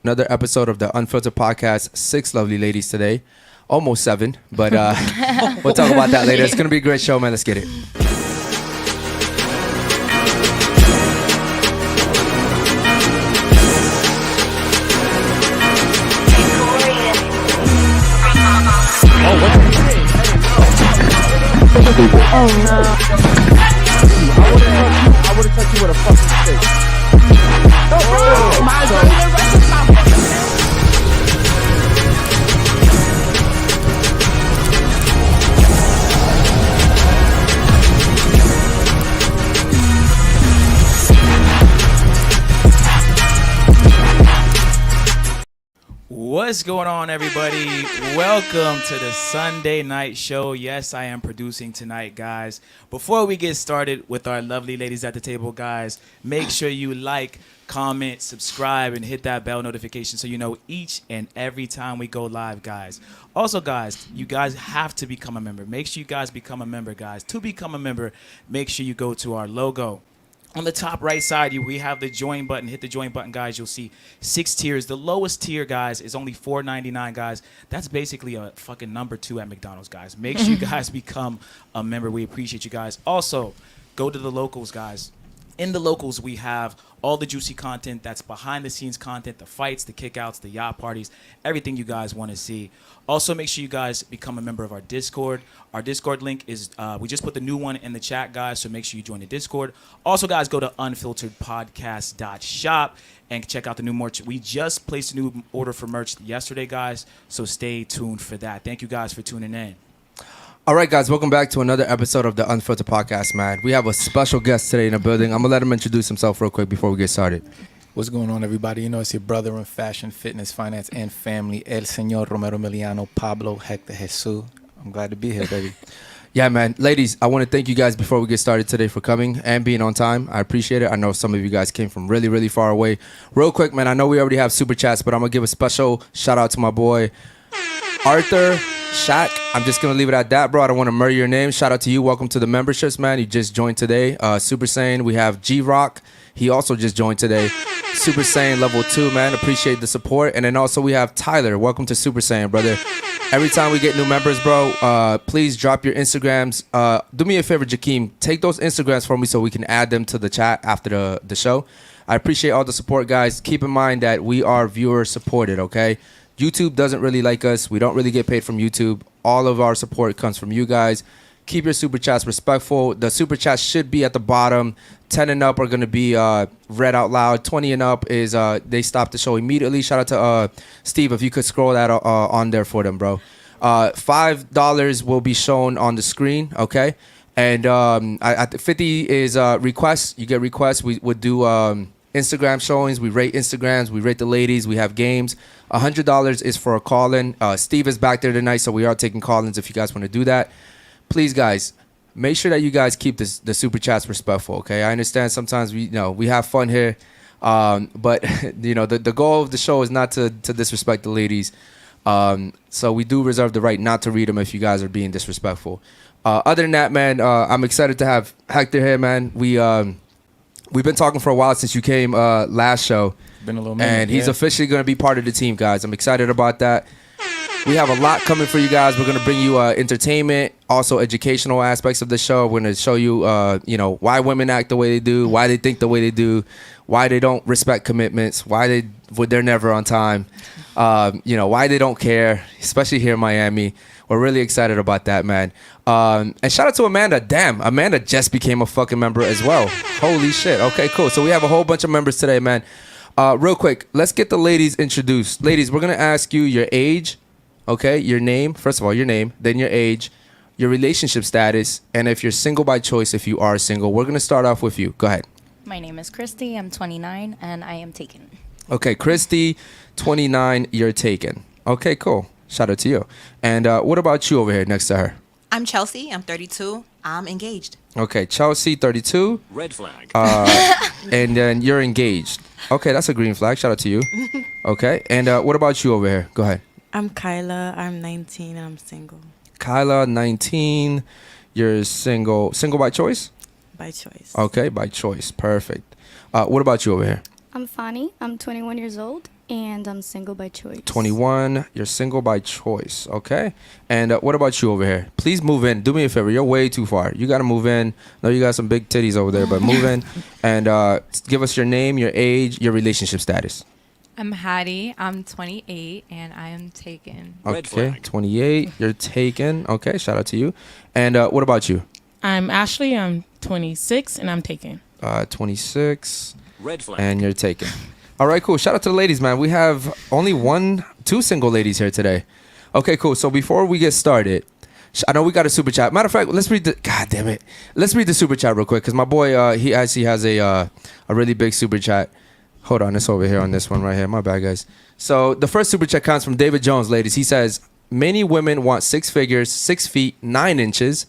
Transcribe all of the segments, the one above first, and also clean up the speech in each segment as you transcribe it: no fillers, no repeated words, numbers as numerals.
Another episode of the Unfiltered podcast. 6 lovely ladies today. Almost 7, but we'll talk about that later. It's going to be a great show, man. Let's get it. Oh no. I would've touched you with a fucking stick. What's going on, everybody? Welcome to the Sunday night show. Yes, I am producing tonight, guys. Before we get started with our lovely ladies at the table, guys, make sure you like, comment, subscribe, and hit that bell notification so you know each and every time we go live, guys. Also, guys, you guys have to become a member. Make sure you guys become a member, guys. To become a member, make sure you go to our logo. On the top right side, we have the join button. Hit the join button, guys. You'll see 6 tiers. The lowest tier, guys, is only $4.99, guys. That's basically a fucking number 2 at McDonald's, guys. Make sure you guys become a member. We appreciate you guys. Also, go to the locals, guys. In the locals, we have all the juicy content that's behind the scenes content, the fights, the kickouts, the yacht parties, everything you guys want to see. Also, make sure you guys become a member of our Discord. Our Discord link is, we just put the new one in the chat, guys, so make sure you join the Discord. Also, guys, go to unfilteredpodcast.shop and check out the new merch. We just placed a new order for merch yesterday, guys, so stay tuned for that. Thank you guys for tuning in. All right, guys, welcome back to another episode of the Unfiltered podcast, man. We have a special guest today in the building. I'm going to let him introduce himself real quick before we get started. What's going on, everybody? You know, it's your brother in fashion, fitness, finance, and family, El Señor Romero Emiliano Pablo Hector Jesus. I'm glad to be here, baby. Yeah, man. Ladies, I want to thank you guys before we get started today for coming and being on time. I appreciate it. I know some of you guys came from really, really far away. Real quick, man, I know we already have super chats, but I'm going to give a special shout out to my boy, Arthur Shaq. I'm just going to leave it at that, bro. I don't want to murder your name. Shout out to you. Welcome to the memberships, man. You just joined today. Super Saiyan, we have G-Rock. He also just joined today. Super Saiyan level 2, man. Appreciate the support. And then also we have Tyler. Welcome to Super Saiyan, brother. Every time we get new members, bro, please drop your Instagrams. Do me a favor, Jakeem. Take those Instagrams for me so we can add them to the chat after the show. I appreciate all the support, guys. Keep in mind that we are viewer supported, okay? YouTube doesn't really like us. We don't really get paid from YouTube. All of our support comes from you guys. Keep your super chats respectful. The super chats should be at the bottom. 10 and up are going to be read out loud. 20 and up is they stop the show immediately. Shout out to Steve, if you could scroll that on there for them, bro. $5 will be shown on the screen, okay? And 50 is requests. You get requests. We would do Instagram showings. We rate Instagrams. We rate the ladies. We have games. $100 is for a call-in. Steve is back there tonight, so we are taking call-ins if you guys want to do that. Please, guys, make sure that you guys keep the super chats respectful, okay? I understand sometimes we have fun here, but the goal of the show is not to disrespect the ladies. So we do reserve the right not to read them if you guys are being disrespectful. Other than that, man, I'm excited to have Hector here, man. We've been talking for a while since you came last show. Been a little minute, and he's officially going to be part of the team, guys. I'm excited about that. We have a lot coming for you guys. We're going to bring you entertainment, also educational aspects of the show. We're going to show you, why women act the way they do, why they think the way they do, why they don't respect commitments, why they're never on time, why they don't care, especially here in Miami. We're really excited about that, man. And shout out to Amanda. Damn, Amanda just became a fucking member as well. Holy shit. Okay, cool. So we have a whole bunch of members today, man. Real quick, let's get the ladies introduced. Ladies, we're going to ask you your age. Okay, your name, first of all, your name, then your age, your relationship status, and if you're single by choice, if you are single. We're going to start off with you. Go ahead. My name is Christy. I'm 29, and I am taken. Okay, Christy, 29, you're taken. Okay, cool. Shout out to you. And what about you over here next to her? I'm Chelsea. I'm 32. I'm engaged. Okay, Chelsea, 32. Red flag. And then you're engaged. Okay, that's a green flag. Shout out to you. Okay, and what about you over here? Go ahead. I'm Kyla. I'm 19 and I'm single. Kyla, 19. You're single. Single by choice? By choice. Okay, by choice. Perfect. What about you over here? I'm Fani. I'm 21 years old, And I'm single by choice. 21. You're single by choice. Okay. And what about you over here? Please move in. Do me a favor. You're way too far. You got to move in. No, you got some big titties over there, but move in and give us your name, your age, your relationship status. I'm Hattie. I'm 28 and I am taken. Okay. 28. You're taken. Okay. Shout out to you. And what about you? I'm Ashley. I'm 26 and I'm taken. 26. Red flag. And you're taken. All right, cool. Shout out to the ladies, man. We have only two single ladies here today. Okay, cool. So before we get started, I know we got a super chat. Matter of fact, let's read God damn it. Let's read the super chat real quick because my boy, he actually has a really big super chat. Hold on, it's over here on this one right here. My bad, guys. So the first super chat comes from David Jones, ladies. He says, many women want 6 figures, 6 feet, 9 inches,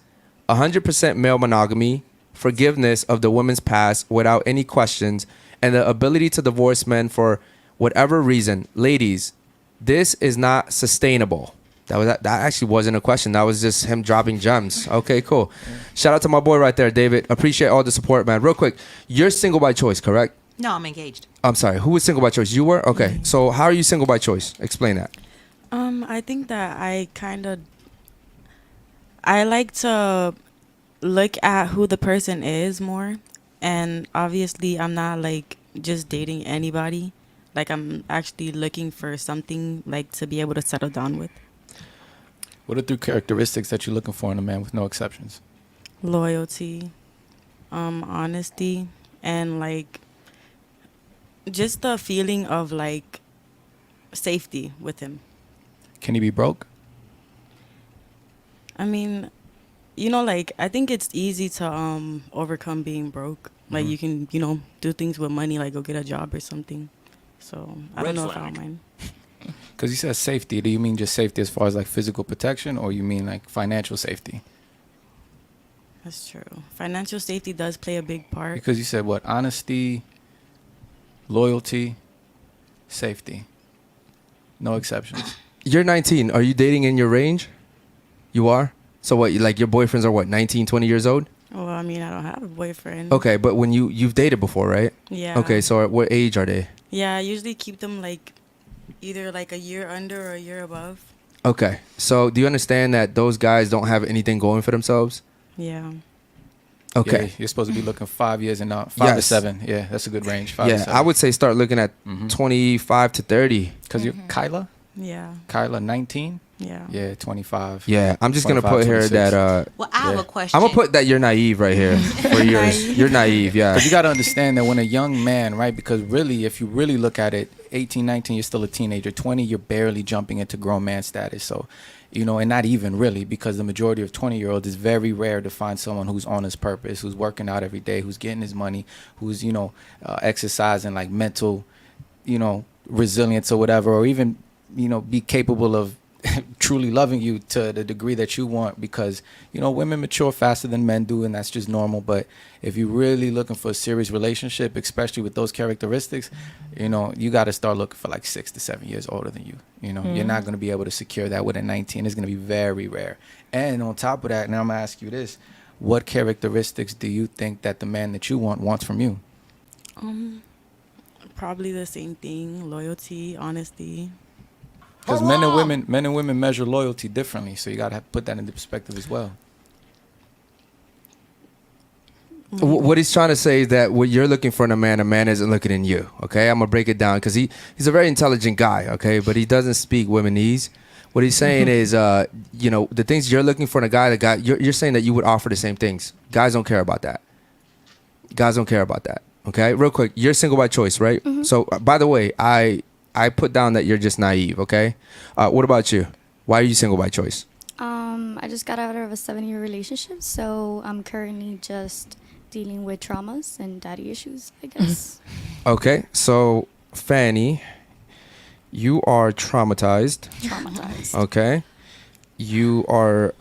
100% male monogamy, forgiveness of the woman's past without any questions, and the ability to divorce men for whatever reason. Ladies, this is not sustainable. That actually wasn't a question. That was just him dropping gems. Okay, cool. Shout out to my boy right there, David. Appreciate all the support, man. Real quick, you're single by choice, correct? No, I'm engaged. I'm sorry. Who was single by choice? You were? Okay. So how are you single by choice? Explain that. I think that I like to look at who the person is more. And obviously, I'm not like just dating anybody. Like I'm actually looking for something like to be able to settle down with. What are 3 characteristics that you're looking for in a man with no exceptions? Loyalty, honesty, and like just the feeling of like safety with him. Can he be broke? I mean, you know, like I think it's easy to overcome being broke. Like you can, you know, do things with money, like go get a job or something. So I don't know if I don't mind. Because you said safety. Do you mean just safety as far as like physical protection, or you mean like financial safety? That's true. Financial safety does play a big part. Because you said what? Honesty, loyalty, safety. No exceptions. You're 19. Are you dating in your range? You are? So what, like your boyfriends are what, 19, 20 years old? Well, I mean, I don't have a boyfriend. Okay, but when you've dated before, right? Yeah. Okay, so at what age are they? Yeah, I usually keep them like either like a year under or a year above. Okay, so do you understand that those guys don't have anything going for themselves? Yeah. Okay. Yeah, you're supposed to be looking 5 years and out. 5 to Yes. 7. Yeah, that's a good range. 5 to Yeah, 7. I would say start looking at 25 to 30. Because you're Kyla? Yeah. Kyla, 19? Yeah. Yeah, 25. Yeah, I'm just gonna 25, put here 26. that. Well, I have Yeah. a question. I'm gonna put that you're naive right here for yours. You're naive, yeah. But you got to understand that when a young man, right, because really, if you really look at it, 18, 19, you're still a teenager. 20, you're barely jumping into grown man status. So, you know, and not even really, because the majority of 20-year-olds is very rare to find someone who's on his purpose, who's working out every day, who's getting his money, who's, you know, exercising like mental, you know, resilience or whatever, or even, you know, be capable of truly loving you to the degree that you want, because, you know, women mature faster than men do, and that's just normal. But if you're really looking for a serious relationship, especially with those characteristics, you know, you got to start looking for like 6 to 7 years older than you. You know, you're not going to be able to secure that with a 19. It's going to be very rare. And on top of that, now I'm going to ask you this: what characteristics do you think that the man that you want wants from you? Probably the same thing: loyalty, honesty. Because men and women measure loyalty differently, so you got to put that into perspective as well. What he's trying to say is that what you're looking for in a man isn't looking in you. Okay, I'm gonna break it down because he's a very intelligent guy. Okay, but he doesn't speak womenese. What he's saying is, you know, the things you're looking for in a guy, you're saying that you would offer the same things. Guys don't care about that. Guys don't care about that. Okay, real quick, you're single by choice, right? So, by the way, I put down that you're just naive. Okay, what about you? Why are you single by choice? I just got out of a 7-year relationship, so I'm currently just dealing with traumas and daddy issues, I guess. Okay, so Fanny, you are traumatized. Traumatized. Okay, you are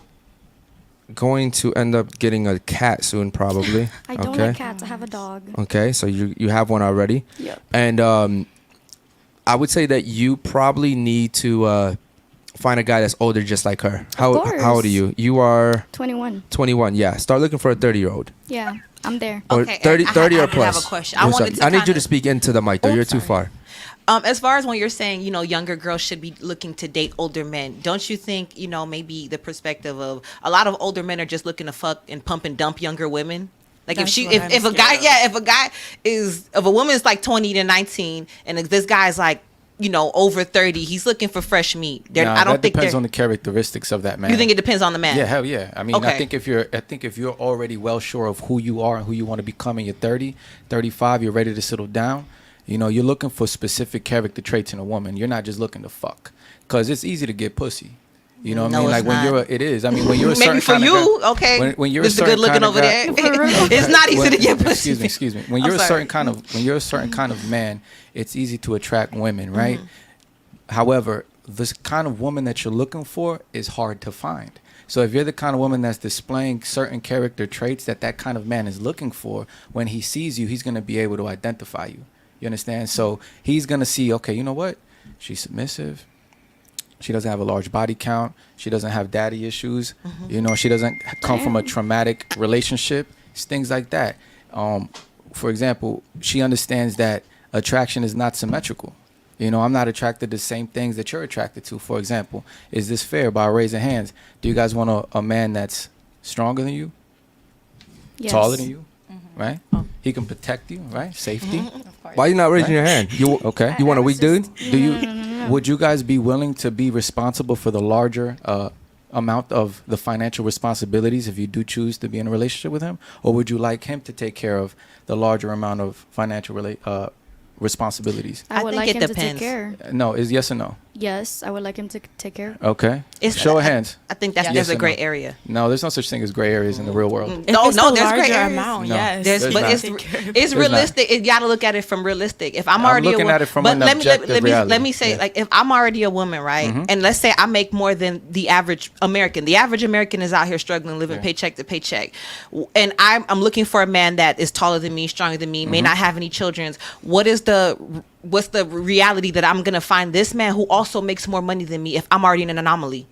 going to end up getting a cat soon, probably. I don't okay. like cats. I have a dog. Okay, so you have one already. Yep. And I would say that you probably need to find a guy that's older, just like her. How old are you? You are 21. 21. Yeah, start looking for a 30-year-old. Yeah, I'm there. Or Okay, 30 I 30 or have plus. a question. I'm I wanted sorry. to I need you kinda- to speak into the mic, though. Oh, You're too sorry. far. As far as when you're saying, younger girls should be looking to date older men, don't you think, maybe the perspective of a lot of older men are just looking to fuck and pump and dump younger women? Like That's if what I'm a guy, scared of. if a woman is like 20 to 19 and if this guy's like, over 30, he's looking for fresh meat. I don't that think depends on the characteristics of that man. You think it depends on the man? Yeah, hell yeah. I mean, Okay. I think if you're already well sure of who you are and who you want to become in your 30, 35, you're ready to settle down. You're looking for specific character traits in a woman. You're not just looking to fuck, because it's easy to get pussy. You know what I No, mean? it's Like not. it is. I mean, when you're a certain Maybe for kind of you, guy, okay. When you're a Mr. certain Good looking kind of over guy, there. It's not easy to get pussy. Excuse me. When I'm you're a sorry. certain kind of man, it's easy to attract women, right? However, this kind of woman that you're looking for is hard to find. So if you're the kind of woman that's displaying certain character traits that kind of man is looking for, when he sees you, he's going to be able to identify you. You understand? So he's going to see, okay, you know what? She's submissive. She doesn't have a large body count. She doesn't have daddy issues. She doesn't come from a traumatic relationship. It's things like that. For example, she understands that attraction is not symmetrical. I'm not attracted to the same things that you're attracted to. For example, is this fair? By raising hands, do you guys want a man that's stronger than you, Yes. taller than you, right? He can protect you, right? Safety. Why you not raising your hand? Okay. You want a weak dude? Do you? Would you guys be willing to be responsible for the larger amount of the financial responsibilities if you do choose to be in a relationship with him, or would you like him to take care of the larger amount of financial responsibilities? I I would think like it him to depends. take care. No, is yes or no? Yes, I would like him to take care. Okay. It's- Show of hands. I think there's Yes a or gray no? area. No, there's no such thing as gray areas in the real world. If No, it's no, the there's gray larger areas. amount, No. yes. There's, There's but not. it's There's realistic. You got to look at it from realistic. If I'm I'm already looking a at it from but an let me objective reality. let me say, Yeah. like, if I'm already a woman, right, and let's say I make more than the average American. The average American is out here struggling, living Yeah. paycheck to paycheck, and I'm looking for a man that is taller than me, stronger than me, may not have any children. What's the reality that I'm gonna find this man who also makes more money than me if I'm already an anomaly?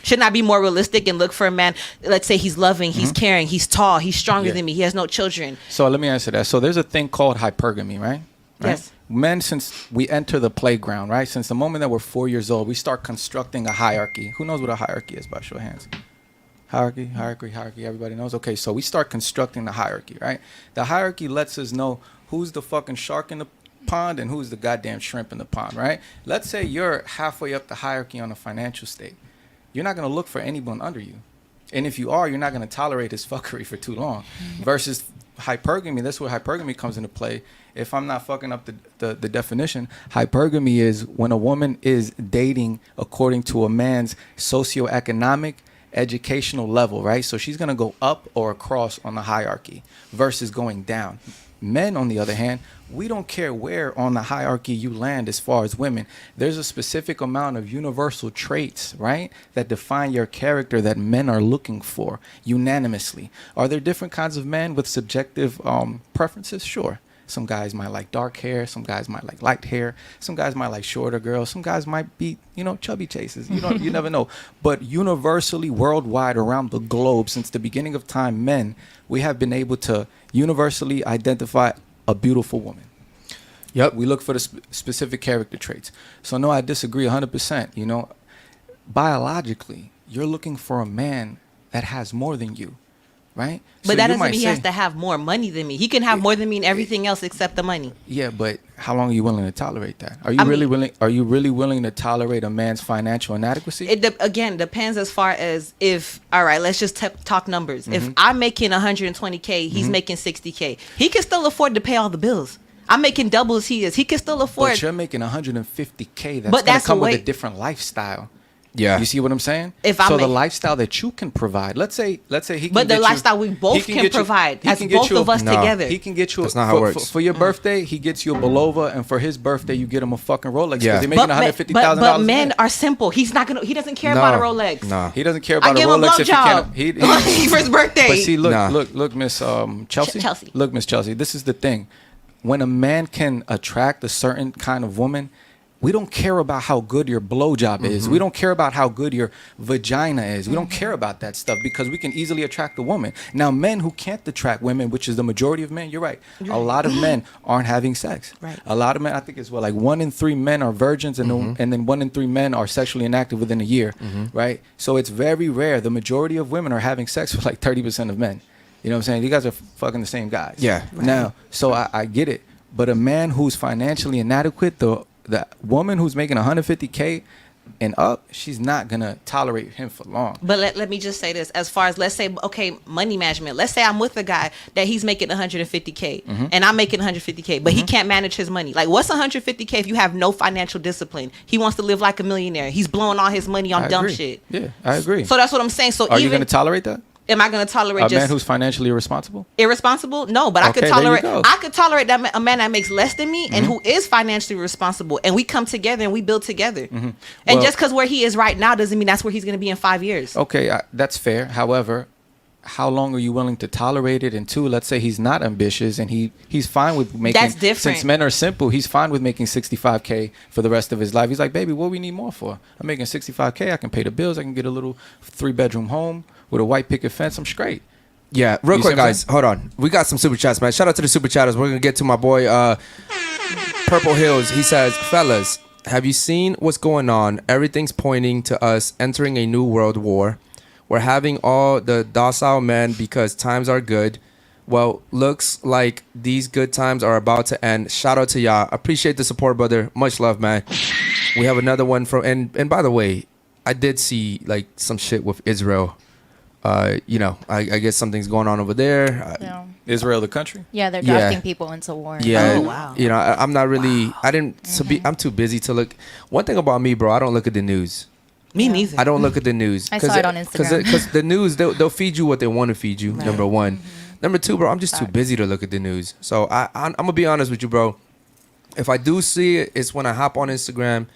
Shouldn't I be more realistic and look for a man? Let's say he's loving, he's caring, he's tall, he's stronger Yeah. than me, he has no children. So let me answer that. So there's a thing called hypergamy, right? Yes. Men, since we enter the playground, right? Since the moment that we're 4 years old, we start constructing a hierarchy. Who knows what a hierarchy is? By show of hands. Hierarchy. Everybody knows. Okay, so we start constructing the hierarchy, right? The hierarchy lets us know who's the fucking shark in the pond and who's the goddamn shrimp in the pond, right? Let's say you're halfway up the hierarchy on a financial state. You're not going to look for anyone under you. And if you are, you're not going to tolerate his fuckery for too long. Versus hypergamy, that's where hypergamy comes into play. If I'm not fucking up the definition, hypergamy is when a woman is dating according to a man's socioeconomic, educational level, right? So she's going to go up or across on the hierarchy versus going down. Men, on the other hand, we don't care where on the hierarchy you land as far as women. There's a specific amount of universal traits, right, that define your character that men are looking for unanimously. Are there different kinds of men with subjective preferences? Sure. Some guys might like dark hair. Some guys might like light hair. Some guys might like shorter girls. Some guys might be, chubby chases. You never know. But universally, worldwide, around the globe, since the beginning of time, men, we have been able to universally identify a beautiful woman. Yep. We look for the specific character traits. So no, I disagree 100%. Biologically, you're looking for a man that has more than you, right? But So that you doesn't might mean he say- has to have more money than me. He can have more than me in everything else except the money. Yeah, but how long are you willing to tolerate that? Are I you mean- really willing? Are you really willing to tolerate a man's financial inadequacy? Again, depends as far as if, all right, let's just talk numbers. If I'm making 120K, he's making 60K. He can still afford to pay all the bills. I'm making double as he is. He can still afford. But you're making 150K. That's But gonna that's come with a way- different lifestyle. Yeah. You see what I'm saying? If I'm so the a- lifestyle that you can provide, let's say he can But the get you- lifestyle we both he can get you- provide, he as can get both you a- of us No. together. He can get you That's not how it works. for your birthday. He gets you a Bulova, and for his birthday, you get him a fucking Rolex because Yeah. they're making $150,000. but men are simple. He doesn't care No. about a Rolex. No. He doesn't care I about a give him a Rolex if he can't. blowjob for his birthday. But see, Nah. look, Miss Chelsea. Chelsea. Look, Miss Chelsea. This is the thing. When a man can attract a certain kind of woman, We don't care about how good your blowjob is. We don't care about how good your vagina is. We don't care about that stuff because we can easily attract a woman. Now, men who can't attract women, which is the majority of men, you're right. A lot of men aren't having sex. Right. A lot of men, I think it's like 1 in 3 men are virgins, and then 1 in 3 men are sexually inactive within a year, right? So it's very rare. The majority of women are having sex with like 30% of men. You know what I'm saying? You guys are fucking the same guys. Yeah. Now, so I get it. But a man who's financially inadequate, the woman who's making 150K and up, she's not gonna tolerate him for long. But let me just say this, as far as, let's say, okay, money management. Let's say I'm with a guy that he's making 150K and I'm making 150K, but he can't manage his money. Like, what's 150K if you have no financial discipline? He wants to live like a millionaire. He's blowing all his money on I dumb agree. shit. Yeah, I agree. So that's what I'm saying. So Are you even gonna tolerate that? am I going to tolerate A just man who's financially irresponsible? irresponsible? No, but I could Okay, there you tolerate. go. I could tolerate that a man that makes less than me and who is financially responsible, and we come together and we build together. And Well- just because where he is right now doesn't mean that's where he's going to be in 5 years. Okay, that's fair. However, how long are you willing to tolerate it? And two, let's say he's not ambitious and he's fine with making. That's different. Since men are simple, he's fine with making 65K for the rest of his life. He's like, baby, what we need more for? I'm making 65K. I can pay the bills. I can get a little 3-bedroom home with a white picket fence. I'm straight. Yeah, real You quick, see what I'm guys. Hold on. We got some super chats, man. Shout out to the super chatters. We're gonna get to my boy Purple Hills. He says, "Fellas, have you seen what's going on? Everything's pointing to us entering a new world war. We're having all the docile men because times are good. Well, looks like these good times are about to end. Shout out to y'all. Appreciate the support, brother. Much love, man. We have another one from and by the way, I did see like some shit with Israel. You know, I guess something's going on over there. Yeah. Israel, the country? Yeah, they're Yeah. drafting people into war. Yeah. Oh, wow. You know, I'm not really. I didn't. I'm too busy to look. One thing about me, bro, I don't look at the news. Me neither. I don't look at the news. I saw it on Instagram. Because the news, they'll feed you what they want to feed you. Number one. Number two, bro, I'm just too busy to look at the news. So I'm gonna be honest with you, bro. If I do see it, it's when I hop on Instagram,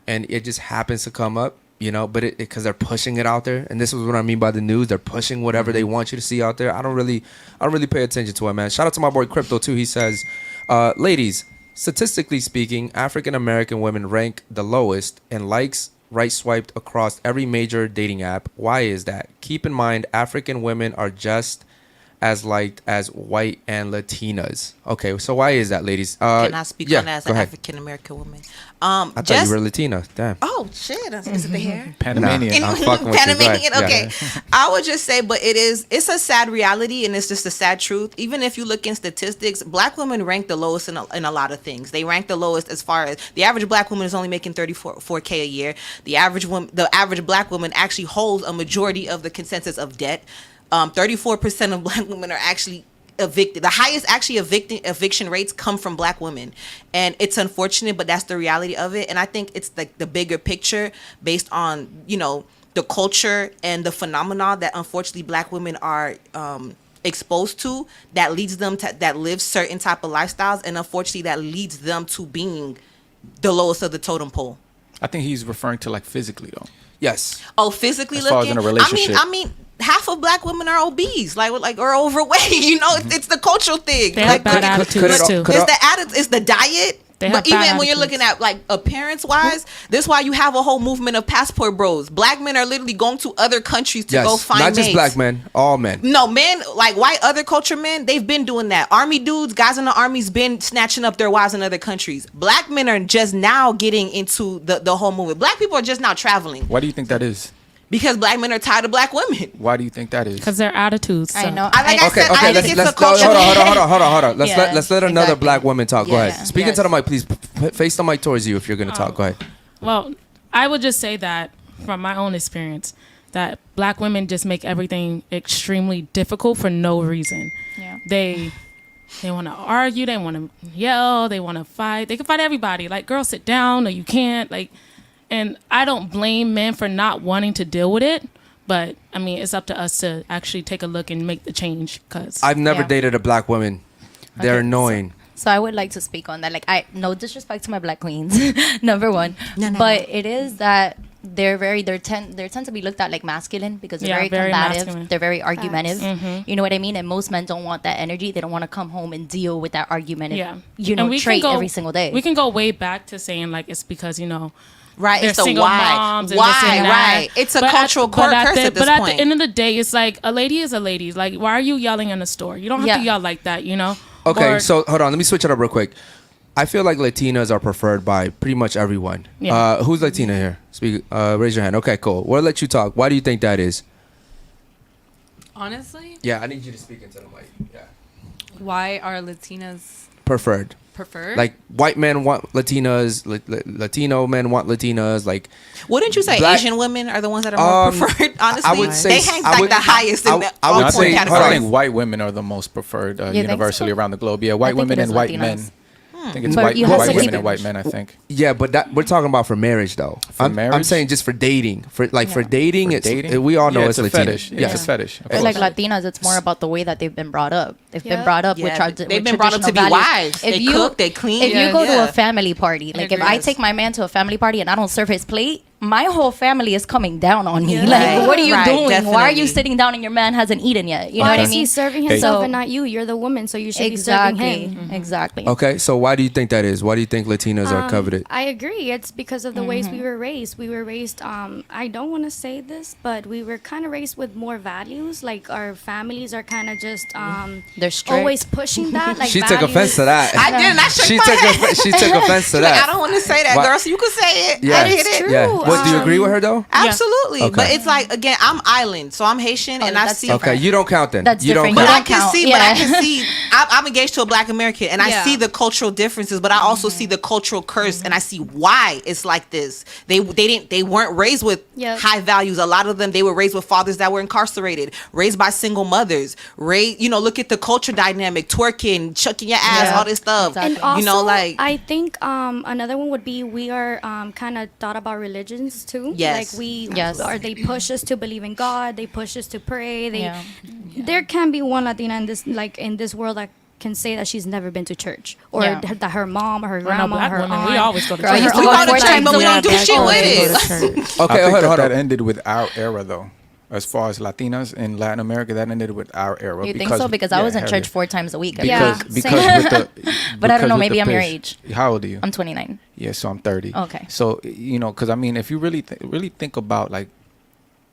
and it just happens to come up. You know, but because they're pushing it out there, and this is what I mean by the news. They're pushing whatever they want you to see out there. I don't really pay attention to it, man. Shout out to my boy Crypto too. He says, ladies, statistically speaking, African American women rank the lowest in likes right swiped across every major dating app. Why is that? Keep in mind, African women are just as liked as white and Latinas. Okay, so why is that, ladies? Can I speak on that as go an ahead. African American woman? I thought you were Latina. Damn. Oh shit! Is it the hair? Panamanian. I'm fucking with you. Go ahead. Panamanian. Okay, I would just say, but it's a sad reality, and it's just a sad truth. Even if you look in statistics, Black women rank the lowest in a lot of things. They rank the lowest as far as the average Black woman is only making 4K a year. The average Black woman actually holds a majority of the consensus of debt. 34% of Black women are actually evicted. The highest actually eviction rates come from Black women, and it's unfortunate, but that's the reality of it. And I think it's like the bigger picture based on the culture and the phenomena that unfortunately Black women are exposed to, that leads them to that live certain type of lifestyles, and unfortunately that leads them to being the lowest of the totem pole. I think he's referring to like physically though. Yes. Oh, physically As far as looking. in a relationship. I mean, half of Black women are obese, like or overweight. It's the cultural thing. They have bad attitudes too. It's the diet. They But have even bad when you're attitudes. looking at like appearance wise, this is why you have a whole movement of passport bros. Black men are literally going to other countries to go find not just mates. Black men, all men. No, men, like white other culture men, they've been doing that. Army dudes, guys in the army's been snatching up their wives in other countries. Black men are just now getting into the whole movement. Black people are just now traveling Why do you think that is? because Black men are tired of Black women. Why do you think that is? Because their attitudes. I suck. know. I think it's a let's culture. hold on. Yeah, Let's let another exactly. Black woman talk. Go Yeah. ahead. Speak into the mic, please. Face the mic towards you if you're gonna talk. Go ahead. Well, I would just say that from my own experience, that Black women just make everything extremely difficult for no reason. Yeah. They want to argue, they want to yell, they want to fight. They can fight everybody. Like, girl, sit down, or you can't. Like, and I don't blame men for not wanting to deal with it, but I mean, it's up to us to actually take a look and make the change. Cause I've never Yeah. dated a Black woman. They're Okay, annoying. So I would like to speak on that. Like, no disrespect to my Black queens, number one. No. But it is that they tend to be looked at like masculine because they're very combative, masculine. they're very argumentative. Mm-hmm. You know what I mean? And most men don't want that energy. They don't want to come home and deal with that argumentative, And we trait can go, every single day. We can go way back to saying like it's because Right, they're it's the single why. moms and this and that. Right. It's a cultural curse at this But at point. the end of the day, it's like a lady is a lady. Like, why are you yelling in the store? You don't have to yell like that, Okay, Or- so hold on. Let me switch it up real quick. I feel like Latinas are preferred by pretty much everyone. Yeah. Who's Latina here? Speak. Raise your hand. Okay, cool. We'll let you talk. Why do you think that is? Honestly, Yeah, I need you to speak into the mic. Yeah. why are Latinas Preferred. preferred? Like white men want Latinas, Latino men want Latinas. Like, Wouldn't you say Black- Asian women are the ones that are more preferred? Honestly, I would say they hang I like would- the highest in the I all would No, I four say- think, hold on. I categories. think white women are the most preferred think universally so? around the globe. Yeah, white think women it and is white Latinas. men. I think it's But white, you have white to women keep and it- white men, I think. Yeah, but that we're talking about for marriage though. For I'm marriage? saying just for dating. For dating, For it's dating? we all know Yeah, it's a Latina. fetish. Yeah, it's a fetish. Of For course. like Latinas, it's more about the way that they've been brought up. They've been Yeah. brought up Yeah, with they've been brought up to be traditional values. wives. They cook, they clean. If you go to Yeah. a family party, like if I agree. take my man to a family party and I don't serve his plate, my whole family is coming down on me. Yeah. Like, Right. what are you Right, doing? Why are definitely. you sitting down and your man hasn't eaten yet? You know Why what I is mean? he serving Hey. himself So- and not you? You're the woman, so you should Exactly. be serving him. Exactly. Okay, so why do you think that is? Why do you think Latinas are coveted? I agree. It's because of the ways we were raised. We were raised, I don't want to say this, but we were kind of raised with more values. Like our families are kind of just They're strict. always pushing that. Like She took offense to that. I didn't. I shook She my took head. she took offense to Like, that. I don't want to say that, Why- girl. So you can say it. Yeah. I get It's it. true. Yeah. What do you agree with her though? Absolutely. Okay. But it's like, again, I'm island, so I'm Haitian, and I that's see. Okay, you don't count then. That's you don't different. But count. I can count. see. Yeah. But I can see. I'm engaged to a Black American, and I Yeah. see the cultural differences. But I also see the cultural curse, and I see why it's like this. They weren't raised with Yep. high values. A lot of them, they were raised with fathers that were incarcerated, raised by single mothers. Look at the culture dynamic, twerking, chucking your ass, Yeah. all this stuff. Exactly. And also, like I think another one would be we are kind of thought about religions too. Yes. Like Yes. or they push us to believe in God. They push us to pray. Yeah. There can be one Latina in this world that can say that she's never been to church or Yeah. that her mom or her I know grandma black or her women, aunt. we always go to Girl, I church. used to We go go to 4 church, times but a we don't week. do shit with it. Okay, I think hold on. that ended with our era, though. As far as Latinas in Latin America, that ended with our era. You think so? Because I was in church 4 times a week. Yeah. Because Same. with the, But I don't know, because with maybe the I'm your push- age. How old are you? I'm 29. Yeah, so I'm 30. Okay. So because I mean, if you really really think about like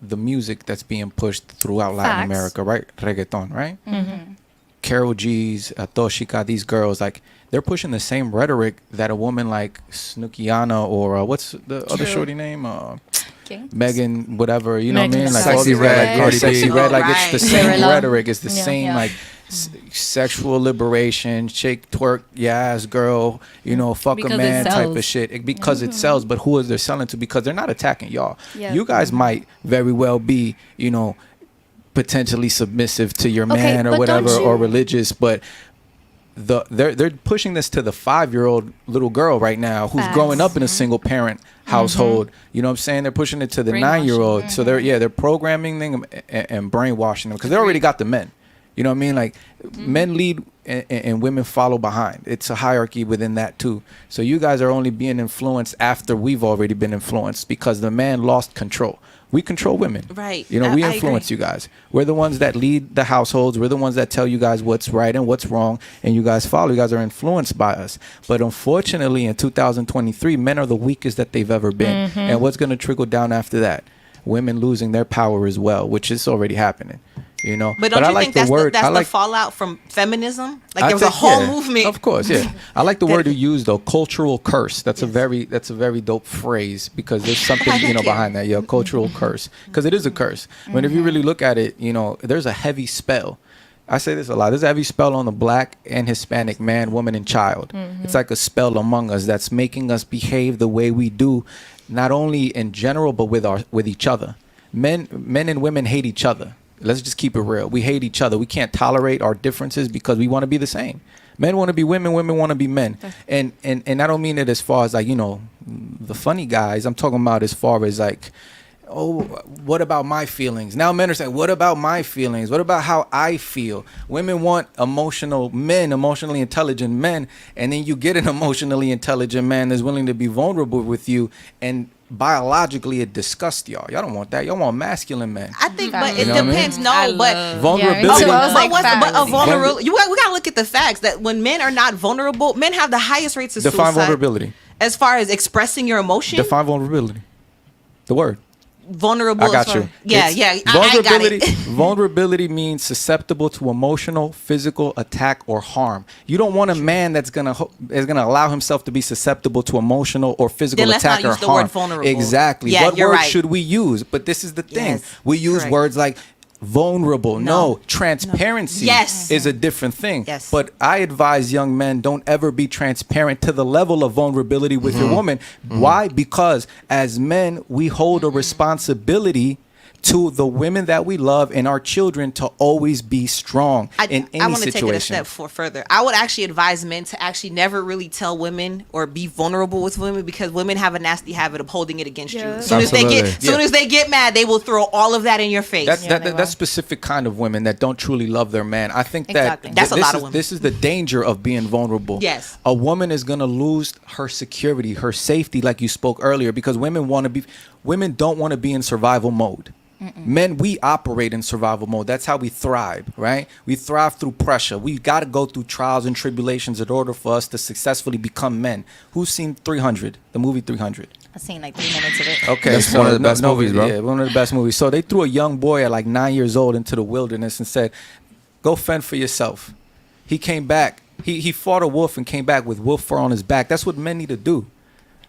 the music that's being pushed throughout Latin Facts. America, right? Reggaeton, right? Carol G's, Toshika, these girls, like they're pushing the same rhetoric that a woman like Snookiana or what's the other shorty name? Okay. Megan, whatever, you know what I Megan mean? Like Sexy all these Red, like, Cardi B. Sexy Red, like it's the same Gorilla. rhetoric, it's the Yeah. same Yeah. like sexual liberation, shake, twerk, yeah, ass girl, fuck Because a it man type sells. of shit. Because it sells, but who is they selling to? Because they're not attacking y'all. Yeah. You guys might very well be, potentially submissive to your Okay, man or but whatever, don't you- or religious, but they're pushing this to the 5-year-old little girl right now who's Facts. growing up in a single parent household. You know what I'm saying? They're pushing it to the 9-year-old. So they're programming them and brainwashing them because they already got the men. You know what I mean? Like men lead and women follow behind. It's a hierarchy within that too. So you guys are only being influenced after we've already been influenced because the man lost control. We control women. Right. We I influence agree. you guys. We're the ones that lead the households. We're the ones that tell you guys what's right and what's wrong, and you guys follow. You guys are influenced by us. But unfortunately, in 2023, men are the weakest that they've ever been. And what's going to trickle down after that? Women losing their power as well, which is already happening. But don't I you like think that's word. that's I like the fallout from feminism? Like I there was a think, whole yeah, movement. Of course, yeah. I like the word you use though, cultural curse. That's a very dope phrase because there's something behind that. Yeah, cultural curse because it is a curse. But if you really look at it, there's a heavy spell. I say this a lot. There's a heavy spell on the black and Hispanic man, woman, and child. It's like a spell among us that's making us behave the way we do, not only in general but with each other. Men and women hate each other. Let's just keep it real. We hate each other. We can't tolerate our differences because we want to be the same. Men want to be women. Women want to be men. And I don't mean it as far as like, the funny guys. I'm talking about as far as like oh, what about my feelings? Now men are saying, what about my feelings? What about how I feel? Women want emotional men, emotionally intelligent men, and then you get an emotionally intelligent man that's willing to be vulnerable with you, and biologically it disgusts y'all. Y'all don't want that. Y'all want masculine men. I think, but it You know what I mean? depends. No, but Vulnerability. Yeah, so I was like, but a facts. vulnerable. We got to look at the facts that when men are not vulnerable, men have the highest rates of Define suicide. vulnerability. As far as expressing your emotion, Define vulnerability. The word. vulnerable. I got as far- you. Yeah, It's- yeah. I got Vulnerability. it. Vulnerability means susceptible to emotional, physical attack or harm. You don't want a man that's gonna allow himself to be susceptible to emotional or physical Then let's attack not or use the harm. word vulnerable. Exactly. Yeah, What you're word right. should we use? But this is the thing. Yes, We use correct. words like vulnerable. No, transparency Yes. is a different thing. Yes. But I advise young men, don't ever be transparent to the level of vulnerability with your woman. Why? Because as men, we hold a responsibility to the women that we love and our children to always be strong in any I want to situation. take it a step further. I would actually advise men to actually never really tell women or be vulnerable with women, because women have a nasty habit of holding it against you. Yeah. As soon as they get mad, they will throw all of that in your face. That specific kind of women that don't truly love their man. I think Exactly. That's a lot of women. This is the danger of being vulnerable. Yes. A woman is going to lose her security, her safety, like you spoke earlier, because women don't want to be in survival mode. Men, we operate in survival mode. That's how we thrive, right? We thrive through pressure. We got to go through trials and tribulations in order for us to successfully become men. Who's seen 300, the movie 300? I've seen like 3 minutes of it. Okay, That's one of the best movies, bro. Yeah, one of the best movies. So they threw a young boy at like 9 years old into the wilderness and said, "Go fend for yourself." He came back. He fought a wolf and came back with wolf fur on his back. That's what men need to do.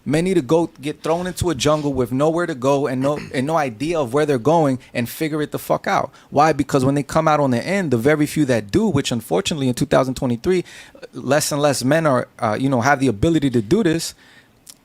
Men need to go get thrown into a jungle with nowhere to go and no idea of where they're going and figure it the fuck out. Why? Because when they come out on the end, the very few that do, which unfortunately in 2023, less and less men are, have the ability to do this.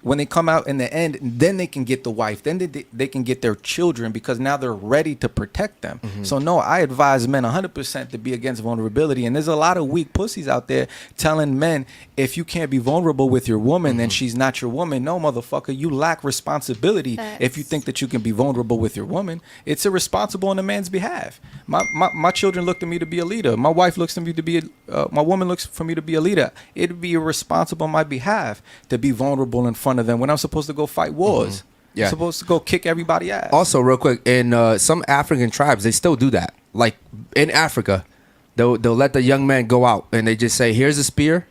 When they come out in the end, then they can get the wife. Then they can get their children, because now they're ready to protect them. So no, I advise men 100% to be against vulnerability. And there's a lot of weak pussies out there telling men, if you can't be vulnerable with your woman, then she's not your woman. No, motherfucker, you lack responsibility if you think that you can be vulnerable with your woman. It's irresponsible on a man's behalf. My children look to me to be a leader. My wife looks to me to be my woman looks for me to be a leader. It'd be irresponsible on my behalf to be vulnerable in front of them when I'm supposed to go fight wars. Yeah. I'm supposed to go kick everybody ass. Also, real quick, in some African tribes, they still do that. Like in Africa, they'll let the young man go out and they just say, "Here's a spear,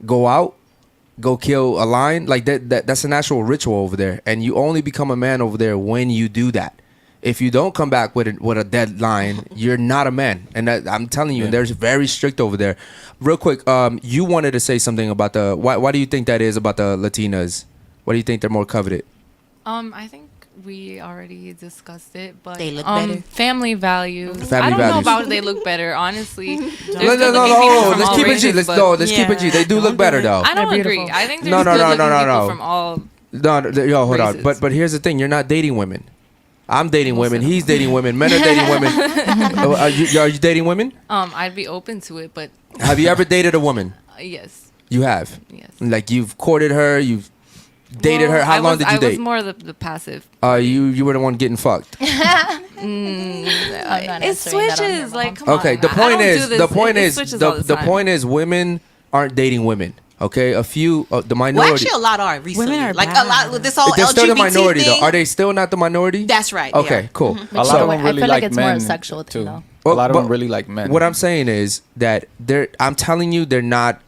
go out, go kill a lion." Like that's a natural ritual over there, and you only become a man over there when you do that. If you don't come back with a dead lion, you're not a man. And I'm telling you, they're very strict over there. Real quick, you wanted to say something about why do you think that is about the Latinas? Why do you think they're more coveted? I think we already discussed it, but They look better. family values. Family I don't values. know about they look better, honestly. Let's keep it G. Let's keep it G. They do look better though. I don't They're agree. beautiful. I think there's No, good-looking no. people from all. Yo, hold on. races. But here's the thing: you're not dating women. I'm dating women. He's dating women. Men are dating women. Are you dating women? I'd be open to it, but Have you ever dated a woman? yes. You have. Yes. Like you've courted her. You've dated her. How long did you I date? was more the passive. You were the one getting fucked. I'm not It answering that on here, switches. Mom. Like, come on. Okay. The I point don't is. do this. The point It is. switches all The time. point is. Women aren't dating women. Okay. A few. The Well, minority. actually, a lot are recently. Women are like bad. a lot with this whole They're still the LGBT minority thing. though. Are they still not the minority? That's right. they Okay. are. Cool. A lot of them I really feel like like it's more men a sexual thing, too. though. A lot of But them really like men. What I'm saying is that I'm telling you, they're not.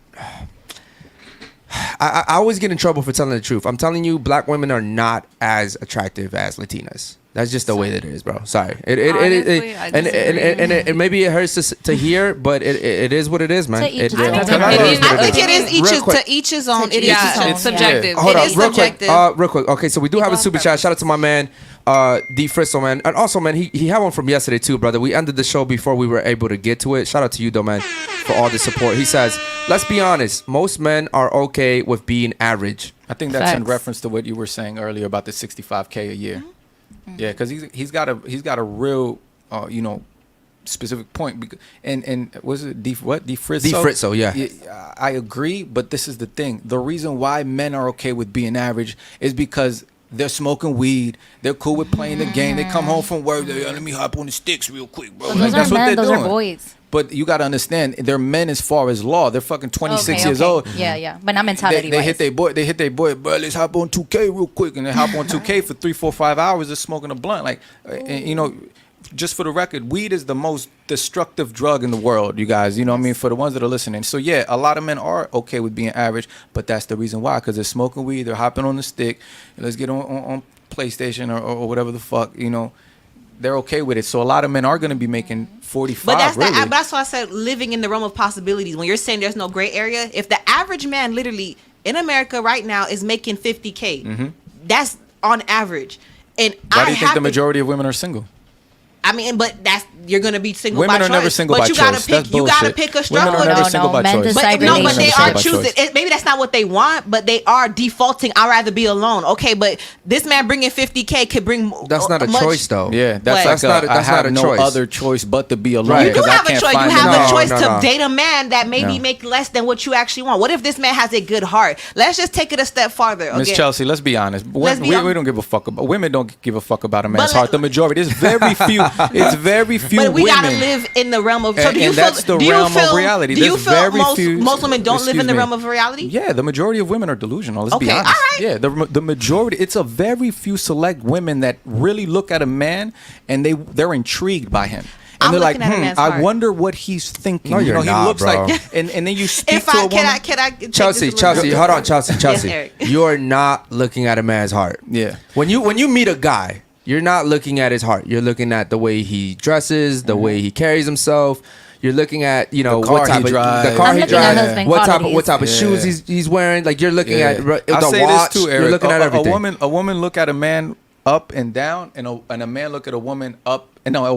I always get in trouble for telling the truth. I'm telling you, black women are not as attractive as Latinas. That's just the way that it is, bro. Sorry. Honestly, I disagree. And maybe it hurts to hear, but it is what it is, man. To each his own. I think it is Real quick. to each his own. It is Yeah, his own. it's subjective. Hold It on, is real quick. subjective. Real quick. Okay, so we do have a super chat. Shout out to my man, D Fristo, man, and also, man, he had one from yesterday too, brother. We ended the show before we were able to get to it. Shout out to you, though, man, for all the support. He says, "Let's be honest. Most men are okay with being average." I think that's in Facts. reference to what you were saying earlier about the 65K a year. Yeah, because he's got a real specific point. And was it D Fristo? D Fristo, yeah. I agree, but this is the thing. The reason why men are okay with being average is because They're smoking weed. They're cool with playing the game. They come home from work. They're, let me hop on the sticks real quick, bro. Those That's are what men, they're those doing. are boys. But you got to understand, they're men as far as law. They're fucking 26 years Okay. old. Yeah. But not mentality They hit their boy, bro, let's hop on 2K real quick. And they hop on 2K for 3, 4, 5 hours of smoking a blunt. Like, and, you know, just for the record, weed is the most destructive drug in the world, you guys. You know what I mean? For the ones that are listening. So, yeah, a lot of men are okay with being average, but that's the reason why. Because they're smoking weed, they're hopping on the stick. Let's get on PlayStation or whatever the fuck, you know. They're okay with it. So a lot of men are going to be making 45. But that's really. but that's why I said living in the realm of possibilities. When you're saying there's no gray area, if the average man literally in America right now is making 50K, that's on average. And Why do you think the majority of women are single? I mean, but that's you're gonna be single. Women by are choice. never single but by you gotta choice. pick. That's You gotta bullshit. pick a struggle. Women are never single by choice. But no, but they are choosing. Choice. Maybe that's not what they want, but they are defaulting. I'd rather be alone. Okay, but this man bringing 50K could bring. That's not a choice, though. Yeah, that's What? like That's I not have a no choice. other choice but to be alone. Right. You do because I have a can't choice. You find have another- a choice No, to no. date a man that maybe make less than what you actually want. What if this man has a good heart? Let's just take it a step farther. Miss Okay? Chelsea, let's be honest. Let's be We hon- don't give a fuck about women. Don't give a fuck about a man's But heart. The majority. There's very few. It's very few But we women. gotta live in the realm of. So And- do you and feel? that's the do you realm of feel? reality. Do you There's feel very most few- women don't live excuse in the me. realm of reality? Yeah, the majority of women are delusional. Let's be Okay, honest. all right. Yeah, the majority. It's a very few select women that really look at a man and they're intrigued by him. And I'm they're like, looking at a man's I heart. wonder what he's thinking. No, you know, you're not, he looks bro. like, and then you speak If to a I woman. can I take Chelsea, this a little bit? hold on, Chelsea. Eric. You're not looking at a man's heart. Yeah. When you meet a guy, you're not looking at his heart. You're looking at the way he dresses, the way he carries himself. You're looking at, you know, The car what type he of drives. the car I'm he looking at drives, husband what qualities. type of Yeah. shoes he's wearing. Like you're looking at the I'll say watch. this too, Eric. You're looking at everything. A woman look at a man up and down, and a man look at a woman up. And no, a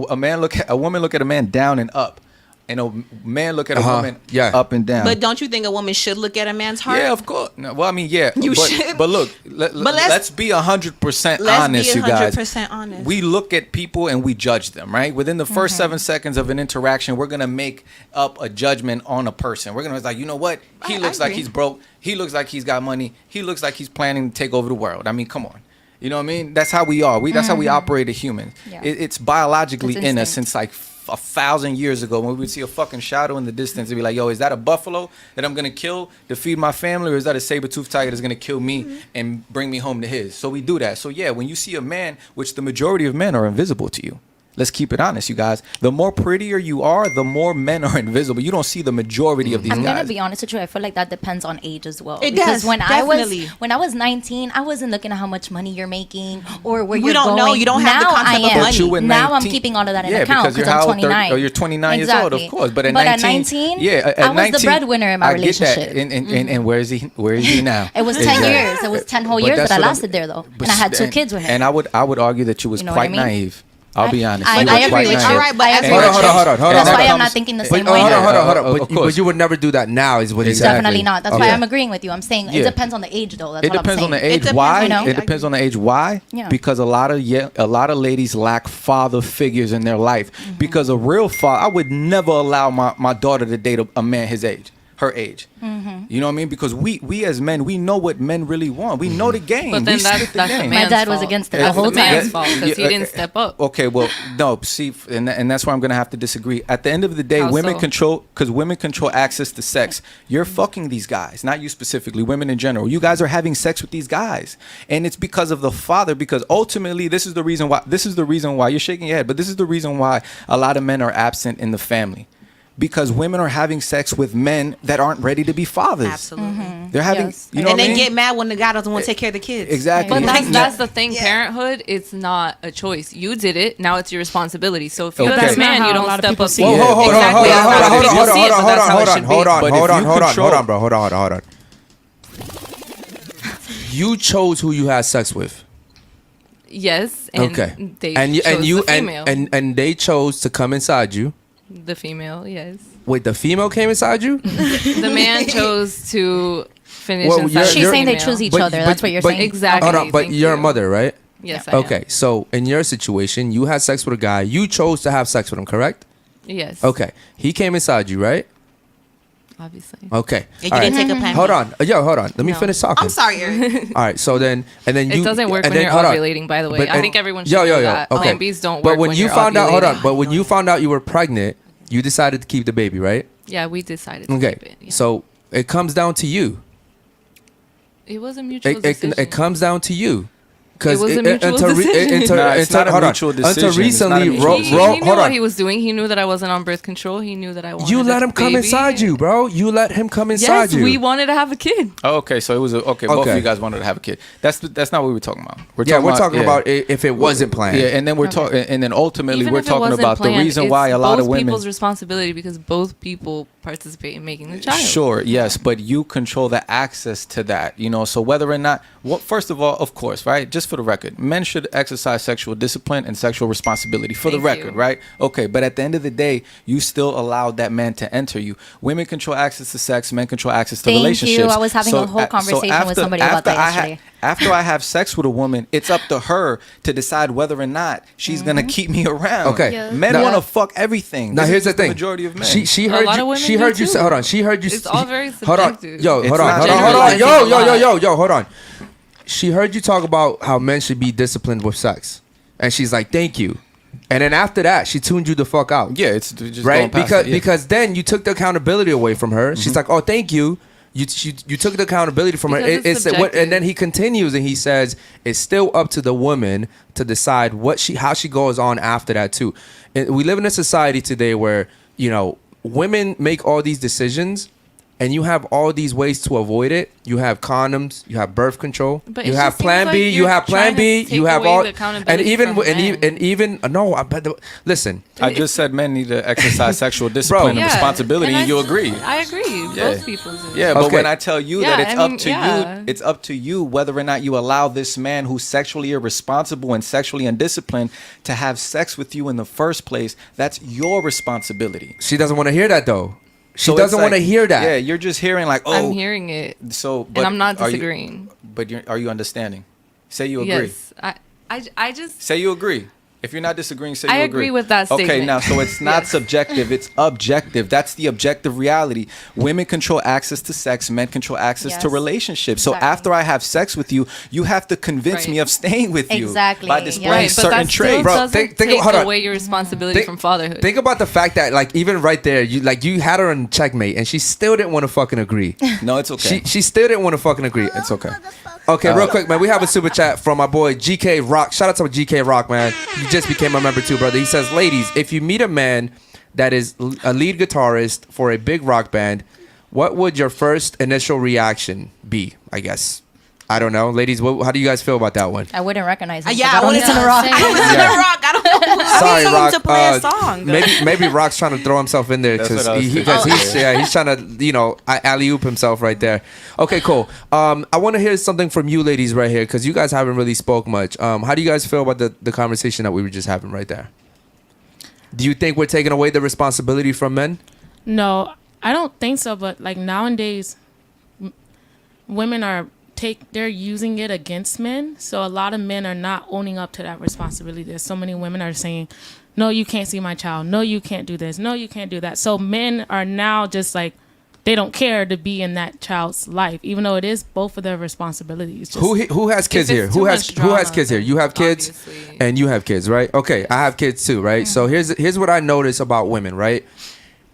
woman look at a man down and up, and a man look at a woman up and down. But don't you think a woman should look at a man's heart? Yeah, of course. No, well, I mean, yeah. You but, should. But look, let's be 100% Let's honest, be you guys. 100% honest. We look at people and we judge them, right? Within the first 7 seconds of an interaction, we're gonna make up a judgment on a person. We're gonna be like, you know what? He looks like agree. he's broke. He looks like he's got money. He looks like he's planning to take over the world. I mean, come on. You know what I mean? That's how we are. That's how we operate as humans. Yeah. It's biologically It's in us instinct. since like 1,000 years ago, when we would see a fucking shadow in the distance and be like, yo, is that a buffalo that I'm gonna kill to feed my family, or is that a saber-toothed tiger that's gonna kill me and bring me home to his? So we do that. So yeah, when you see a man, which the majority of men are invisible to you. Let's keep it honest, you guys. The more prettier you are, the more men are invisible. You don't see the majority of these I'm guys. gonna be honest with you. I feel like that depends on age as well. It because does, when definitely. I was 19, I wasn't looking at how much money you're making or where We you're don't going. know. You don't have the Now concept I of am. money. But you at Now I'm 19 keeping all of that in yeah, account because you're I'm how old? 29. You're 29 years old, of course. But at 19, yeah, I was the breadwinner in my I get that. relationship. And where is he? Where is he now? It was 10 years. It was 10 whole But years that's that I what I'm- lasted there though, but and I had 2 and- kids with him. And I would argue that you was You know what I quite mean? naive. I'll be honest. I You were agree quite with naive. you. All right, but I as agree far with as- you. hold on. That's And why that I'm not comes- thinking the But same hold way. on. Of But course. you would never do that now, is what he's saying. Definitely not. That's why Okay. I'm agreeing with you. I'm saying Yeah. it depends on the age though. That's It all I'm depends on saying. the age. depends Why? you know? It depends on the age. Why? Yeah. Because a lot of ladies lack father figures in their life. Because a real father, I would never allow my daughter to date a man her age. You know what I mean? Because we as men, we know what men really want. We know the game. But then we that's spit the the game. man's My dad was fault. against it That's the whole the man's time. fault because he didn't step up. Okay, well, no, see, and that's where I'm gonna have to disagree. At the end of the day, How women so? women control access to sex. You're fucking these guys, not you specifically, women in general. You guys are having sex with these guys, and it's because of the father. Because ultimately, this is the reason why you're shaking your head. But this is the reason why a lot of men are absent in the family. Because women are having sex with men that aren't ready to be fathers. Absolutely. They're having, Yes. you know And what I they mean? get mad when the guy doesn't want to take care of the kids. Exactly. But Yeah. that's the thing. Yeah. Parenthood, it's not a choice. You did it. Now it's your responsibility. So if you're Okay. a That's man, not you how a don't lot of step people up. see to it. it. Hold on, Exactly. That's not how people see it, but that's how it should be. But if you control- on, bro. Hold on. You chose who you had sex with. Yes. And Okay. They And chose you the female. and they chose to come inside you. The female, yes. Wait, the female came inside you? The man chose to finish Well, inside you're- the She's saying they female. choose each other. That's what you're saying. Exactly. Hold on, but Thank you're a you. mother, right? Yes, I am. Okay, so in your situation, you had sex with a guy. You chose to have sex with him, correct? Yes. Okay. He came inside you, right? obviously. Okay. You All didn't right. take a plan Hold B. on. Yo, hold on. Let me No. finish talking. I'm sorry, Eric. All right. So then, and then you. It doesn't work and when then, you're hold on. ovulating, by the way. But- I think everyone should yo, know yo, yo. that. Okay. Plan Bs don't But work when when you you're found out, hold on. ovulating. But when you found out you were pregnant, you decided to keep the baby, right? Yeah, we decided to Okay. keep it. Yeah. So it comes down to you. It was a mutual It decision. comes down to you. Because It was a mutual decision. Nah, it's not a mutual decision. Until It's not a recently, mutual he decision. knew hold what on. he was doing. He knew that I wasn't on birth control. He knew that I wanted You a let him come baby. inside you, bro. You let him come inside Yes, you. we wanted to have a kid. Oh, okay, so it was okay. Both Okay. of you guys wanted to have a kid. That's not what we were talking about. We're talking yeah. about if it wasn't planned. Yeah, and then we're talking, and then ultimately Even we're if it talking wasn't about the planned, reason it's why a lot of both women. people's responsibility because both people participate in making the child. Sure, yes, but you control the access to that, so whether or not, first of all, of course, right? Just for the record, men should exercise sexual discipline and sexual responsibility for the Thank record, you. right? Okay, but at the end of the day, you still allowed that man to enter you. Women control access to sex, men control access to Thank you. relationships. I was having a whole conversation with somebody about that yesterday. After I have sex with a woman, it's up to her to decide whether or not she's gonna keep me around. Okay. Yeah. Men Now- want to fuck everything. Now This here's is the just thing. majority of men. She A heard lot you. of women She do heard you. too. Say, hold on. She heard you. It's all very Hold on. subjective. Yo, It's hold on. not Hold on. generalizing a lot. Yo. Hold on. She heard you talk about how men should be disciplined with sex, and she's like, "Thank you." And then after that, she tuned you the fuck out. Yeah, it's just Right? going past Because it, yeah. because then you took the accountability away from her. She's like, "Oh, thank you." You took the accountability from her. Because it's subjective. And then he continues and he says it's still up to the woman to decide how she goes on after that too. And we live in a society today where women make all these decisions. And you have all these ways to avoid it. You have condoms. You have birth control. But you it have just Plan seems B. like You you're have Plan trying to B. take You have away all. the And accountability even from men. no. Listen. I just said men need to exercise sexual discipline and Yeah, responsibility, and you agree. I agree. Yeah. Both people do. Yeah, but Okay. when I tell you that Yeah, it's I up mean, to yeah. you, it's up to you whether or not you allow this man who's sexually irresponsible and sexually undisciplined to have sex with you in the first place. That's your responsibility. She doesn't want to hear that though. She So it's doesn't want to like- hear that. Yeah, you're just hearing like, oh, I'm hearing it, so, but and I'm not are you- disagreeing. but are you understanding? Say you agree. Yes, I just Say you agree. If you're not disagreeing, say I you agree with that Okay, statement. now, so it's not Yes. subjective, it's objective. That's the objective reality. Women control access to sex, men control access to Yes. relationships. So Exactly. after I have sex with you, you have to convince Right. me of staying with you Exactly, by yeah. displaying right, but certain that still traits. Bro, doesn't think- take hold on. away your responsibility Think- from fatherhood. Think about the fact that even right there, you had her in checkmate and she still didn't want to fucking agree. No, it's okay. She still didn't want to fucking agree. It's okay. Okay, real quick, man. We have a super chat from my boy GK Rock. Shout out to GK Rock, man. You just became a member too, brother. He says, ladies, if you meet a man that is a lead guitarist for a big rock band, what would your first initial reaction be? I guess. I don't know. Ladies, how do you guys feel about that one? I wouldn't recognize him. Yeah, I don't wouldn't listen to rock. I don't listen to rock. I don't know who. Sorry, told him Rock. to play a song. Maybe Rock's trying to throw himself in there That's because what I was he's trying to alley-oop himself right there. Okay, cool. I want to hear something from you ladies right here because you guys haven't really spoke much. How do you guys feel about the conversation that we were just having right there? Do you think we're taking away the responsibility from men? No, I don't think so. But like nowadays, women they're using it against men. So a lot of men are not owning up to that responsibility. There's so many women are saying, no, you can't see my child. No, you can't do this. No, you can't do that. So men are now just like, they don't care to be in that child's life, even though it is both of their responsibilities. Just, Who has kids If here? it's Who too has much who has drama, kids here? You have kids, obviously. and you have kids, right? Okay, I have kids too, right? So here's what I notice about women, right?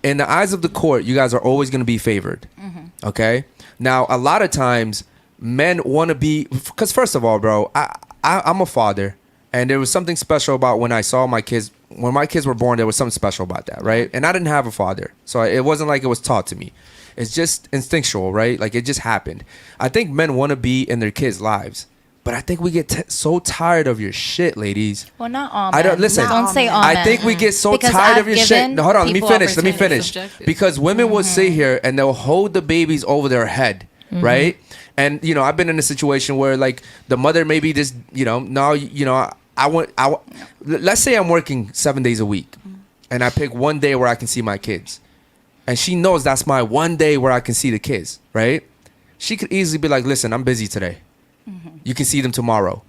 In the eyes of the court, you guys are always going to be favored. Okay. Now, a lot of times, men want to be because first of all, bro, I'm a father, and there was something special about when I saw my kids. When my kids were born, there was something special about that, right? And I didn't have a father, so it wasn't like it was taught to me. It's just instinctual, right? Like it just happened. I think men want to be in their kids' lives, but I think we get so tired of your shit, ladies. Well, not all I don't men. listen. Don't say all I men. think we get so Because tired I've of your shit. given No, hold on, let me people finish. Let me opportunities. finish. Subjective. Because women will sit here and they'll hold the babies over their head, right? And I've been in a situation where like the mother maybe just let's say I'm working 7 days a week, and I pick one day where I can see my kids, and she knows that's my one day where I can see the kids, right? She could easily be like, listen, I'm busy today. You can see them tomorrow.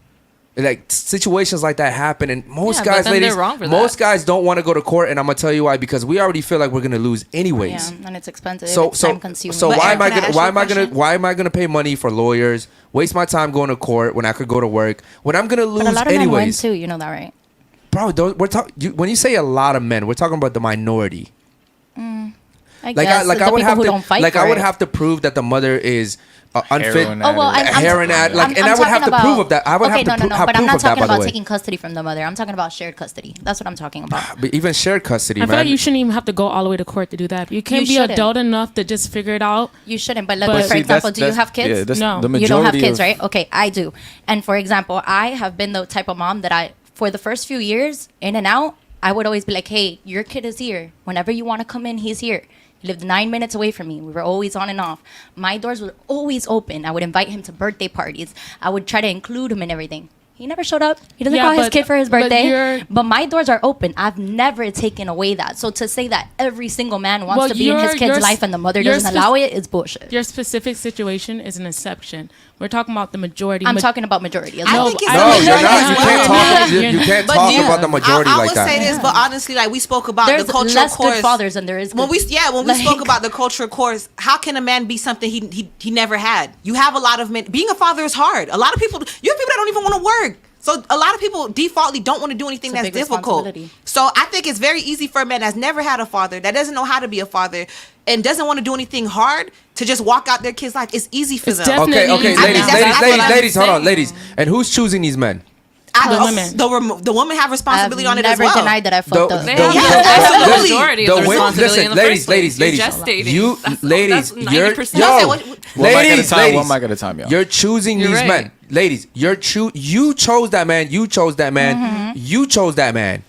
Like situations like that happen, and most Yeah, but guys, then ladies, they're wrong for most that. guys don't want to go to court, and I'm gonna tell you why. Because we already feel like we're gonna lose anyways. Yeah, and it's expensive. So it's so time consuming. so But why Aaron, am I can I gonna ask why you a am I gonna question? why am I gonna pay money for lawyers, waste my time going to court when I could go to work, when I'm gonna lose but a lot of men win anyways? too. You know that, right? Bro, we're talking. When you say a lot of men, we're talking about the minority. I Like guess I the would people have who to don't fight like for I would it. have to prove that the mother is unfit. Heroin Oh well, addict. Heroin ad- like, and I'm I would have talking to prove of that. I would okay, have to no, have but I'm proof not of that, talking by the about way. taking custody from the mother. I'm talking about shared custody. That's what I'm talking about. But even shared custody, I man. feel like you shouldn't even have to go all the way to court to do that. You can't You be shouldn't. adult enough to just figure it out. You shouldn't. But, like, But for see, example, do you have kids? Yeah, that's No. the You don't have majority kids, of- right? Okay, I do. And for example, I have been the type of mom that for the first few years, in and out, I would always be like, hey, your kid is here. Whenever you want to come in, he's here. He lived 9 minutes away from me. We were always on and off. My doors were always open. I would invite him to birthday parties. I would try to include him in everything. He never showed up. He doesn't Yeah, call his but- kid for his but birthday. you're- But my doors are open. I've never taken away that. So to say that every single man wants Well, to be in his your- kid's your- life and the mother your doesn't spec- allow it is bullshit. Your specific situation is an exception. We're talking about the majority. I'm talking about majority as I well. think it's No, the you're majority not. as You well. can't talk. You can't But talk do you- about the majority I like would that. say this, but honestly, like we spoke about There's the cultural less course. good fathers than there is When good, we spoke about the cultural course, how can a man be something he never had? You have a lot of men. Being a father is hard. A lot of people. You have people that don't even want to work. So a lot of people defaultly don't want to do anything It's a that's big difficult. responsibility. So I think it's very easy for a man that's never had a father, that doesn't know how to be a father, and doesn't want to do anything hard to just walk out their kid's life. It's easy for It's them. definitely Okay, easy. I think that's ladies, what I'm hold on, saying. ladies. And who's choosing these men? The women. The women have responsibility I've on it as never well. denied that I fucked up. They The- have the- the absolutely. majority of the women- responsibility in the ladies, first place. ladies, You're gestating. you That's- ladies, that's you're 90%. yo, What- One mic at a ladies, time, ladies, one mic at a time, y'all. You're choosing You're these right. men, ladies. You chose that man. You chose that man. You chose that man.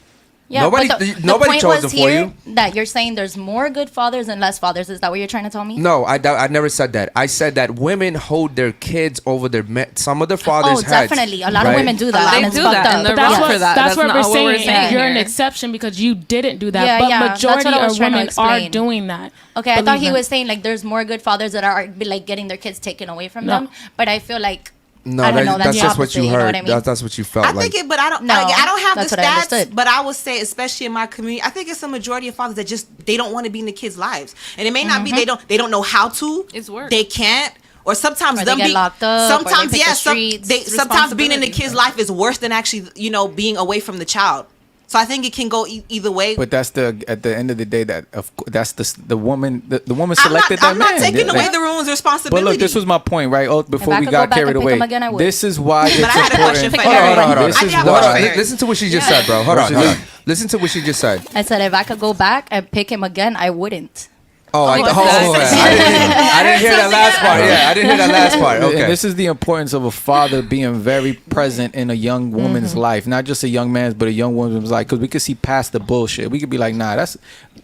Yeah, Nobody, but the nobody point chose was him for here you. that you're saying there's more good fathers and less fathers. Is that what you're trying to tell me? No, I never said that. I said that women hold their kids over their some of their fathers' Oh, heads. definitely. A lot of right? women do that. They and it's do fucked that, up. and they're But that's wrong what, for that. That's That's what not we're what saying. we're saying You're an here. exception because you didn't do that. Yeah, but yeah, that's majority what I was of trying to women are explain. doing that. Okay, I thought Believe he me. was saying like there's more good fathers that are like getting their kids taken away from No. them. But I feel like No, I don't know. that's the just what opposite, you know heard. what I mean? That's what you felt I like. think it, but I don't. No, I don't have that's the what I stats, understood. but I would say, especially in my community, I think it's a majority of fathers that just they don't want to be in the kids' lives, and it may not be they don't know how to. It's work. They can't, or sometimes Or they them get be locked up, or they Sometimes, pick yeah, the streets. It's sometimes being in the responsibility. kid's life is worse than actually being away from the child. So I think it can go either way. But that's at the end of the day that's the woman the woman I'm selected not that man. taking away Like- the woman's But responsibility. look, this was my point, right? Oh, before I we could got go back carried and pick away. him again, I would. This is why But I had it's a question important. for Hold on, Eric. hold on, This I is do have a why. question for Eric. Listen to what she just said, bro. Hold on, hold on. Listen to what she just said. I said if I could go back and pick him again, I wouldn't. I didn't hear that last part. Yeah, I didn't hear that last part. Okay. And this is the importance of a father being very present in a young woman's life, not just a young man's, but a young woman's life. Because we could see past the bullshit. We could be like, nah,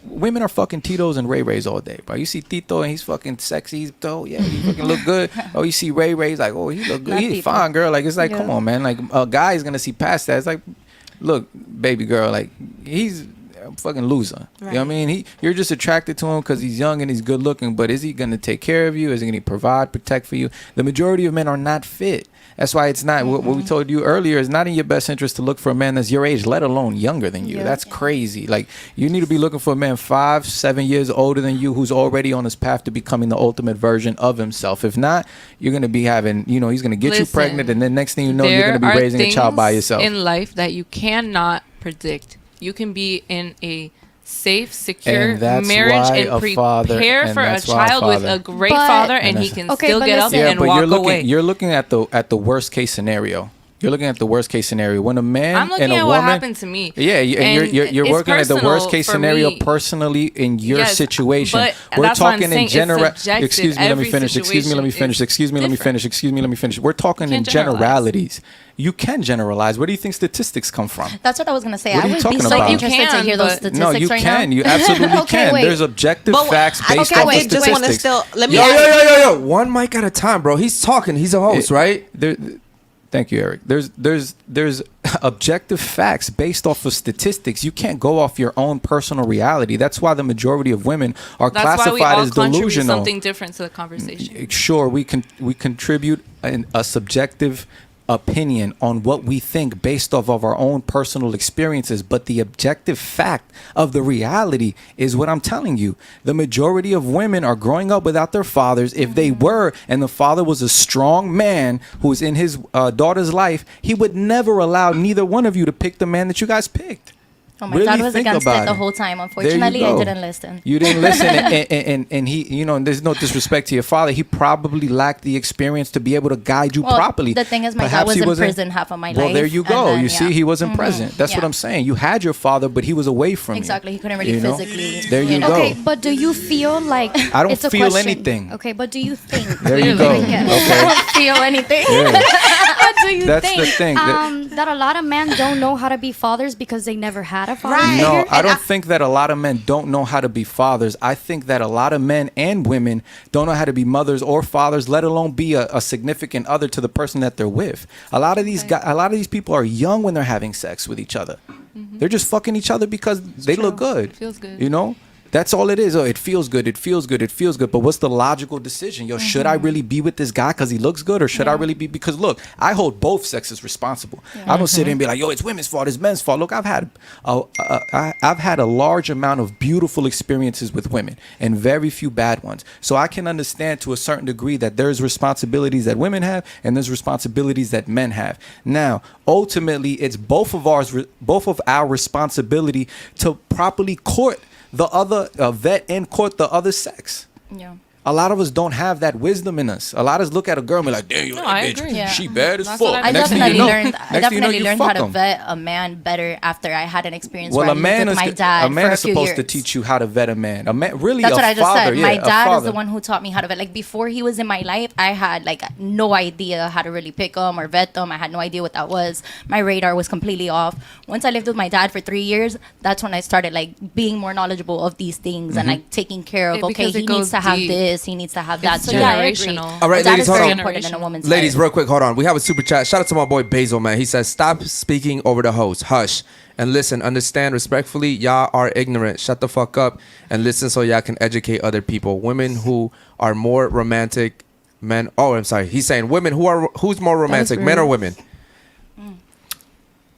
women are fucking Tito's and Ray Rays all day, bro. You see Tito and he's fucking sexy. He's dope. Yeah, he fucking look good. Oh, you see Ray Ray's like, oh, he look good. Not He's Tito. fine, girl. Like, it's like, Yeah. come on, man. Like, a guy is gonna see past that. It's like, look, baby girl, like, he's a fucking loser. You know what I mean? You're just attracted to him because he's young and he's good looking, but is he gonna take care of you? Is he gonna provide, protect for you? The majority of men are not fit. That's why it's not what we told you earlier. It's not in your best interest to look for a man that's your age, let alone younger than you. Yeah. That's crazy. Like, you need to be looking for a man 5-7 years older than you who's already on his path to becoming the ultimate version of himself. If not, you're gonna be having, he's gonna get you Listen, pregnant, and then next thing you know, you're There gonna be are raising a child by things yourself. in life that you cannot predict. You can be in a safe, secure And that's marriage why and a father- prepare and for a that's why a child with father- a great But- father, and he that's- can Okay, still but get up listen- Yeah, and but walk you're looking away. you're looking at the worst case scenario. You're looking at the worst case scenario when a man I'm looking and a at woman. what happened to me. Yeah, and you're it's working at the personal worst case for scenario me. personally in your Yes, situation. but We're that's what I'm talking in saying, it's general. subjective. Excuse me, let me Every finish. Excuse me, let me situation finish. is Excuse me, let me different. finish. Excuse me, let me finish. We're talking in can't generalize. generalities. You can generalize. Where do you think statistics come from? That's what I was gonna say. What I are you would be talking so about? interested You to can, hear those but- statistics No, you right can. now. You absolutely Okay, can. wait. There's objective But facts based okay, off wait, of just want to statistics. still let me. Yo, ask- yo. One mic at a time, bro. He's talking. He's a host, right? Thank you, Eric. There's objective facts based off of statistics. You can't go off your own personal reality. That's why the majority of women are That's why we classified all as contribute delusional. something different to the conversation. Sure, we contribute a subjective opinion on what we think based off of our own personal experiences, but the objective fact of the reality is what I'm telling you. The majority of women are growing up without their fathers. If they were, and the father was a strong man who was in his daughter's life, he would never allow neither one of you to pick the man that you guys picked. Oh, my dad was against it the whole time. Unfortunately, I go. didn't listen. You didn't listen, and he, you know, and there's no disrespect to your father. He probably lacked the experience to be able to guide you Well, properly. the thing is, my Perhaps dad he was in wasn't- prison half of my life. Well, there you and go. then, You see, he wasn't present. That's what Yeah. I'm saying. You had your father, but he was away from Exactly. you. He couldn't really You know? physically. There you know. go. Okay, but do you feel like I don't it's a feel question. anything. Okay, but do you think? There you go. Yeah. I Okay. don't feel anything. Yeah. But do you That's think the thing. that a lot of men don't know how to be fathers because they never had a father Right. No, figure? I don't think that a lot of men don't know how to be fathers. I think that a lot of men and women don't know how to be mothers or fathers, let alone be a significant other to the person that they're with. A lot of these a lot of these people are young when they're having sex with each other. They're just fucking each other because they look good. It feels good. You know? That's all it is. Oh, it feels good. It feels good. It feels good. But what's the logical decision? Yo, should I really be with this guy because he looks good, or should I really be? Because look, I hold both sexes responsible. I don't sit here and be like, yo, it's women's fault, it's men's fault. Look, I've had a large amount of beautiful experiences with women and very few bad ones. So I can understand to a certain degree that there's responsibilities that women have and there's responsibilities that men have. Now, ultimately, it's both of our responsibility to properly court the other vet and court the other sex. Yeah. A lot of us don't have that wisdom in us. A lot of us look at a girl and be like, damn, you No, that I bitch. agree. Yeah. She bad as That's fuck. what I I Next thing you definitely know- learned. next I thing you know, definitely you learned how fuck to 'em. vet a man better after I had an experience Well, where a I man lived is with my dad a man for a is few supposed years. to teach you how to vet a man. A man, really, That's a what I just father. said. Yeah, My a dad is father. the one who taught me how to vet. Like before he was in my life, I had like no idea how to really pick them or vet them. I had no idea what that was. My radar was completely off. Once I lived with my dad for 3 years, that's when I started like being more knowledgeable of these things and like taking care of. It- Okay, because it he needs goes to have deep. this. He needs to have that. It's So yeah, I agree. generational. All right, That ladies, is hold very on. important in a woman's Ladies, life. real quick, hold on. We have a super chat. Shout out to my boy Basil, man. He says, stop speaking over the host. Hush. And listen, understand respectfully, y'all are ignorant. Shut the fuck up and listen so y'all can educate other people. Women who are more romantic, men. Oh, I'm sorry. He's saying who's more romantic, men or rude. women?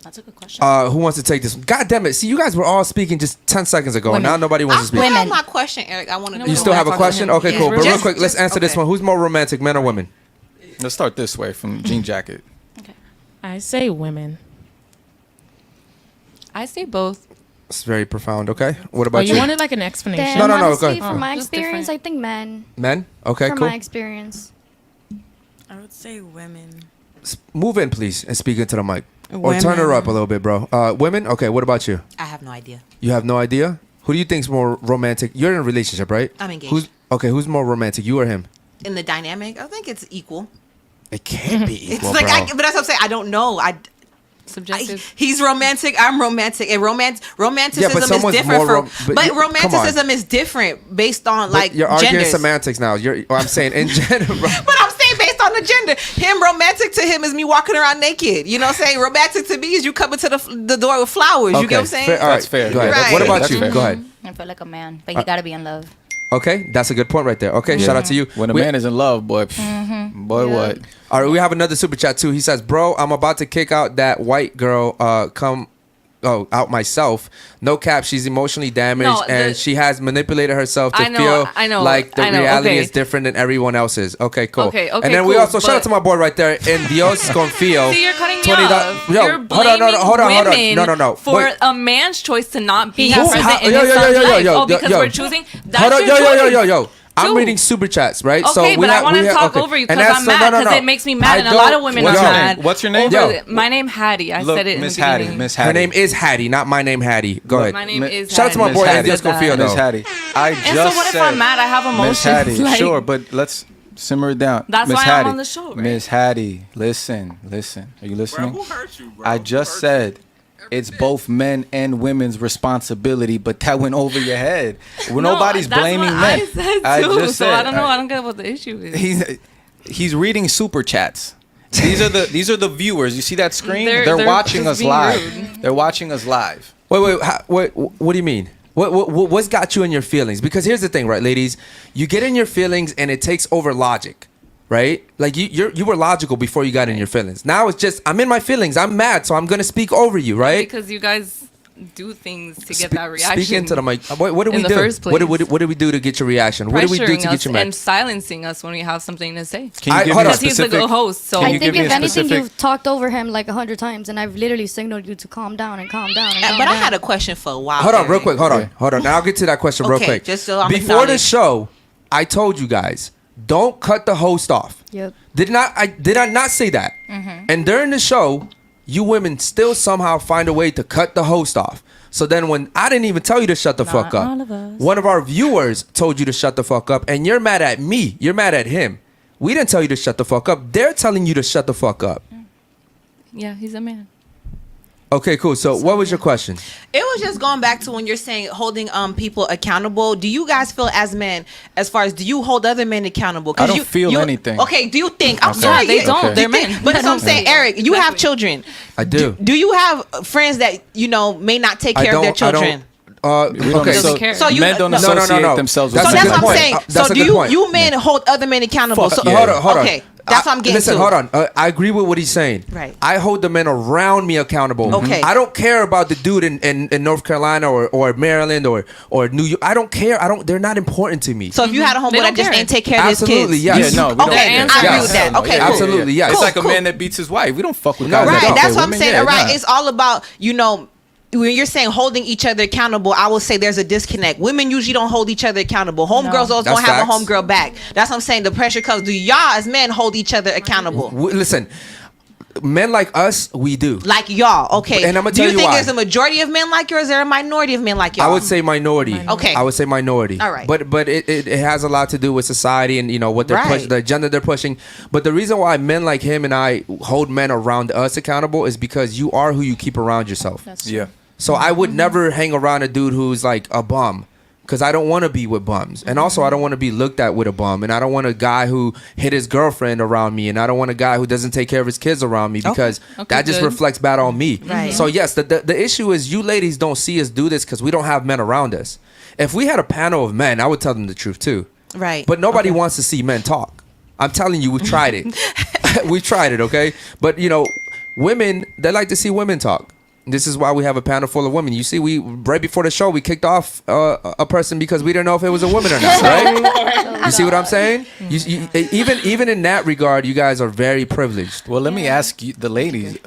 That's a good question. Who wants to take this? God damn it. See, you guys were all speaking just 10 seconds ago. Women. Now nobody wants to speak. I have Women. my question, Eric. I want to. You still have a question? Okay, Yeah. cool. But real Just- quick, let's just- answer this okay. one. Who's more romantic, men or women? Let's start this way from Jean Jacket. I say women. I say both. It's very profound. Okay. What Oh, about you you? wanted like an explanation. Then No, no, go honestly, ahead. from my Just experience, different. I think men. Men? Okay, From cool. my experience. I would say women. Move in, please, and speak into the mic. Or Women. turn her up a little bit, bro. Women? Okay, what about you? I have no idea. You have no idea? Who do you think's more romantic? You're in a relationship, right? I'm engaged. Who's more romantic, you or him? In the dynamic, I think it's equal. It can't be It's equal, like, bro. but that's what I'm saying. I don't know. Subjective. He's romantic. I'm romantic, and romanticism Yeah, but is someone's different. more But come on. romanticism is different based on But like you're arguing genders. semantics now. I'm saying in general. But I'm saying based on the gender. Him romantic to him is me walking around naked. You know what I'm saying? Romantic to me is you coming to the door with flowers. You get what I'm saying? Fair, all right, That's fair. Go ahead. Right. What about That's you? fair. Go ahead. I feel like a man, but you gotta be in love. Okay, that's a good point right there. Okay, shout out to you. When a We- man is in love, boy, boy, Yeah. what? All right, we have another super chat too. He says, "Bro, I'm about to kick out that white girl. Out myself. No cap. She's emotionally damaged No, and she has manipulated herself to I know, feel I know, like the I know, reality okay. is different than everyone else's. Okay, cool. Okay, And then we cool, also shout out to my boy right there. En Dios confio. See, you're cutting me $20 off. Yo, You're hold blaming on, hold on. women No. for Wait. a man's choice to not be Who? present in Yo, his yo, son's yo, yo, life. yo, Oh, because yo. we're choosing. That's Hold on, your choice. yo. I'm Two. reading super chats, right? Okay, but I want to talk over you because I'm mad because it makes me mad, and a lot of women are What's your name? mad. What's your name? over Yo. the- My name Hattie. I Look, said it in Miss the Hattie. beginning. Miss Hattie. Her name is Hattie, not my name Hattie. Go ahead. My name is. Shout out to my Hattie. boy Miss En Hattie. Dios confio, Miss though. Hattie. I just And so what if said, I'm mad? I have emotions. Miss Hattie, like, sure, but let's simmer it down. That's Miss why I'm Hattie, on the show, right? Miss Hattie, listen. Are you listening? Who hurt you, bro? I just said it's both men and women's responsibility, but that went over your head. Well, No, nobody's that's blaming what men. I said I too, just so said. I don't know. I don't get what the issue is. He's reading super chats. These are the viewers. You see that screen? They're watching just us being live. rude. They're watching us live. Wait. What do you mean? What's got you in your feelings? Because here's the thing, right, ladies? You get in your feelings and it takes over logic. right? Like you were logical before you got in your feelings. Now it's just I'm in my feelings. I'm mad, so I'm gonna speak over you, right? Because you guys do things to get that reaction. Speak into the mic. What did we in the do? first place. What did we do to get your reaction? What did we do to Pressuring get us your and reaction? silencing us when we have something to say. Can you give me a Because he's the specific? host, so Can I you think give me if a anything, specific- you've talked over him like 100 times, and I've literally signaled you to calm down and calm down. And calm But down. I had a question for a while. Hold on, real Eric. quick. Hold on. Now I'll get to that question real Okay, quick. just so I'm Before the acknowledged. show, I told you guys, don't cut the host off. Yep. Did I not say that? And during the show, you women still somehow find a way to cut the host off. So then when I didn't even tell you to shut the fuck up, all of us. one of our viewers told you to shut the fuck up, and you're mad at me. You're mad at him. We didn't tell you to shut the fuck up. They're telling you to shut the fuck up. Yeah, he's a man. Okay, cool. So what was your question? It was just going back to when you're saying holding people accountable. Do you guys feel as men, as far as do you hold other men accountable? I don't feel anything. Okay, do you think? I'm Okay. sorry, Yeah, they you- don't. you They're think- men. But that's what I'm saying, Eric. You have Exactly. children. I do. Do you have friends that may not take care of their children? We don't Okay, Doesn't so care. So you- men don't no, no, associate themselves with That's So a that's good what I'm point. saying. That's So a do good you point. you men hold other men accountable? Fuck So yeah. Hold on. Okay, that's what I'm getting Listen, to. hold on. I agree with what he's saying. Right. I hold the men around me accountable. Okay. I don't care about the dude in North Carolina or Maryland or New York. I don't care. They're not important to me. So if you had a homeboy They that don't just care. ain't take care of his kids, Absolutely, yes. Yeah, no, we don't. Okay, Their I answer agree is with that. no, Okay, yeah, cool. Absolutely, yes. It's Cool, like a cool. man that beats his wife. We don't fuck with No, guys we that Right, don't. that's what I'm women, saying. yeah, Right, nah. it's all about when you're saying holding each other accountable. I will say there's a disconnect. Women usually don't hold each other accountable. Homegirls always That's gonna have a facts. homegirl back. That's what I'm saying. The pressure comes. Do y'all as men hold each other accountable? Listen, men like us, we do. Like y'all, okay. And I'ma Do tell you you think why. there's a majority of men like you, or is there a minority of men like y'all? I would say minority. Okay. I would say minority. All right. But it has a lot to do with society and what they're Right. pushing, the agenda they're pushing. But the reason why men like him and I hold men around us accountable is because you are who you keep around yourself. Yeah. So I would never hang around a dude who's like a bum. Because I don't want to be with bums. And also, I don't want to be looked at with a bum. And I don't want a guy who hit his girlfriend around me. And I don't want a guy who doesn't take care of his kids around me. Because Okay, that just good. reflects bad on me. Right. So, yes, the issue is you ladies don't see us do this because we don't have men around us. If we had a panel of men, I would tell them the truth too. Right. But nobody wants to see men talk. I'm telling you, we've tried it. We've tried it, okay? But, women, they like to see women talk. This is why we have a panel full of women. You see, we right before the show, we kicked off a person because we didn't know if it was a woman or not, right? You see what I'm saying? Even in that regard, you guys are very privileged. Well, let me ask you, the ladies,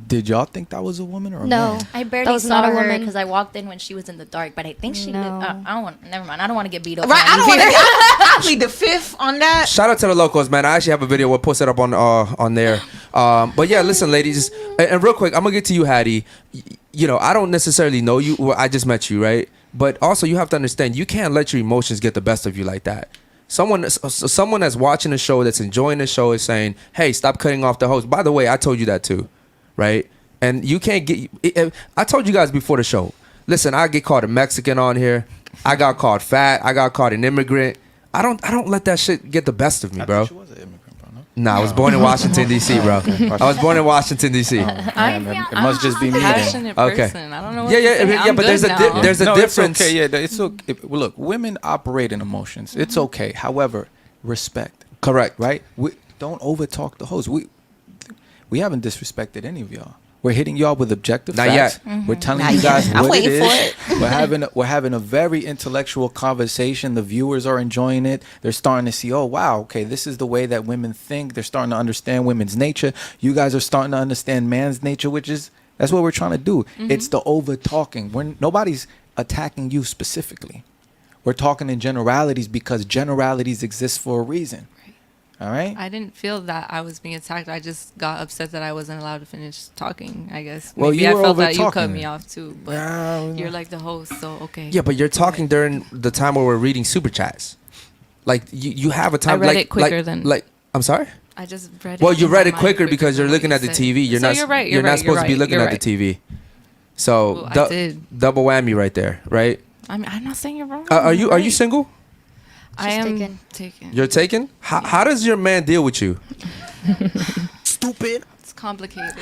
did y'all think that was a woman or a No. man? I That barely was saw not a her woman. because I walked in when she was in the dark, but I think she. No. I don't want. Never mind. I don't want to get beat up. Right. I don't want to. I plead the fifth on that. Shout out to the locals, man. I actually have a video. We'll post it up on there. But yeah, listen, ladies, and real quick, I'm gonna get to you, Hattie. I don't necessarily know you. Well, I just met you, right? But also, you have to understand, you can't let your emotions get the best of you like that. Someone that's watching the show, that's enjoying the show, is saying, "Hey, stop cutting off the host." By the way, I told you that too, right? And you can't get. I told you guys before the show. Listen, I get called a Mexican on here. I got called fat. I got called an immigrant. I don't let that shit get the best of me, bro. She was an immigrant, bro, no? Nah, I was born in Washington D.C., bro. I was born in Washington D.C. I'm it must just be me then. passionate Okay. person. I don't know what to say. Yeah. I'm But good now. there's a No, difference. It's okay. Yeah, it's okay. Well, look, women operate in emotions. It's okay. However, respect. Correct. Right? We don't overtalk the host. We haven't disrespected any of y'all. We're hitting y'all with objective Not facts. yet. We're telling Not you guys yet. I'm what it waiting is. for We're having a very intellectual conversation. The viewers are enjoying it. They're starting to see, oh wow, okay, this is the way that women think. They're starting to understand women's nature. You guys are starting to understand man's nature, that's what we're trying to do. It's the over talking. Nobody's attacking you specifically. We're talking in generalities because generalities exist for a reason. All right. I didn't feel that I was being attacked. I just got upset that I wasn't allowed to finish talking, I guess. Well, Maybe you I were felt that you over-talking cut me it. off too, but you're like the host, so okay. Yeah, but you're talking during the time where we're reading super chats. Like you have a time. I read like, it quicker like, than- like I'm sorry. I just read it. Well, you in read my it mind quicker because you're than looking what at the you said. TV. You're So not. you're right. You're not right, supposed to be right, looking you're at right. the TV. So Well, I did. double whammy right there, right? I'm not saying you're wrong. Are you Right. single? I She's am taken. You're taken. How does your man deal with you? Stupid. It's complicated.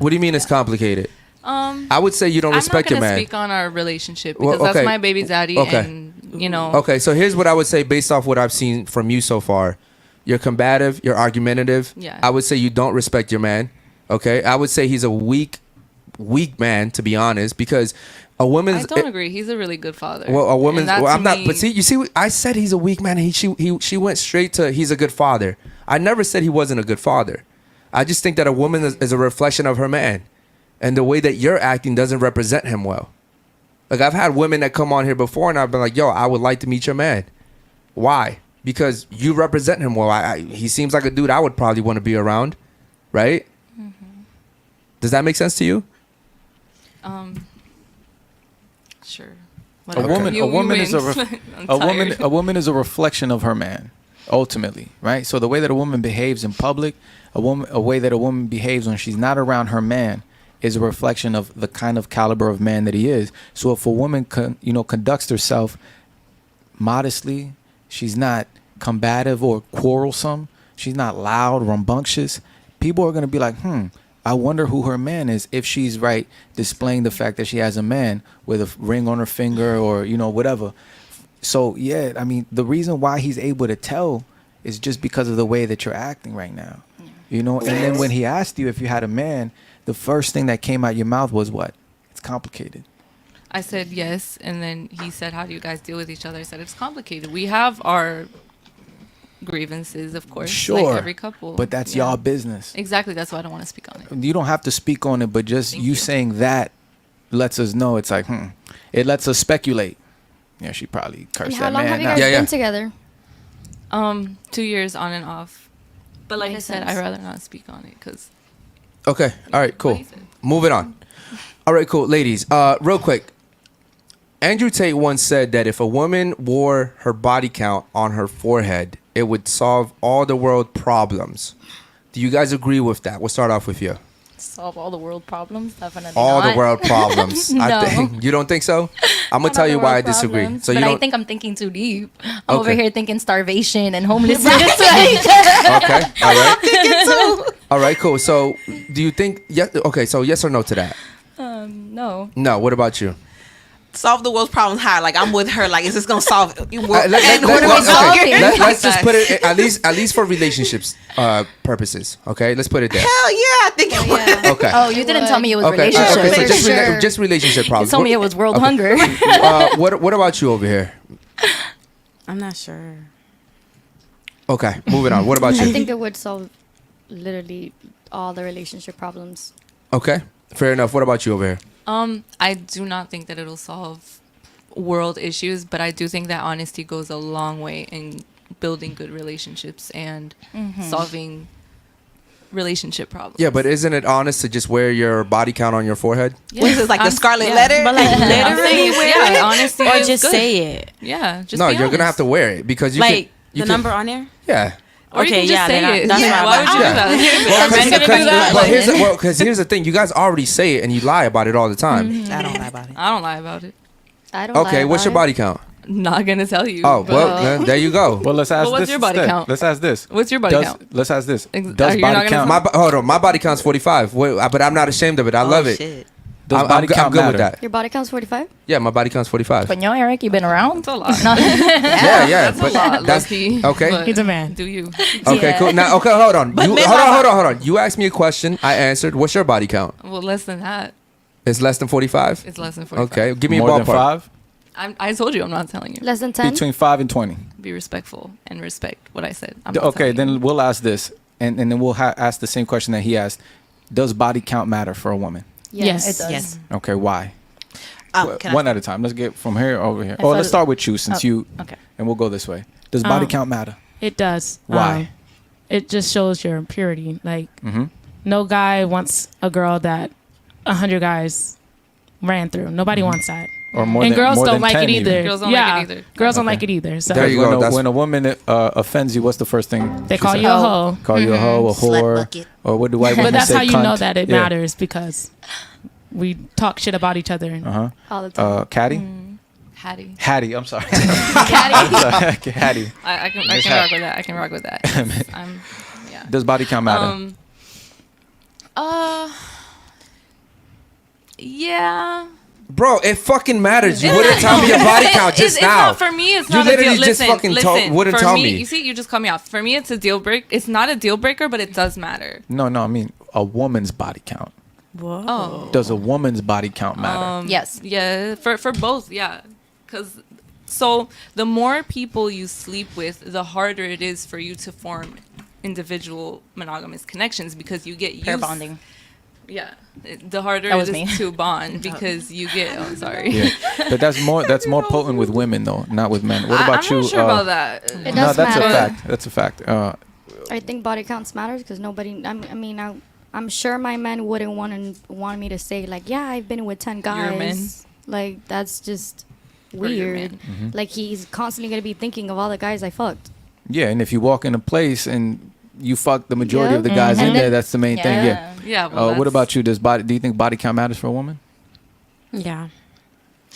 What do you mean it's complicated? I would say you don't respect I'm your not gonna man. speak on our relationship Well, because okay. that's my baby daddy, Okay. and Okay, so here's what I would say based off what I've seen from you so far. you're combative, you're argumentative. Yeah. I would say you don't respect your man. Okay, I would say he's a weak man, to be honest, because a woman's. I don't agree. He's a really good father. Well, a woman's. And that Well, to I'm not. me- But see, you see, I said he's a weak man, and she went straight to he's a good father. I never said he wasn't a good father. I just think that a woman is a reflection of her man, and the way that you're acting doesn't represent him well. Like, I've had women that come on here before, and I've been like, "Yo, I would like to meet your man." Why? Because you represent him well. He seems like a dude I would probably want to be around, right? Does that make sense to you? Sure. A woman is I'm a woman. tired. A woman is a reflection of her man, ultimately, right? So the way that a woman behaves in public, a way that a woman behaves when she's not around her man, is a reflection of the kind of caliber of man that he is. So if a woman, conducts herself modestly, she's not combative or quarrelsome, she's not loud, rambunctious, people are gonna be like, I wonder who her man is, if she's right displaying the fact that she has a man with a ring on her finger or, whatever. So, yeah, I mean, the reason why he's able to tell is just because of the way that you're acting right now. And then when he asked you if you had a man, the first thing that came out your mouth was what? It's complicated. I said yes, and then he said, "How do you guys deal with each other?" I said, "It's complicated. We have our grievances, of course, Sure, like every couple. but that's Yeah. y'all business. Exactly. That's why I don't want to speak on it. You don't have to speak on it, but just you saying that lets us know. It's like, it lets us speculate. Yeah, she probably And cursed how that long man. have you now. guys been together? 2 years on and off. But like Makes I said, sense. I'd rather not speak on it because Okay. All right. Cool. Moving on. All right. Cool. Ladies, real quick. Andrew Tate once said that if a woman wore her body count on her forehead, it would solve all the world problems. Do you guys agree with that? We'll start off with you. Solve all the world problems? Definitely All not. the world problems. No. I think. You don't think so? I'm gonna Not tell all you the why I world disagree. problems, So you but I don't. think I'm thinking too deep. I'm over Okay. here thinking starvation and homelessness. Okay. All right. All right. Cool. So, do you think? Yes. Okay. So, yes or no to that? No. No. What about you? Solve the world's problems high. Like, I'm with her. Like, is this gonna solve? Let's just put it at least for relationships purposes. Okay, let's put it there. Hell yeah, I think it would. Okay. Oh, you didn't tell me it was Okay. relationship. Okay. So Sure. just relationship You problems. told me it was world hunger. What about you over here? I'm not sure. Okay, moving on. What about I you? think it would solve literally all the relationship problems. Okay, fair enough. What about you over here? I do not think that it'll solve world issues, but I do think that honesty goes a long way in building good relationships and solving relationship problems. Yeah, but isn't it honest to just wear your body count on your forehead? What is this, like the Scarlet yeah. Letter? But like I'm literally saying, wear yeah, it, honesty or is just good. say it. Yeah, just No, be you're gonna have honest. to wear it because you Like can, the number on there. Yeah. Or you Okay, can just yeah, say then it. that's Yeah, why why would you Yeah. do that? Well, I'm gonna do that. because here's the thing. You guys already say it and you lie about it all the time. I don't lie about it. I don't lie about it. I don't. Okay, lie what's your about body count? Not gonna tell you. Oh, but- well, then there you go. Well, let's ask Well, what's this your body instead. count? Let's ask this. What's your body count? Let's ask this. Ex- Does are you not body gonna count? Hold on, my body count's 45. Wait, but I'm not ashamed of it. I love it. Shit. Does I'm body good count with matter? that. Your body count's 45. Yeah, my body count's 45. Coño, Eric, you been around? That's a lot. No. Yeah, That's a lot, low-key, okay. but He's a man. Do you? Okay, Yeah. cool. Now, okay, hold on. But You, men hold are- on. You asked me a question. I answered. What's your body count? Well, less than that. It's less than 45. It's less than 45. Okay, give me More a than ballpark. 5? I told you I'm not telling you. Less than 10. Between 5 and 20. Be respectful and respect what I said. I'm not Okay, telling you. then we'll ask this, and then we'll ask the same question that he asked. Does body count matter for a woman? Yes. It does. Yes. Okay, why? Can One I? at a time. Let's get from here over here. I Oh, thought let's it- start with you since Oh, you, okay. and we'll go this way. Does body count matter? It does. Why? It just shows your purity. Like, Mm-hmm. no guy wants a girl that 100 guys ran through. Nobody wants that. Or more And than girls more don't than like 10 it either. even. Girls don't yeah, like it either. Girls don't Okay. like it either. So There you go. When a, That's- when a woman offends you, what's the first thing they she call says? you a hoe. Call you a hoe, a Slut whore, bucket. or what do white women But that's say? how you know cunt? that it Yeah. matters because we talk shit about each other. Uh-huh. All the time. Caddy? Hattie. Hattie, I'm sorry. Hattie. I'm sorry. Hattie. I can Miss rock Hat. with that. I can rock with that. Yes, yeah. Does body count matter? Yeah. Bro, it fucking matters. You wouldn't tell me your body count just now. Not, for me, it's you not a literally deal. just fucking wouldn't for tell me, me. You see, you just cut me off. For me, it's a deal break. It's not a deal breaker, but it does matter. No, I mean a woman's body count. Whoa. Oh. Does a woman's body count matter? Yes. Yeah, for both, yeah. Because so the more people you sleep with, the harder it is for you to form individual monogamous connections because you get used. Pair bonding. Yeah, the harder That it was is me. to bond because you get. Oh, sorry. Yeah, but that's more potent with women though, not with men. What about I'm you? not sure about that. It No, does that's matter. a fact. That's a fact. I think body counts matters because nobody. I mean, I'm sure my men wouldn't want me to say like, yeah, I've been with 10 Your men. guys. Like that's just Or your weird. man. Mm-hmm. Like he's constantly gonna be thinking of all the guys I fucked. Yeah, and if you walk in a place and you fuck the majority Yeah. of the guys Mhm. in And there, then- that's the main thing. Yeah. Yeah. Well, What that's- about you? Do you think body count matters for a woman, Yeah.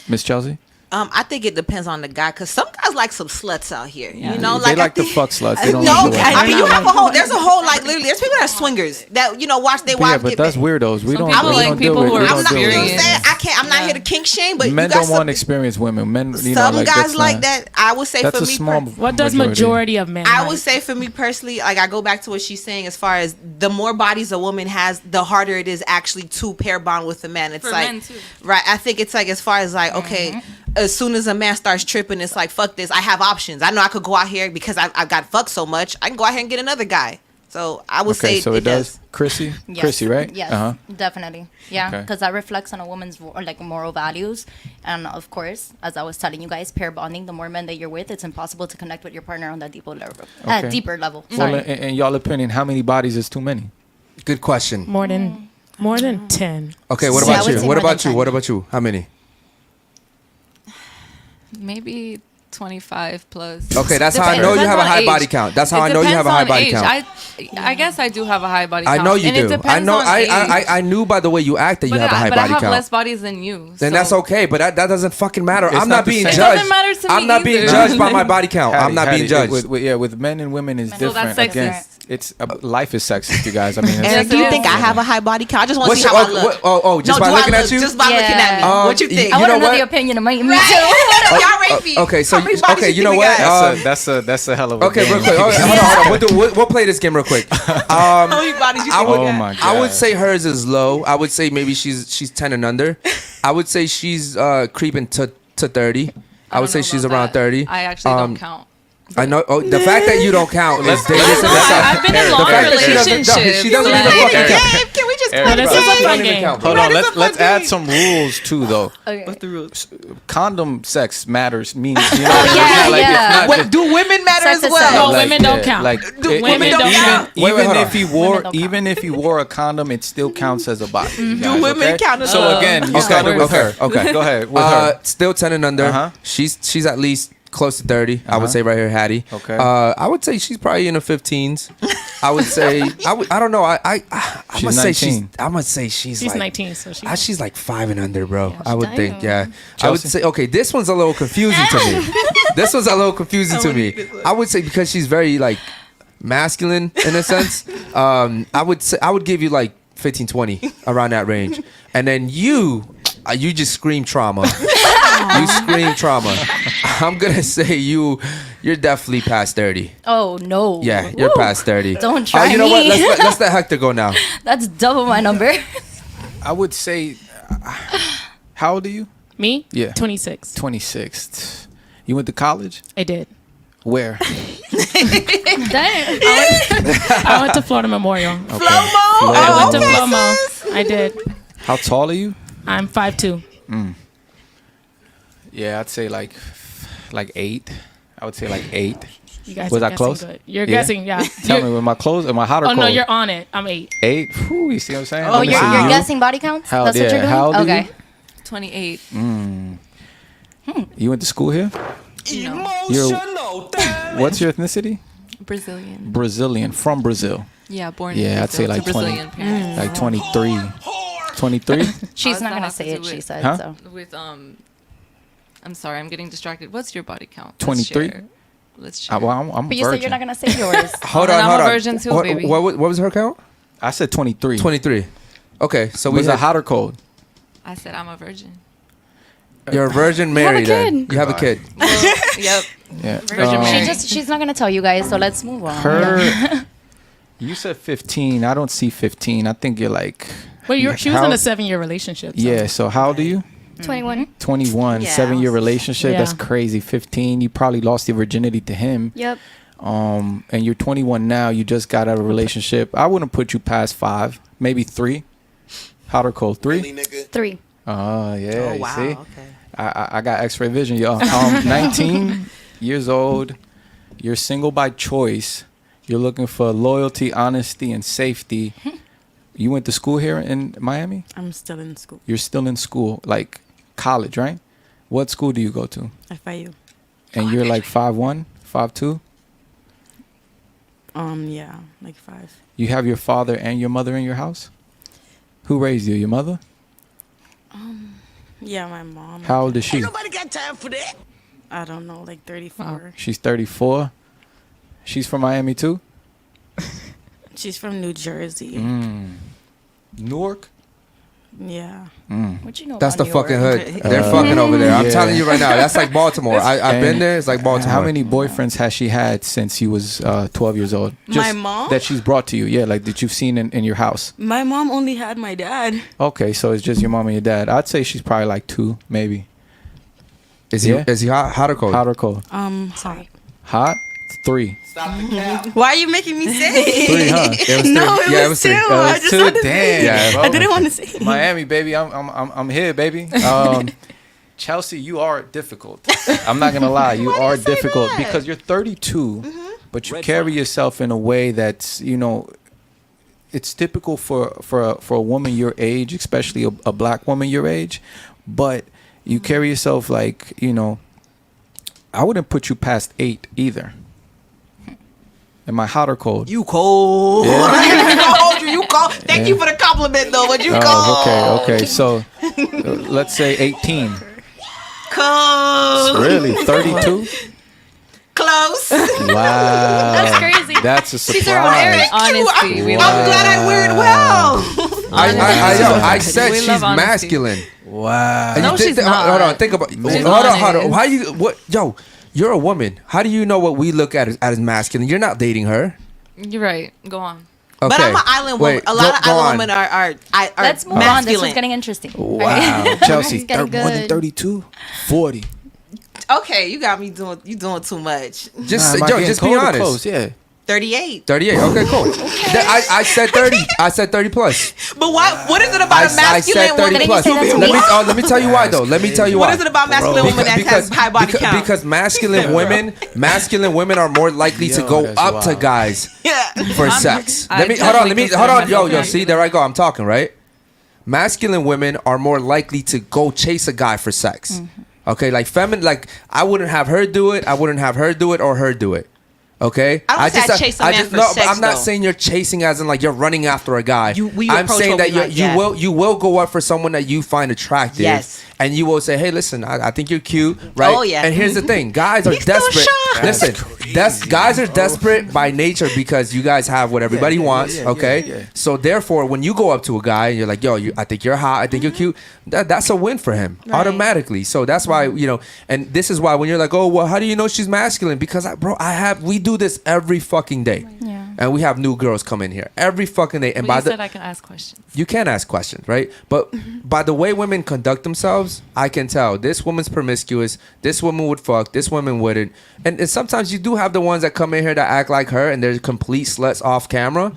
Miss Chelsea? I think it depends on the guy, because some guys like some sluts out here. Yeah. You know, They like like I to think, fuck sluts. They don't no, like to work. I mean, you have a whole. There's a whole like literally. There's people that are swingers that watch their But yeah, wives but get. that's weirdos. We Some don't. people we like don't people deal with. who are We I'm don't not. deal You know with what I'm saying? I can't. I'm not here to kink shame, but Men you got don't want some, experienced women. Men, you know, some like guys that's like not- that. I would say That's for a me. small. What does majority of men? I like? would say for me personally, like I go back to what she's saying as far as the more bodies a woman has, the harder it is actually to pair bond with a man. It's For like, men, too. right? I think it's like as far as like, okay, as soon as a man starts tripping, it's like, fuck this. I have options. I know I could go out here because I got fucked so much. I can go out here and get another guy. So I would say so it does. Chrissy, Yes. Chrissy, right? Yes, definitely. Yeah, Okay. because that reflects on a woman's like moral values, and of course, as I was telling you guys, pair bonding. The more men that you're with, it's impossible to connect with your partner on that deeper level. Okay. Deeper level. Well, Sorry. in y'all opinion, how many bodies is too many? Good question. more than 10. Okay, what Yeah, I about would you? say What more about than you? 10. What about you? How many? Maybe 25 plus. Okay, that's how I know you have a high body count. That's how I know you have a high body count. I guess I do have a high body count. I know you and It do. depends I know. on age. I knew by the way you act that you But have a high but body I have count. less bodies than you. Then so- that's okay, but that doesn't fucking matter. It's I'm not not the being same. judged. It doesn't matter to me I'm not being either. judged by my body count. I'm not Hattie, being judged. with men and women is So different. that's Again, sexist. it's life is sexist, you guys. I mean, it's, Yes, And do you it think is. I have a high body count? I just want to What's see your- how I look. just No, by do I looking at look? you? Just by looking at me. Yeah. What you think? I you want know to know what? the opinion of my. Me too. Y'all rate me. Okay, so How many bodies okay, you know think we what? got? that's a hell of a Okay, game. real quick. Okay, hold on. We'll play this game real quick. How many bodies you I think would, we Oh got? my god! I would say hers is low. I would say maybe she's 10 and under. I would say she's creeping to 30. I would say she's around 30. I actually don't count. I know. Oh, the fact that you don't count is dangerous. No, I've been in long The fact that she doesn't- relationships. she doesn't like- even fucking Hey, count. Gabe, can we just Eric, play this the is a game? fun Don't even game. count, bro. Hold on, Right, it's let's a fun add game. some rules too, though. Okay. What's the rules? Condom sex matters. Means you know, yeah, like, yeah. It's not What, just, do women matter Sex as is well? sex. No, women don't count. Like women don't count. Wait, Even hold if on. he wore, Women don't count. even if he wore a condom, it still counts as a body. you guys, women okay? count as So well? again, you Okay, started with her. okay. Go ahead with her. Still 10 and under. Uh-huh. She's at least close to 30. I would say right here, Hattie. Okay. I would say she's probably in her 15s. I would say I don't know. I'm She's gonna say 19. I'm gonna say she's She's like 19, so she's like 5 and under, bro. I would Damn. think, yeah. I would Chelsea? say, okay, this one's a little confusing to me. This one's a little confusing to me. I would say because she's very like masculine in a sense. I would give you like 15, 20 around that range, and then you just scream trauma. You scream trauma. I'm gonna say you're definitely past 30. Oh no. Yeah, you're past 30. Don't try You know what? me. Let's let Hector go now. That's double my number. I would say, how old are you? Me? Yeah. 26. 26. You went to college? I did. Where? Damn. I went to Florida Memorial. Okay. I went to okay, Flomo. I did. How tall are you? I'm 5'2". Yeah, I'd say like 8. I would say like 8. You guys Was are I guessing close? good. You're Yeah? guessing, yeah. Tell me, am I close? Am I hot or Oh cold? no, you're on it. I'm 8. 8? Whew, you see what I'm saying? Oh, Let me you're, see. you're You? guessing body counts? How- That's what yeah, you're doing? how old are Okay. you? 28. You went to school here? What's your ethnicity? Brazilian. Brazilian, from Brazil. Yeah, born Yeah, in I'd say Brazil like to 20. Brazilian parents. Like 23. 23? She's does not that gonna have say to it. do She with- said Huh? so. With I'm sorry, I'm getting distracted. What's your body count? 23? Let's share. Well, I'm But a you said virgin. you're not gonna say yours. Hold And on, I'm hold a on. virgin too, what, baby. What was her count? I said 23. 23. Okay, so we Was it had hot or cold? I said I'm a virgin. You're a virgin Mary. kid. Then you have a kid. Yep. Yeah. Virgin Mary. She's not gonna tell you guys, so let's move on. Her. You said 15. I don't see 15. I think you're like. Well, she was how- in a 7-year relationship. So. Yeah. So how old are you? 21. 21. Yeah. 7-year relationship. Yeah. That's crazy. 15. You probably lost your virginity to him. Yep. And you're 21 now. You just got out of a relationship. I wouldn't put you past 5, maybe 3. Hot or cold? 3. 3. Oh yeah. Oh You wow. see? Okay. I got X-ray vision, y'all. 19 years old. You're single by choice. You're looking for loyalty, honesty, and safety. You went to school here in Miami? I'm still in school. You're still in school, like college, right? What school do you go to? FIU. And you're like 5'1", 5'2"? Yeah, like 5. You have your father and your mother in your house? Who raised you? Your mother? Yeah, my mom. How old is she? Nobody got time for that. I don't know, like 34. She's 34. She's from Miami too? She's from New Jersey. Newark? Yeah. What you know That's the about New fucking York? hood. They're fucking over there. I'm Yeah. telling you right now. That's like Baltimore. I've been there. It's like Baltimore. How many boyfriends has she had since you was 12 years old? My mom? That she's brought to you, yeah, like that you've seen in your house. My mom only had my dad. Okay, so it's just your mom and your dad. I'd say she's probably like 2, maybe. Is he hot or cold? Hot or cold? Sorry. Hot? 3. Why are you making me say? 3, huh? It was No, three. it Yeah, was three. two. Oh, I it's just 2? wanted to Damn. Yeah, bro. I didn't want to say. Miami, baby. I'm here, baby. Chelsea, you are difficult. I'm not gonna lie, you are difficult because you're 32, but you carry yourself in a way that's, it's typical for a woman your age, especially a black woman your age, but you carry yourself like, I wouldn't put you past 8 either. Am I hot or cold? You cold. Yeah. You cold. Thank you for the compliment though, but you cold. Oh, okay. So let's say 18. Cold. Really? 32? Close. Wow. That's crazy. That's a She's her own Eric. surprise. Honesty. We I'm love glad I wear it well. I said We she's love honesty. masculine. Wow. And No, you think she's that- not. Hold on, think about. She's Hold on. honest. How you? What? Yo, you're a woman. How do you know what we look at as masculine? You're not dating her. You're right. Go on. Okay. But I'm an island woman. Wait, A lot of go island on. women are Let's move on. This masculine. is getting interesting. Wow. Chelsea, It's getting more than good. 32? 40. Okay, you got me doing too much. Just Am I yo, getting just be cold or honest. close? Yeah. 38. 38. Okay, cool. I said 30. I said 30 plus. But what is it about a I said masculine 30 woman? Didn't plus. you say that to me? Let me tell you why though. Let me tell you why. What is it about masculine women that has high body count? Because masculine women are more likely to Yo, go that's up to wild. guys Yeah. for sex. I Hold definitely on. consider Yo, myself see, there I go. I'm talking, right? Masculine women are more likely to go chase a guy for sex. Okay, like feminine, like I wouldn't have her do it. I wouldn't have her do it or her do it. Okay, I don't say I chase a man for no, but sex, I'm not though. saying you're chasing as in like you're running after a guy. We I'm approach saying what that we like, yeah. you will go up for someone that you find attractive. Yes. And you will say, hey, listen, I think you're cute, right? Oh, yeah. And here's the thing, guys are He's still desperate. shy. Listen, guys are desperate by nature because you guys have what everybody wants. Okay, so therefore, when you go up to a guy and you're like, yo, I think you're hot, I think you're cute, that's a win for him automatically. So that's why and this is why when you're like, oh, well, how do you know she's masculine? Because we do this every fucking day. Yeah. And we have new girls come in here every fucking day. And Well, by you the said I can ask questions. you can ask questions, right? But by the way women conduct themselves, I can tell this woman's promiscuous, this woman would fuck, this woman wouldn't. And sometimes you do have the ones that come in here that act like her and they're complete sluts off camera.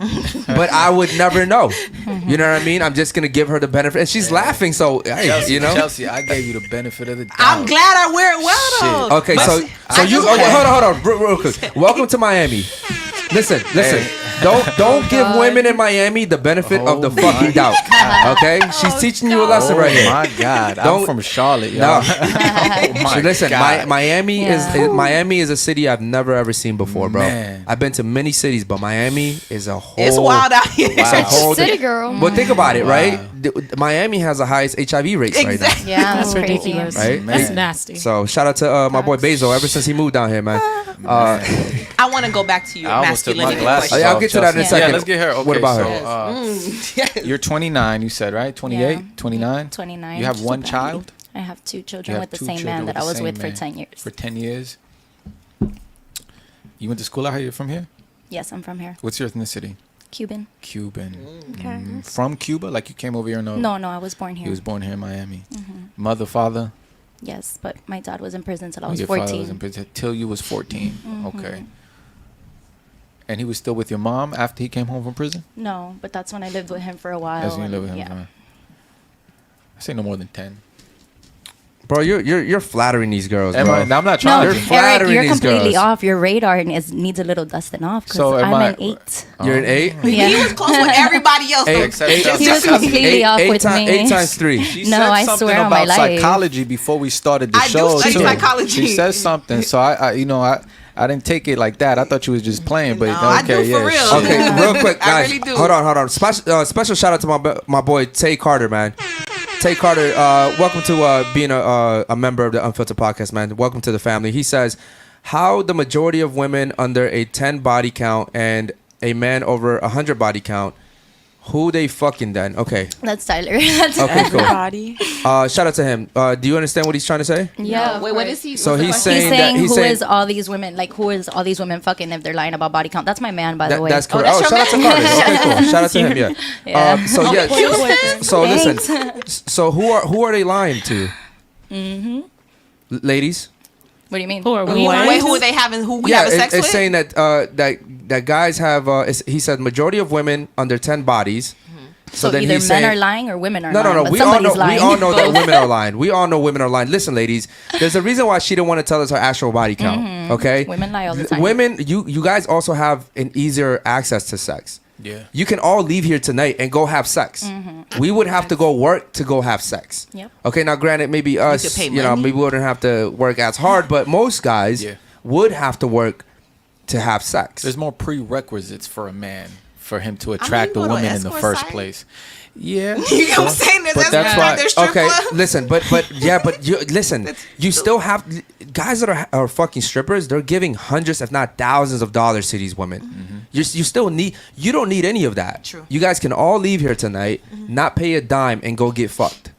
But I would never know. You know what I mean? I'm just going to give her the benefit. And she's laughing, so, hey, Chelsea, I gave you the benefit of the doubt. I'm glad I wear it well though. Okay, But so I you just okay, wanna- hold on, real quick. Welcome to Miami. Listen. Don't give women in Miami the benefit of the fucking doubt. Okay, she's teaching you a lesson right here. Oh my God, I'm Don't- from Charlotte, No. y'all. Oh my So listen, God. Miami Yeah. Miami is a city I've never ever seen before, bro. Man. I've been to many cities, but Miami is a whole. It's wild out here. It's a whole. City girl. But think about it, Wow. right? Miami has the highest HIV rates right now. Exactly. Yeah, That's that's ridiculous. Right? That's Man. nasty. So shout out to my boy Bezo. Ever since he moved down here, man. I want to go back to your I almost took my masculinity glasses question. I'll off, get to that in a Chelsea. second. Yeah, let's get her. Okay, What about so, her? Yes. You're 29, you said, right? 28, Yeah. 29? 29. You have Just one a baby. child? I I have 2 children You with have the 2 same children man that I the was same with for man 10 years. For 10 years? You went to school out here? You're from here? Yes, I'm from here. What's your ethnicity? Cuban. Cuban. Okay. From Cuba? Like you came over here? No, I was born here. He was born here in Miami. Mm-hmm. Mother, father? Yes, but my dad was in prison till I was Your 14. father was in prison till you was 14. Mhm. Okay. And he was still with your mom after he came home from prison? No, but that's when I lived with him for a while. That's when you lived with him. Yeah. I say no more than 10. Bro, you're flattering these girls, Am bro. I- I'm not No, trying You're to. Eric, flattering you're these completely girls. off. Your radar needs a little dusting off because So am I'm I- an 8. You're an 8? Yeah. He was close with everybody else. though. Except Eight- Chelsea. He was completely off with me. 8 times 3. She No, said I something swear on about my life. psychology before we started the I do show. study too. psychology. She said something, so I didn't take it like that. I thought you was just playing, but No, I okay, do for yeah. real. Okay, real quick, I guys. really do. Hold on. Special shout out to my boy Tay Carter, man. Tay Carter, welcome to being a member of the Unfiltered podcast, man. Welcome to the family. He says, how the majority of women under a 10 body count and a man over 100 body count, who they fucking then? Okay. That's Tyler. That's Okay, cool. Everybody. Shout out to him. Do you understand what he's trying to say? Yeah. Wait, what is he? So what's the he's question? saying He's that- saying he's who saying- is all these women, like who is all these women fucking if they're lying about body count? That's my man, by the way. That's correct. that's Oh, your shout out to Carter. Okay, cool. Shout out to him. Yeah. Yeah. So yeah. Houston? So listen. Thanks. So who are they lying to? Mm-hmm. Ladies. What do you mean? Who are we? What? Wait, who are they having? Who we Yeah, having sex it's with? saying that that guys have. He said majority of women under 10 bodies. So then either he's men saying- are lying or women are No, lying. But we all know. somebody's lying. We all know that women are lying. We all know women are lying. Listen, ladies, there's a reason why she didn't want to tell us her actual body count. Okay, Women lie all the time. Women, you guys also have an easier access to sex. Yeah. You can all leave here tonight and go have sex. We would have to go work to go have sex. Yep. Okay, now granted, maybe us, could pay you know, money. maybe we wouldn't have to work as hard, but most guys Yeah. would have to work to have sex. There's more prerequisites for a man for him to attract you a go to woman an in the escort first site? place. Yeah. You know what I'm saying? There's But that's escorts why- out there, strip Okay, club. listen, but you listen. You still have guys that are fucking strippers. They're giving hundreds, if not thousands, of dollars to these women. You still need. You don't need any of that. True. You guys can all leave here tonight, not pay a dime, and go get fucked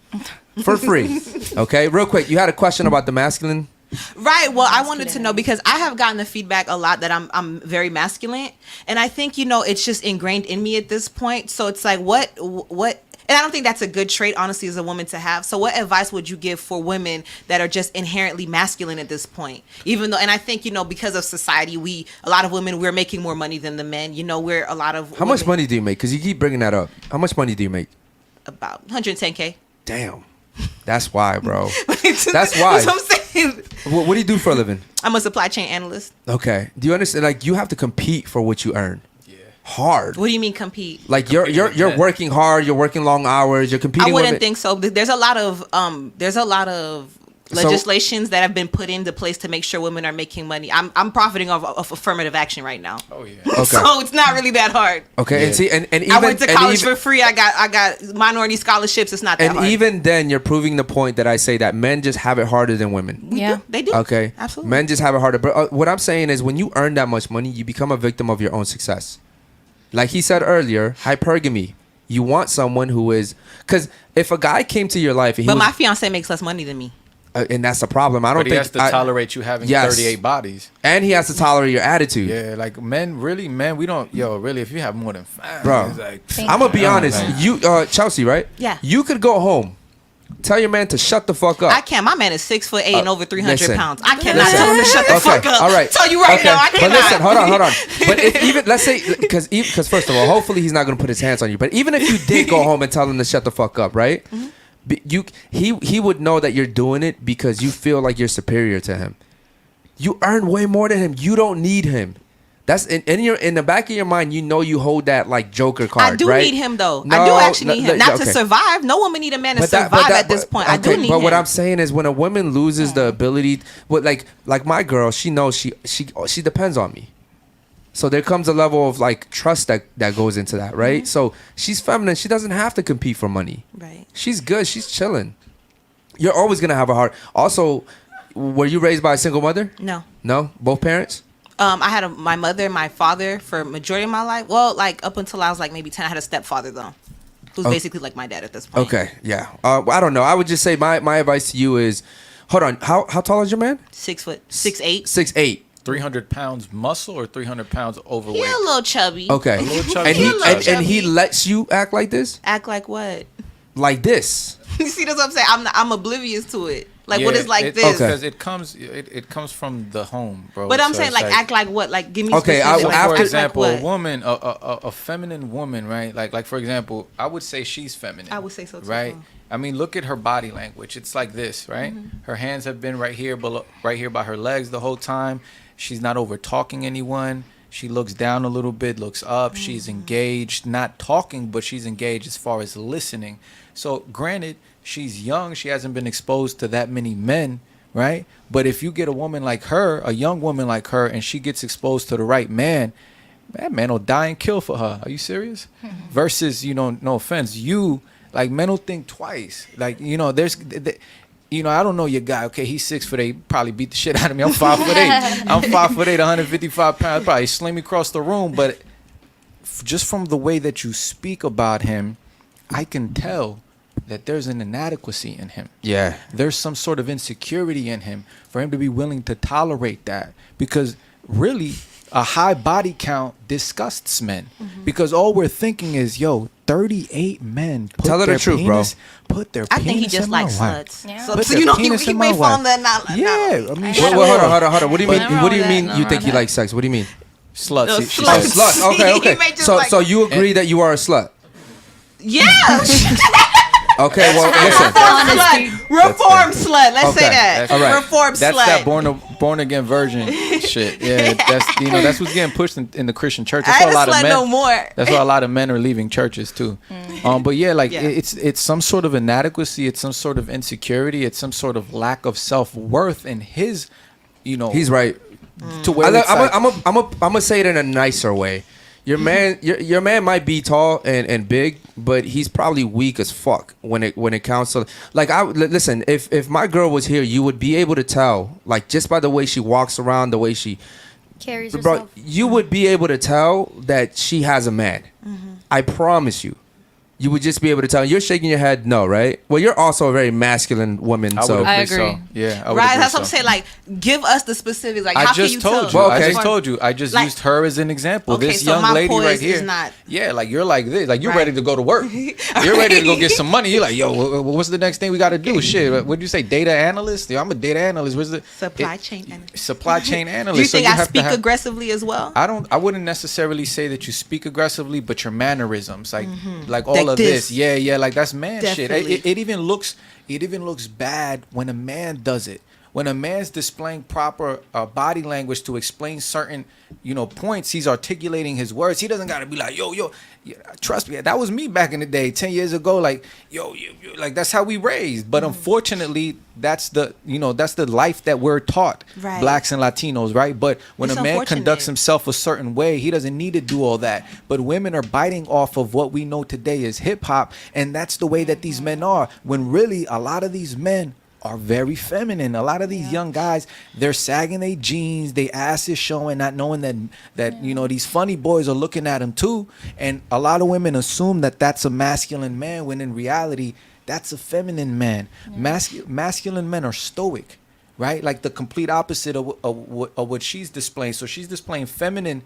for free. Okay, real quick. You had a question about the masculine. Right. Well, I wanted to know because I have gotten the feedback a lot that I'm very masculine, and I think it's just ingrained in me at this point. So it's like what, and I don't think that's a good trait, honestly, as a woman to have. So what advice would you give for women that are just inherently masculine at this point? Even though, and I think because of society, a lot of women we're making more money than the men. We're a lot of How much women- money do you make? Because you keep bringing that up. How much money do you make? About 110K. Damn. That's why, bro. That's why. what I'm saying. What do you do for a living? I'm a supply chain analyst. Okay. Do you understand? Like, you have to compete for what you earn. Yeah. Hard. What do you mean compete? Like you're working hard. You're working long hours. You're competing. I wouldn't with think so. There's a lot of legislations that have been put into place to make sure women are making money. I'm profiting off affirmative action right now. Oh yeah. Okay. So it's not really that hard. Okay. Yeah. And see, and even I went to and college even- for free. I got minority scholarships. It's not that and hard. even then, you're proving the point that I say that men just have it harder than women. Yeah. They do. Okay. Absolutely. Men just have it harder. But what I'm saying is, when you earn that much money, you become a victim of your own success. Like he said earlier, hypergamy. You want someone who is, because if a guy came to your life, and he But was, my fiance makes less money than me. and that's the problem. I don't But he think has to tolerate you having Yes. 38 bodies. and he has to tolerate your attitude. Yeah, like men, we don't. Really, if you have more than 5, Bro. it's like, Thank I'm gonna be Yeah. honest. Like- You, Chelsea, right? Yeah. You could go home, tell your man to shut the fuck up. I can't. My man is 6'8" and over 300 listen. pounds. I cannot Listen. tell him to shut the fuck up. All right. Tell you right Okay. now, I But cannot. listen, hold on. But if even let's say because first of all, hopefully he's not gonna put his hands on you. But even if you did go home and tell him to shut the fuck up, right? He would know that you're doing it because you feel like you're superior to him. You earn way more than him. You don't need him. That's in the back of your mind. You hold that like Joker card. I do right? need him though. No, I do actually need him. Not okay. to survive. No woman need a man to survive at this point. I do need But him. what I'm saying is, when a woman loses the ability, like my girl, she knows she depends on me. So there comes a level of like trust that goes into that, right? So she's feminine. She doesn't have to compete for money. Right. She's good. She's chilling. You're always gonna have a heart. Also, were you raised by a single mother? No. No, both parents. I had my mother and my father for majority of my life. Well, like up until I was like maybe 10. I had a stepfather though. who's basically like my dad at this point. Okay, yeah. I don't know. I would just say my advice to you is, hold on. How tall is your man? 6'8". 6'8". 300 pounds muscle or 300 pounds overweight? He a little chubby. Okay. A little chubby. And he lets you act like this? Act like what? Like this. You see, that's what I'm saying. I'm oblivious to it. Like, what is like this? Because it comes from the home, bro. But I'm So saying, it's like, act like what? Like, give me Okay, specifics. I- Like, after- for act example, like a what? woman, a feminine woman, right? Like for example, I would say she's feminine. I would say so too. Right? I mean, look at her body language. It's like this, right? Her hands have been right here by her legs the whole time. She's not over talking anyone. She looks down a little bit, looks up. She's engaged, not talking, but she's engaged as far as listening. So granted, she's young. She hasn't been exposed to that many men, right? But if you get a woman like her, a young woman like her, and she gets exposed to the right man, that man will die and kill for her. Are you serious? Versus, no offense, men will think twice. Like, I don't know your guy. Okay, he's 6'8", probably beat the shit out of me. I'm 5'8". I'm 5'8", 155 pounds. Probably slam me across the room. But just from the way that you speak about him, I can tell that there's an inadequacy in him. Yeah. There's some sort of insecurity in him for him to be willing to tolerate that. Because really, a high body count disgusts men. Because all we're thinking is, 38 men put Tell her their the truth, bro. Put their I penis think he just in my likes wife. sluts. Yeah. So, Put so their you know, penis he in may my fall in wife. the not. Yeah, I mean, Wait, sure. hold on. What do you mean? Nothing wrong What do you with mean? that. You Nothing think wrong he with likes sex? What do you mean? Sluts. No, She sluts. said- Slut. Okay, He okay. may just So like- you agree that you are a slut? Yeah. Okay. Well, listen. Reform slut. Let's say Okay. that. All right. Reform That's slut. that born again virgin shit. Yeah, that's what's getting pushed in the Christian church. That's I why ain't a a lot of slut men. no more. That's why a lot of men are leaving churches too. But yeah, Yeah. it's some sort of inadequacy. It's some sort of insecurity. It's some sort of lack of self-worth in his. He's right. To where it's like, I'm gonna say it in a nicer way. Your man, your man might be tall and big, but he's probably weak as fuck when it counts to listen. If my girl was here, you would be able to tell, like, just by the way she walks around, the way she Carries bro, herself. you would be able to tell that she has a man. I promise you. You would just be able to tell. You're shaking your head, no, right? Well, you're also a very masculine woman, I so would I agree. agree. So. Yeah, I would Right, agree that's what I'm so. saying. Like, give us the specifics. Like, I how can just you told tell? you. Well, I okay. just told you. I just Like- used her as an example. Okay, This so young my lady poise right is here. not- Yeah, like you're like this. Like you're Right. ready to go to work. You're ready to go get some money. You're like, what's the next thing we got to do? Shit, what did you say? Data analyst? Yeah, I'm a data analyst. What's the Supply chain analyst. Supply chain analyst. Do you So think I have to speak have- aggressively as well? I wouldn't necessarily say that you speak aggressively, but your mannerisms, like all Like of this. this, yeah, like that's man shit. Definitely. It even looks bad when a man does it. When a man's displaying proper body language to explain certain, points, he's articulating his words. He doesn't gotta be like, yo, yeah, trust me, that was me back in the day, 10 years ago. Like, yo, like that's how we raised. But unfortunately, that's the life that we're taught, Right. blacks and Latinos, right? But when It's a man unfortunate. conducts himself a certain way, he doesn't need to do all that. But women are biting off of what we know today is hip hop, and that's the way that these men are. When really a lot of these men are very feminine. A lot of these young guys, they're sagging their jeans, their ass is showing, not knowing that these funny boys are looking at them too. And a lot of women assume that that's a masculine man, when in reality, that's a feminine man. Masculine men are stoic, right? Like the complete opposite of what she's displaying. So she's displaying feminine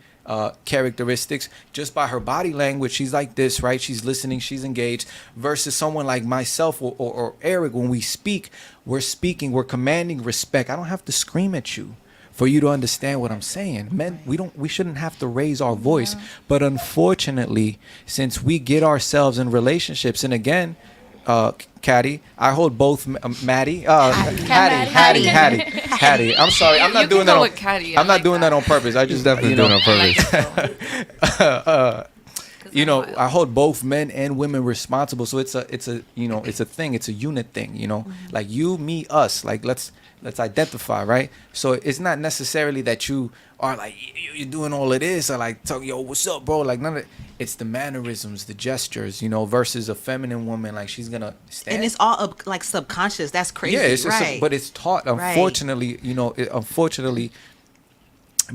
characteristics just by her body language. She's like this, right? She's listening, she's engaged, versus someone like myself or Eric. When we speak, we're commanding respect. I don't have to scream at you for you to understand what I'm saying. Men, we shouldn't have to raise our voice. But unfortunately, since we get ourselves in relationships, and again, Caddy, I hold both Hattie. I'm sorry, I'm not You doing can that. go On, with Caddy. I I'm not like doing that on purpose. I just definitely doing it on purpose. I hold both men and women responsible. So it's a thing. It's a unit thing. Like you, me, us. Like let's identify, right? So it's not necessarily that you are like you're doing all of this or like talk, yo, what's up, bro? Like none of it. It's the mannerisms, the gestures, versus a feminine woman. Like she's gonna stand. And it's all like subconscious. That's crazy. Yeah, it's right. but it's taught. Unfortunately, unfortunately,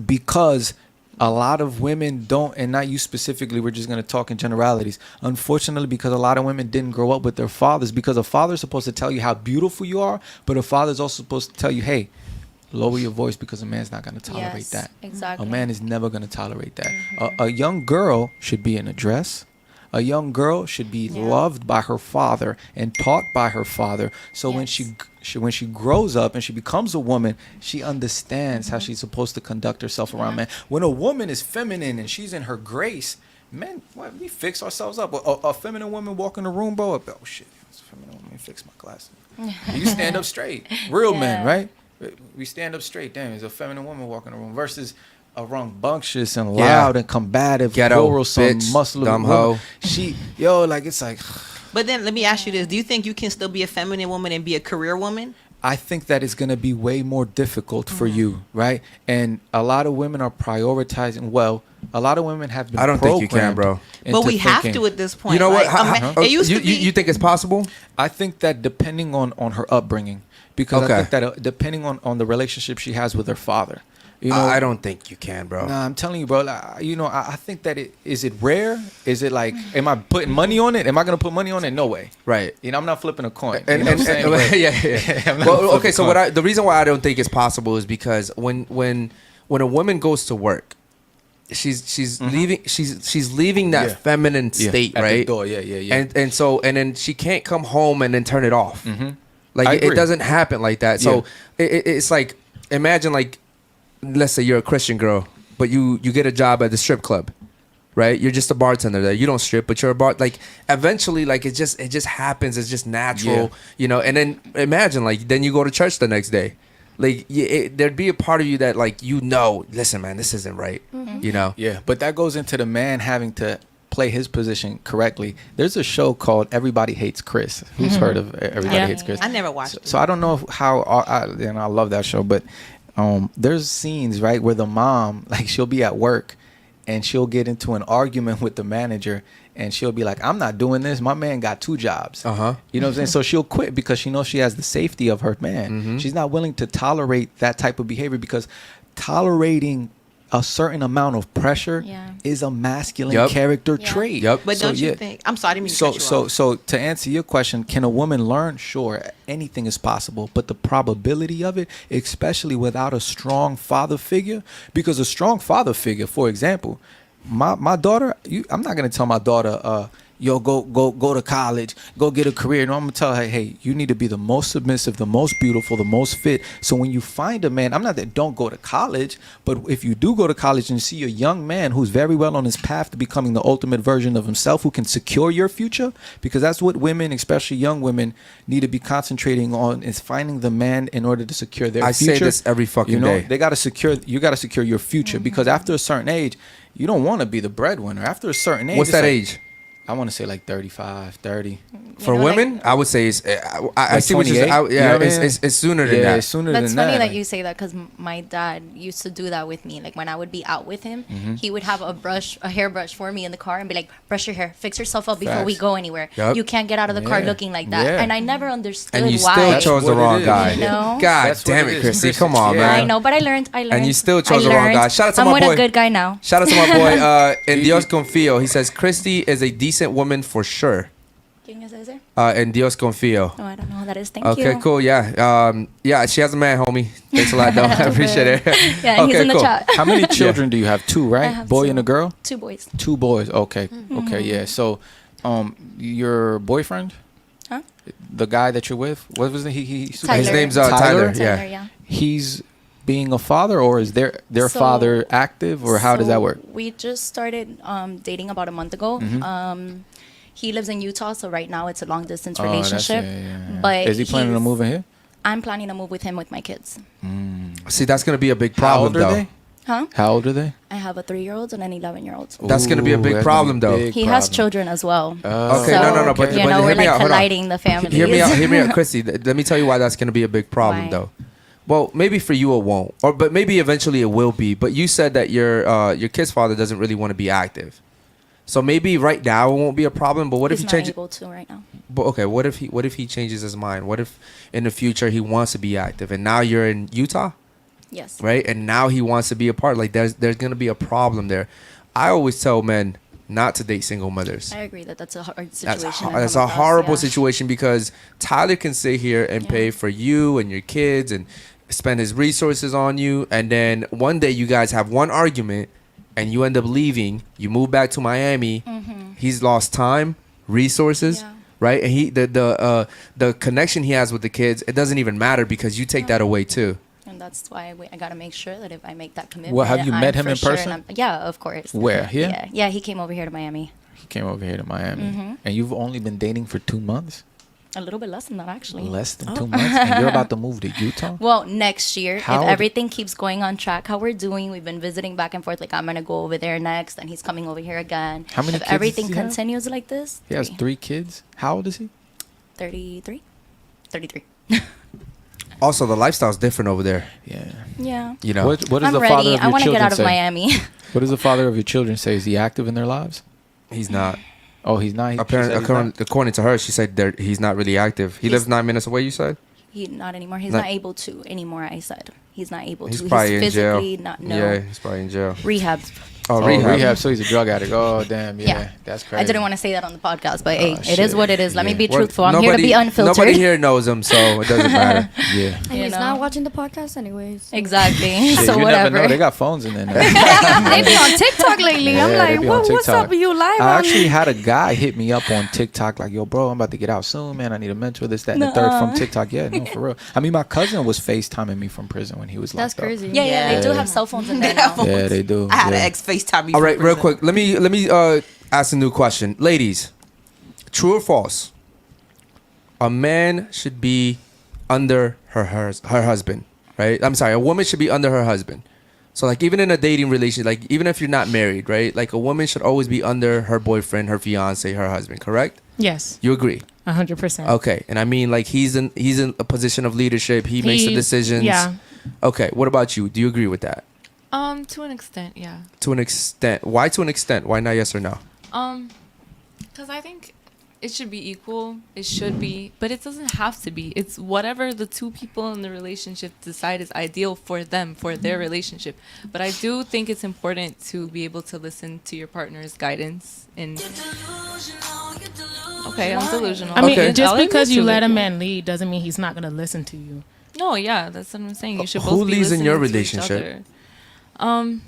because a lot of women don't, and not you specifically, we're just going to talk in generalities. Unfortunately, because a lot of women didn't grow up with their fathers, because a father's supposed to tell you how beautiful you are, but a father's also supposed to tell you, hey, lower your voice because a man's not going to tolerate Yes, that. exactly. A man is never going to tolerate that. A young girl should be in a dress. A young girl should be loved by her father and taught by her father. So when she grows up and she becomes a woman, she understands how she's supposed to conduct herself around men. When a woman is feminine and she's in her grace, men, we fix ourselves up. A feminine woman walk in the room, bro. Oh shit, it's a feminine woman. Let me fix my glasses. You stand up straight. Real men, right? We stand up straight. Damn, there's a feminine woman walking in the room versus a rambunctious and loud and combative, ghetto, quarrelsome, bitch, muscular dumb woman. hoe. It's like. But then let me ask you this: do you think you can still be a feminine woman and be a career woman? I think that it's going to be way more difficult for you, right? And a lot of women are prioritizing. Well, a lot of women have been. I don't think you can, bro. But we have to at this point. You know what? It used to be. You think it's possible? I think that depending on her upbringing, because I think that depending on the relationship she has with her father. You know, I don't think you can, bro. Nah, I'm telling you, bro. I think that is it rare? Is it like, am I putting money on it? Am I gonna put money on it? No way. Right. I'm not flipping a coin. And, you know what I'm saying? yeah. Well, okay. So the reason why I don't think it's possible is because when a woman goes to work, she's leaving. She's leaving that feminine state, at right? the door. Yeah. And then she can't come home and then turn it off. I It doesn't happen like that. So it's like, imagine like, let's say you're a Christian girl, but you get a job at the strip club, right? You're just a bartender there. You don't strip, but you're a bar. Like eventually, like it just happens. It's just natural, you know. And then imagine like then you go to church the next day, like there'd be a part of you that like listen, man, this isn't right, you know. Yeah, but that goes into the man having to play his position correctly. There's a show called Everybody Hates Chris. Who's heard of Everybody Hates Chris? I never watched it. So I don't know how. I love that show, but. There's scenes, right, where the mom, like, she'll be at work and she'll get into an argument with the manager and she'll be like, I'm not doing this. My man got 2 jobs. You know what I'm saying? So she'll quit because she knows she has the safety of her man. She's not willing to tolerate that type of behavior because tolerating a certain amount of pressure is a masculine character trait. But don't you think? I'm sorry, I didn't mean to cut you off. So to answer your question, can a woman learn? Sure, anything is possible, but the probability of it, especially without a strong father figure, because a strong father figure, for example, my daughter, I'm not gonna tell my daughter, go to college, go get a career. No, I'm gonna tell her, hey, you need to be the most submissive, the most beautiful, the most fit. So when you find a man, I'm not that don't go to college, but if you do go to college and you see a young man who's very well on his path to becoming the ultimate version of himself, who can secure your future, because that's what women, especially young women, need to be concentrating on, is finding the man in order to secure their future. I say this every fucking day. You gotta secure your future, because after a certain age, you don't want to be the breadwinner. After a certain age, what's that age? I want to say like 35, 30. For women, I would say it's. I see what you're saying. It's sooner than that. It's sooner That's than that. funny that you say that because my dad used to do that with me. Like when I would be out with him, he would have a hairbrush for me in the car and be like, brush your hair, fix yourself up before we go anywhere. You can't get out of the car looking like that. And I never understood why. And you still chose the wrong guy. You know? God damn it, Christy. Come on, man. I know, but I learned. And you still chose the wrong guy. Shout out to my boy. I'm with a good guy now. Shout out to my boy, En Dios Confío. He says, Christy is a decent woman for sure. ¿Quién es ese? En Dios Confío. Oh, I don't know who that is. Thank you. Okay, cool. Yeah. She has a man, homie. Thanks a lot, though. I appreciate it. Yeah, he's in the chat. How many children do you have? 2, right? I have Boy 2. and a girl? 2 boys. 2 boys. Okay. Okay, yeah. So, your boyfriend? Huh? The guy that you're with? What was it? His name's Tyler. Yeah. He's being a father, or is their father active, or how does that work? We just started dating about a month ago. He lives in Utah, so right now it's a long distance relationship. But is he planning to move in here? I'm planning to move with him with my kids. See, that's gonna be a big problem, How old are though. they? Huh? How old are they? I have a 3-year-old and an 11-year-old. That's gonna be a big problem, though. He has children as well. Okay, no. But you know, hear we're me like out. colliding the families. Hear me out, Christy. Let me tell you why that's gonna be a big problem, Why? though. Well, maybe for you it won't, but maybe eventually it will be. But you said that your kid's father doesn't really want to be active, so maybe right now it won't be a problem. But what if he changes? He's not able to right now. But okay, what if he changes his mind? What if in the future he wants to be active, and now you're in Utah? Yes. right? And now he wants to be a part. Like there's gonna be a problem there. I always tell men not to date single mothers. I agree that's a hard situation. That's a horrible situation because Tyler can sit here and pay for you and your kids and spend his resources on you, and then one day you guys have one argument and you end up leaving. You move back to Miami. He's lost time, resources. Yeah. Right, and he the connection he has with the kids, it doesn't even matter because you take that away too. And that's why I gotta make sure that if I make that commitment. Well, have you I'm met him for in sure, person? and yeah, of course. Where? Here? Yeah, he came over here to Miami. He came over here to Miami. And you've only been dating for 2 months? A little bit less than that, actually. Less than 2 months? And you're about to move to Utah? Well, next year, How if old- everything keeps going on track, how we're doing, we've been visiting back and forth. Like, I'm gonna go over there next, and he's coming over here again. How many If kids everything does he have? continues like this, He has 3 kids. How old is he? 33. Also, the lifestyle's different over there. Yeah. Yeah. You know, What does I'm the ready. father of I your want to children get out of say? Miami. What does the father of your children say? Is he active in their lives? he's not. Oh, he's not. She said Apparently, he's not? according to her, she said he's not really active. He lives 9 minutes away. You said Not anymore. He's Not- not able to anymore. I said he's not able he's to. probably in jail. physically not. No. Yeah, he's probably in jail. Rehab. Oh, Oh, rehab. So he's a drug addict. Oh, damn. Yeah. That's crazy. I didn't want to say that on the podcast, but hey, it shit. is what it is. Let me Yeah. be Well, truthful. I'm here to be unfiltered. Nobody here knows him, so it doesn't matter. Yeah. You He's know? not watching the podcast anyways. Exactly. Shit, So you whatever. never know. They got phones in there now. They be on TikTok lately. Yeah, I'm they like, be on what's TikTok. up with you live I on? actually had a guy hit me up on TikTok like, yo, bro, I'm about to get out soon, man. I need a mentor, this, that, and the third from TikTok. Yeah, no, for real. I mean, my cousin was FaceTiming me from prison when he was That's locked crazy. Yeah, they do Yeah. have cell phones in there now. up. Yeah, they do. I had yeah. an ex FaceTime me. All from right, real prison. quick. Let me ask a new question, ladies. True or false? A man should be under her husband, right? I'm sorry, a woman should be under her husband. So like even in a dating relationship, like even if you're not married, right? Like a woman should always be under her boyfriend, her fiance, her husband. Correct? Yes, You agree? 100%. Okay, and I mean like he's in a position of leadership. He makes the decisions. Yeah. Okay, what about you? Do you agree with that? To an extent, yeah. To an extent. Why to an extent? Why not yes or no? Because I think it should be equal. It should be, but it doesn't have to be. It's whatever the two people in the relationship decide is ideal for them, for their relationship. But I do think it's important to be able to listen to your partner's guidance. Okay, I'm delusional. I mean, Okay. just I'll because admit you to let it. a man lead doesn't mean he's not going to listen to you. No, yeah, that's what I'm saying. You should Who both be leads in listening your to each relationship? other.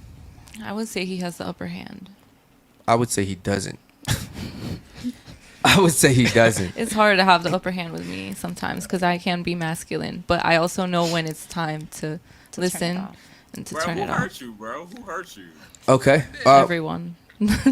I would say he has the upper hand. I would say he doesn't. I would say he doesn't. It's hard to have the upper hand with me sometimes because I can be masculine, but I also know when it's time to listen off. and to Bro, turn who it off. hurt you, bro? Who hurt you? Okay. Everyone.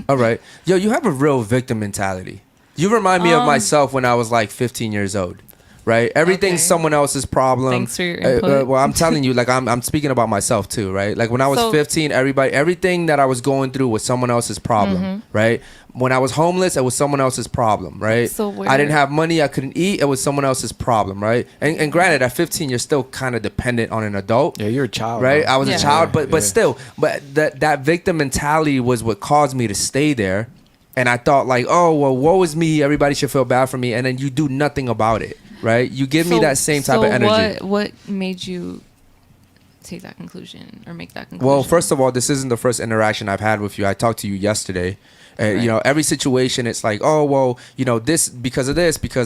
All right. Yo, you have a real victim mentality. You remind me of myself when I was like 15 years old. Right? Everything's Okay. someone else's problem. Thanks for your input. Well, I'm telling you, like I'm speaking about myself too, right? Like when I was So- 15, everything that I was going through was someone else's problem, right? When I was homeless, it was someone else's problem, right? So I didn't where- have money, I couldn't eat, it was someone else's problem, right? And granted, at 15, you're still kind of dependent on an adult. Yeah, you're a child. Right, bro. I was Yeah. a child, Yeah. but still, that victim mentality was what caused me to stay there, and I thought like, oh well, woe is me. Everybody should feel bad for me, and then you do nothing about it, right? You give me that same type of energy. What made you take that conclusion or make that conclusion? Well, first of all, this isn't the first interaction I've had with you. I talked to you yesterday. You know, every situation, it's like, oh, well, you know, this, because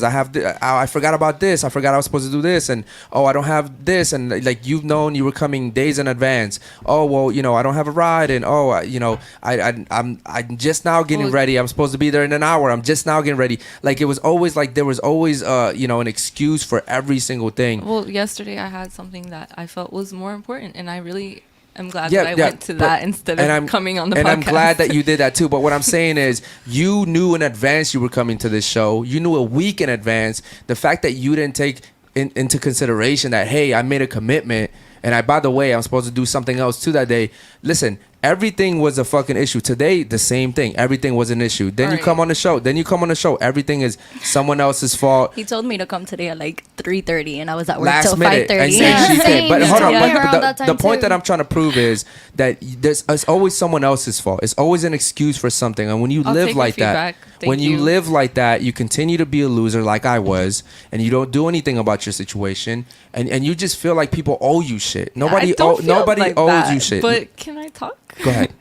I have, I forgot about this. I forgot I was supposed to do this. And, oh, I don't have this. And like, you've known you were coming days in advance. Oh, well, you know, I don't have a ride. And, oh, you know, I'm just now getting ready. I'm supposed to be there in an hour. I'm just now getting ready. Like, it was always like, there was always, you know, an excuse for every single thing. Well, yesterday I had something that I felt was more important, and I really am glad Yeah, that I yeah, went to but- that instead of coming on the podcast. And I'm glad that you did that too. But what I'm saying is, you knew in advance you were coming to this show. You knew a week in advance. The fact that you didn't take into consideration that, hey, I made a commitment, and by the way, I'm supposed to do something else too that day. Listen, everything was a fucking issue. Today, the same thing. Everything was an issue. Then you come on the show. Everything is someone else's fault. He told me to come today at like 3:30, and I was at work Last till minute 5:30. and saying she came. But hold on, Yeah. but the point that I'm trying to prove is that it's always someone else's fault. It's always an excuse for something. And when you I'll live take like your that, feedback. when Thank you you. live like that, you continue to be a loser like I was, and you don't do anything about your situation, and you just feel like people owe you shit. Nobody like owes that, you shit. But can I talk? Go ahead.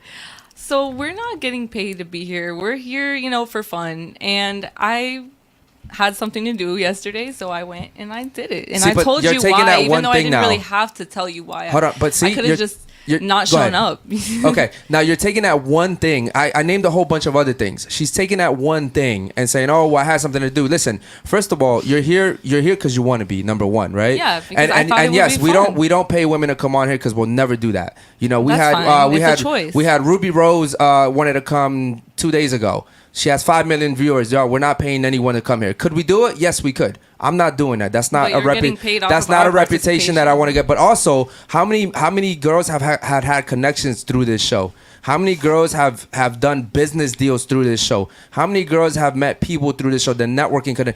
So we're not getting paid to be here. We're here, for fun. And I had something to do yesterday, so I went and I did it. And See, I but told you're you taking why, that even one though I thing didn't now. really have to tell you why. Hold on, but see, I could have just not go shown ahead. up. Okay, now you're taking that one thing. I named a whole bunch of other things. She's taking that one thing and saying, "Oh, well, I had something to do." Listen, first of all, you're here because you want to be number one, right? Yeah, because I and thought it would yes, be fun. we don't pay women to come on here because we'll never do that. We That's had fine. we It's a had choice. we had Ruby Rose wanted to come 2 days ago. She has 5 million viewers. Y'all, we're not paying anyone to come here. Could we do it? Yes, we could. I'm not doing that. That's not But you're getting paid off That's of not our a reputation that I participation. want to get. But also, how many girls have had connections through this show? How many girls have done business deals through this show? How many girls have met people through this show? The networking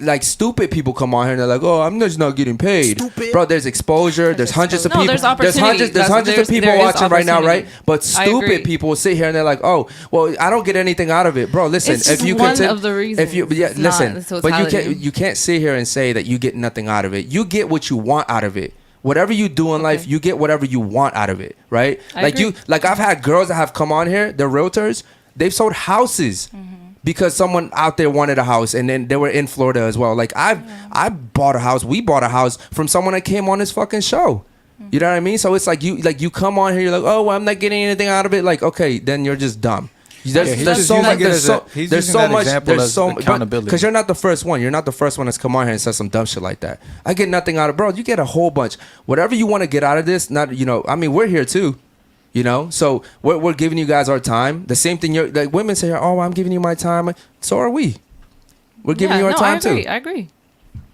like stupid people come on here and they're like, "Oh, I'm just not getting paid." Stupid. Bro, there's exposure. There's hundreds of No, people. there's There's opportunity. hundreds of people There is watching right now, right? opportunity. But I agree. stupid people sit here and they're like, "Oh, well, I don't get anything out of it, bro." Listen, It's if just you one continue, of the reasons. if you It's not listen, the but totality. you can't sit here and say that you get nothing out of it. You get what you want out of it. Whatever you do in life, you get whatever you want out of it, right? I agree. I've had girls that have come on here, they're realtors, they've sold houses because someone out there wanted a house, and then they were in Florida as well. Like I bought a house, we bought a house from someone that came on this fucking show. You know what I mean? So it's like you come on here, you're like, "Oh, well, I'm not getting anything out of it." Like, okay, then you're just dumb. There's so much. accountability. Because you're not the first one. You're not the first one that's come on here and said some dumb shit like that. I get nothing out of, bro. You get a whole bunch. Whatever you want to get out of this. Not, I mean, we're here too. So we're giving you guys our time. The same thing. You're like women say, "Oh, I'm giving you my time." So are we. We're giving you our time too. I agree.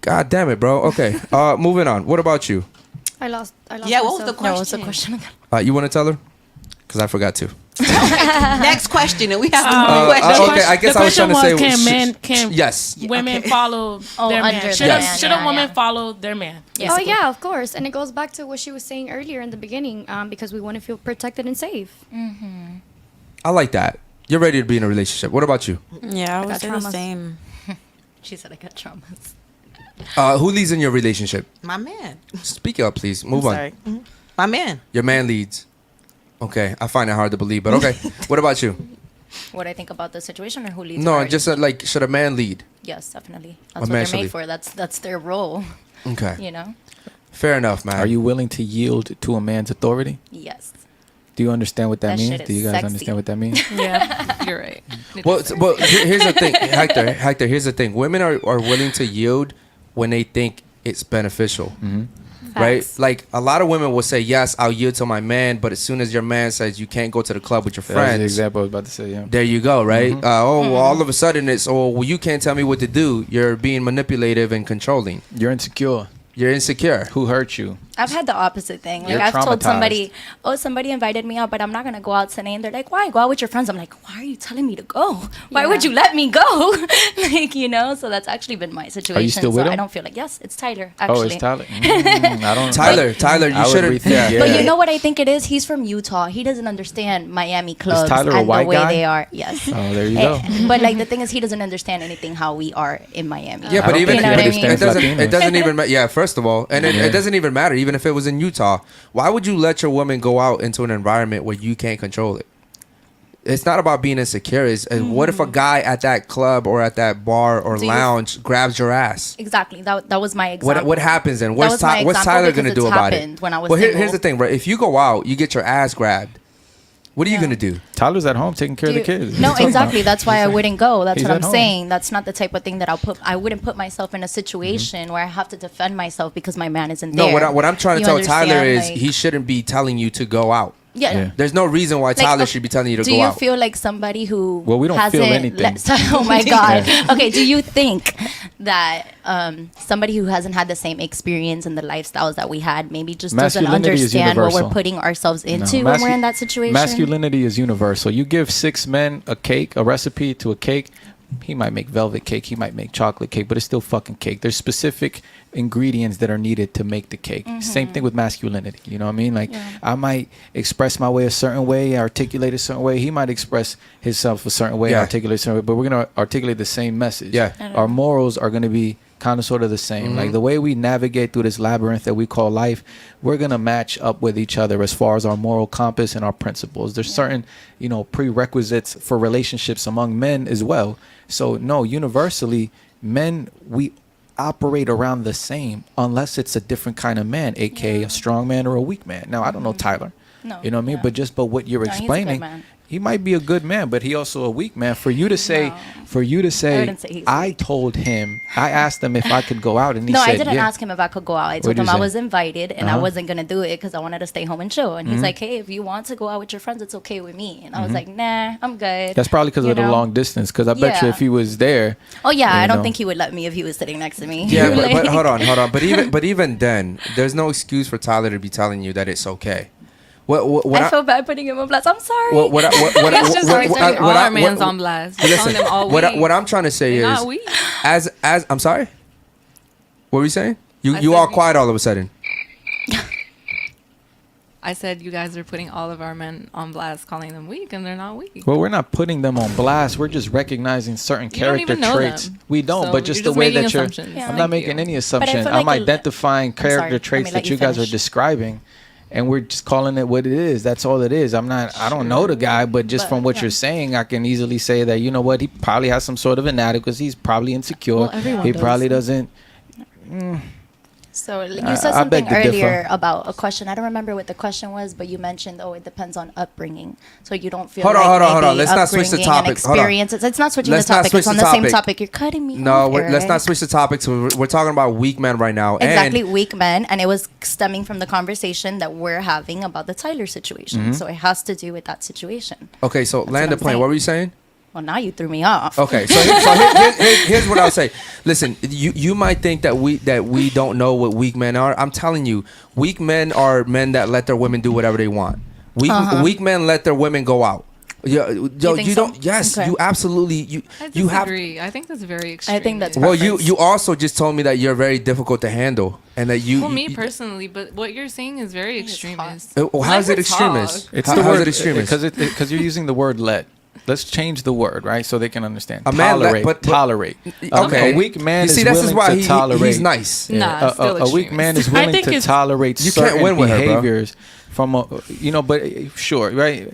God damn it, bro. Okay. Moving on. What about you? I lost. Yeah, what was the myself. question? No, what's the question again? You want to tell her? Because I forgot to. Next question, and we have to move questions. Okay, I guess the I was trying question to say. was, can yes. women follow their under man? the Should, man, should yeah, a woman yeah. follow their man? Yes. Oh yeah, of course, and it goes back to what she was saying earlier in the beginning, because we want to feel protected and safe. I like that. You're ready to be in a relationship. What about you? Yeah, I got would say the traumas. same. She said I got traumas. Who leads in your relationship? My man. Speak up, please. Move I'm on. sorry. My man. Your man leads. Okay, I find it hard to believe, but okay. What about you? What I think about the situation, or who leads? No, her? just like, should a man lead? Yes, definitely. A That's what man they're should made lead. for. That's their role. Okay. You know. Fair enough, man. Are you willing to yield to a man's authority? Yes. Do you understand what that, That means? shit is Do you guys sexy. understand what that means? Yeah, you're right. Well, here's the thing, Hector. Here's the thing. Women are willing to yield when they think it's beneficial. Right? Facts. Like a lot of women will say, "Yes, I'll yield to my man," but as soon as your man says you can't go to the club with your That's the friends, example I was about to say, yeah. there you go, right? Well, all of a sudden it's, "Oh, well, you can't tell me what to do. You're being manipulative and controlling. You're insecure. You're insecure." Who hurt you? I've had the opposite thing. Like You're I've told traumatized. somebody, "Oh, somebody invited me out, but I'm not gonna go out today." And they're like, "Why? Go out with your friends." I'm like, "Why are you telling me to go? Why would you let me go?" So that's actually been my situation. still so with him? I don't feel like, yes, it's Tyler. Actually. Oh, it's Tyler. I don't. Tyler, you I would should have. rethink, yeah. But you know what I think it is? He's from Utah. He doesn't understand Miami clubs Tyler a and the white way guy? they are. Yes. Oh, there you go. But like the thing is, he doesn't understand anything how we are in Miami. Yeah, I but don't even think he it doesn't. understands It doesn't even matter. Yeah, first of all, and it doesn't even matter. Even if it was in Utah, why would you let your woman go out into an environment where you can't control it? It's not about being insecure. It's what if a guy at that club or at that bar or Do you- lounge grabs your ass? Exactly. That was my example. What happens then? That What's was my What's example Tyler because gonna it's do about happened it? when I was well, here's single. the thing, right? If you go out, you get your ass grabbed. What are you gonna do? Tyler's at home taking care of the kids. No, What are you talking exactly. about? That's why I wouldn't go. That's He's what I'm at home. saying. That's not the type of thing that I wouldn't put myself in a situation where I have to defend myself because my man isn't No, there. what I'm trying to You tell Tyler understand? is Like, he shouldn't be telling you to go out. Yeah. There's no reason why Tyler should be telling you to do go you out. feel like somebody who Well, we don't feel hasn't anything. oh my God. Okay, do you think that somebody who hasn't had the same experience in the lifestyles that we had maybe just doesn't Masculinity is understand what universal. we're putting ourselves No. into when we're in that situation? Masculinity is universal. You give 6 men a cake, a recipe to a cake. He might make velvet cake. He might make chocolate cake, but it's still fucking cake. There's specific ingredients that are needed to make the cake. Same thing with masculinity. You know what I mean? Like, I might express my way a certain way, articulate a certain way. He might express himself a certain way, articulate a certain way, but we're going to articulate the same message. Yeah. Our morals are going to be kind of sort of the same. Like, the way we navigate through this labyrinth that we call life, we're going to match up with each other as far as our moral compass and our principles. There's certain, you know, prerequisites for relationships among men as well. So no, universally, men, we operate around the same unless it's a different kind of man, aka a strong man or a weak man. Now, I don't know Tyler. No, you know what I mean? But what you're No, he's a good explaining, man. he might be a good man, but he also a weak man. For you to say, wouldn't say he's I weak. told him, I asked him if I could go out, and he No, said, I didn't yeah. ask him if I could go out. I What'd told you him I say? was invited and I Uh-huh. wasn't going to do it because I wanted to stay home and chill. And he's like, hey, if you want to go out with your friends, it's okay with me. And I was like, nah, I'm good. That's probably because You of the know? long distance. Because I bet you Yeah. if he was there, Oh, yeah, you I don't know. think he would let me if he was sitting next to me. Yeah, but Like- hold on. But even then, there's no excuse for Tyler to be telling you that it's okay. What I feel bad putting him on blast. I'm sorry. It's just like putting all our mans on blast. We're listen, calling them all what weak. I'm trying to say They're is, not weak. as I'm sorry, what were you saying? You I you said all we- quiet all of a sudden. I said you guys are putting all of our men on blast, calling them weak, and they're not weak. well, we're not putting them on blast. We're just recognizing certain You don't character even know traits. them. We don't, So but just you're the just way making that you're. assumptions. Yeah. I'm Thank not making you. any I assumption. feel I'm like identifying sorry. character Let traits me let that you you guys are finish. describing, and we're just calling it what it is. That's all it is. I don't know the guy, but just But, from what yeah. you're saying, I can easily say that, you know what, he probably has some sort of inadequacy. He's probably insecure. Well, everyone He does. probably doesn't. So you I said beg something to differ. earlier about a question. I don't remember what the question was, but you mentioned, it depends on upbringing. So you don't feel Hold like on. maybe Let's not switch the upbringing topic. and Hold on. experiences. It's not switching Let's the not topic. switch It's on the the same topic. topic. You're cutting me No, off, let's not Eric. switch the topic. So we're talking about weak men right now. Exactly, And weak men, and it was stemming from the conversation that we're having about the Tyler situation. Mm-hmm. So it has to do with that situation. okay, so what land the I'm plane. saying. What were you saying? Well, now you threw me off. Okay, so here's what I'll say. Listen, you might think that we don't know what weak men are. I'm telling you, weak men are men that let their women do whatever they want. Weak men let their women go out. Yo, think you so? don't. Yes, Okay. you absolutely I you have. disagree. I think that's very extreme. I think that's Well, preference. you also just told me that you're very difficult to handle, and that you. Well, me you- personally, but what you're saying is very extremist. Well, how is it Let her extremist? talk. It's How- the how is word it extremist? because you're using the word let. Let's change the word, right, so they can understand. A man let- Tolerate, but- tolerate. Okay. A weak man You see, is this willing is why to tolerate. he's nice. Nah, still a weak man is I willing think to it's- tolerate You can't certain win with her, bro. behaviors from a, but sure, right?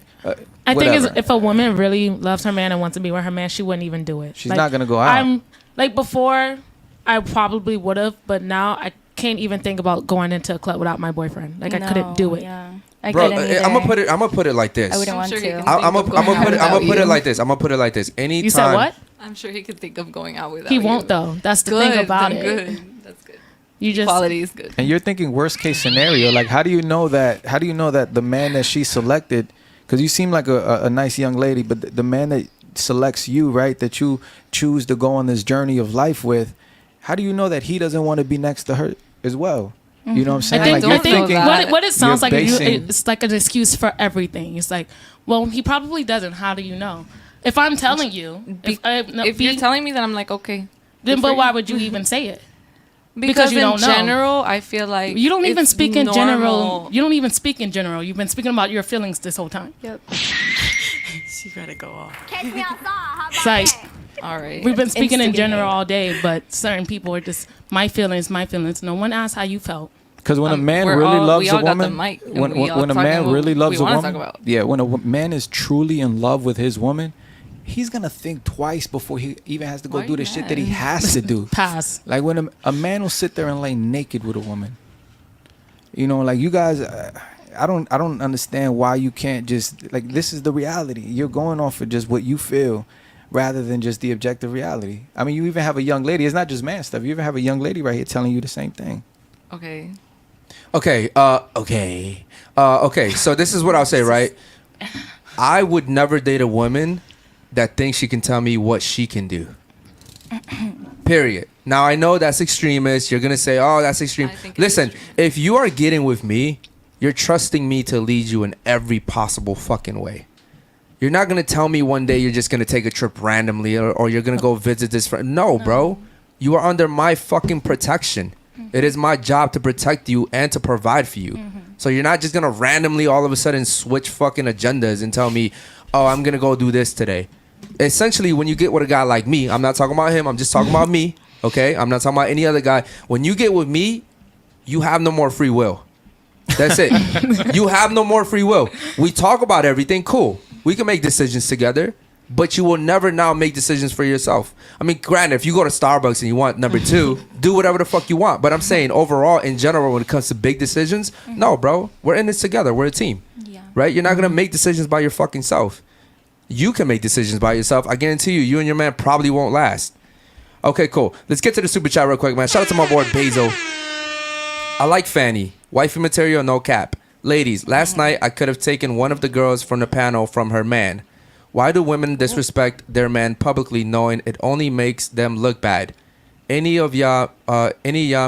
I think Whatever. if a woman really loves her man and wants to be with her man, she wouldn't even do it. She's not gonna go out. I'm like before, I probably would have, but now I can't even think about going into a club without my boyfriend. Like I couldn't do it. Yeah, I Bro, couldn't I'm either. gonna put it like this. I wouldn't I'm want sure he to. can I'm think of gonna going out put it without like you. this. I'm gonna put it like this. Anytime You said what? I'm sure he could think of going out without He you. won't though. That's the Good, thing about then it. good. That's good. You just Quality is good. And you're thinking worst case scenario. Like, how do you know that? How do you know that the man that she selected? Because you seem like a nice young lady, but the man that selects you, right, that you choose to go on this journey of life with, how do you know that he doesn't want to be next to her as well? You know what I'm saying? I think, don't I know think that. what it sounds you're like, basing- it's like an excuse for everything. It's like, well, he probably doesn't. How do you know? If I'm telling you, If you're telling me that, I'm like, okay. then good but for why you. would you even say it? Because you in don't know. general, I feel like You don't even it's speak in general. normal. You don't even speak in general. You've been speaking about your feelings this whole time. Yep. She better go off. It's like All right. we've been speaking in Instigating. general all day, but certain people are just my feelings, my feelings. No one asked how you felt. Because when a man we're really all- loves we a all got the woman, mic, and when we all when a talking man what really loves we a wanna woman, talk about. yeah, when a man is truly in love with his woman, he's gonna think twice before he even has to go Why do you the shit that he mad? has to do. Pass. Like when a man will sit there and lay naked with a woman. You know, like you guys, I don't understand why you can't just, like, this is the reality. You're going off of just what you feel rather than just the objective reality. I mean, you even have a young lady. It's not just man stuff. You even have a young lady right here telling you the same thing. Okay. Okay. Okay. So this is what I'll say, right? I would never date a woman that thinks she can tell me what she can do. Period. Now I know that's extremist. You're gonna say, "Oh, that's extreme." Listen, if you are getting with me, you're trusting me to lead you in every possible fucking way. You're not gonna tell me one day you're just gonna take a trip randomly or you're gonna go visit this friend. No, bro. You are under my fucking protection. It is my job to protect you and to provide for you. So you're not just gonna randomly all of a sudden switch fucking agendas and tell me, "Oh, I'm gonna go do this today." Essentially, when you get with a guy like me, I'm not talking about him. I'm just talking about me. Okay, I'm not talking about any other guy. When you get with me, you have no more free will. That's it. You have no more free will. We talk about everything. Cool. We can make decisions together, but you will never now make decisions for yourself. I mean, granted, if you go to Starbucks and you want number 2, do whatever the fuck you want. But I'm saying overall, in general, when it comes to big decisions, no, bro, we're in this together. We're a team, right? You're not gonna make decisions by your fucking self. You can make decisions by yourself. I guarantee you and your man probably won't last. Okay, cool. Let's get to the super chat real quick, man. Shout out to my boy Basil. I like Fanny. Wifey material, no cap. Ladies, last night I could have taken one of the girls from the panel from her man. Why do women disrespect their man publicly knowing it only makes them look bad? Any of y'all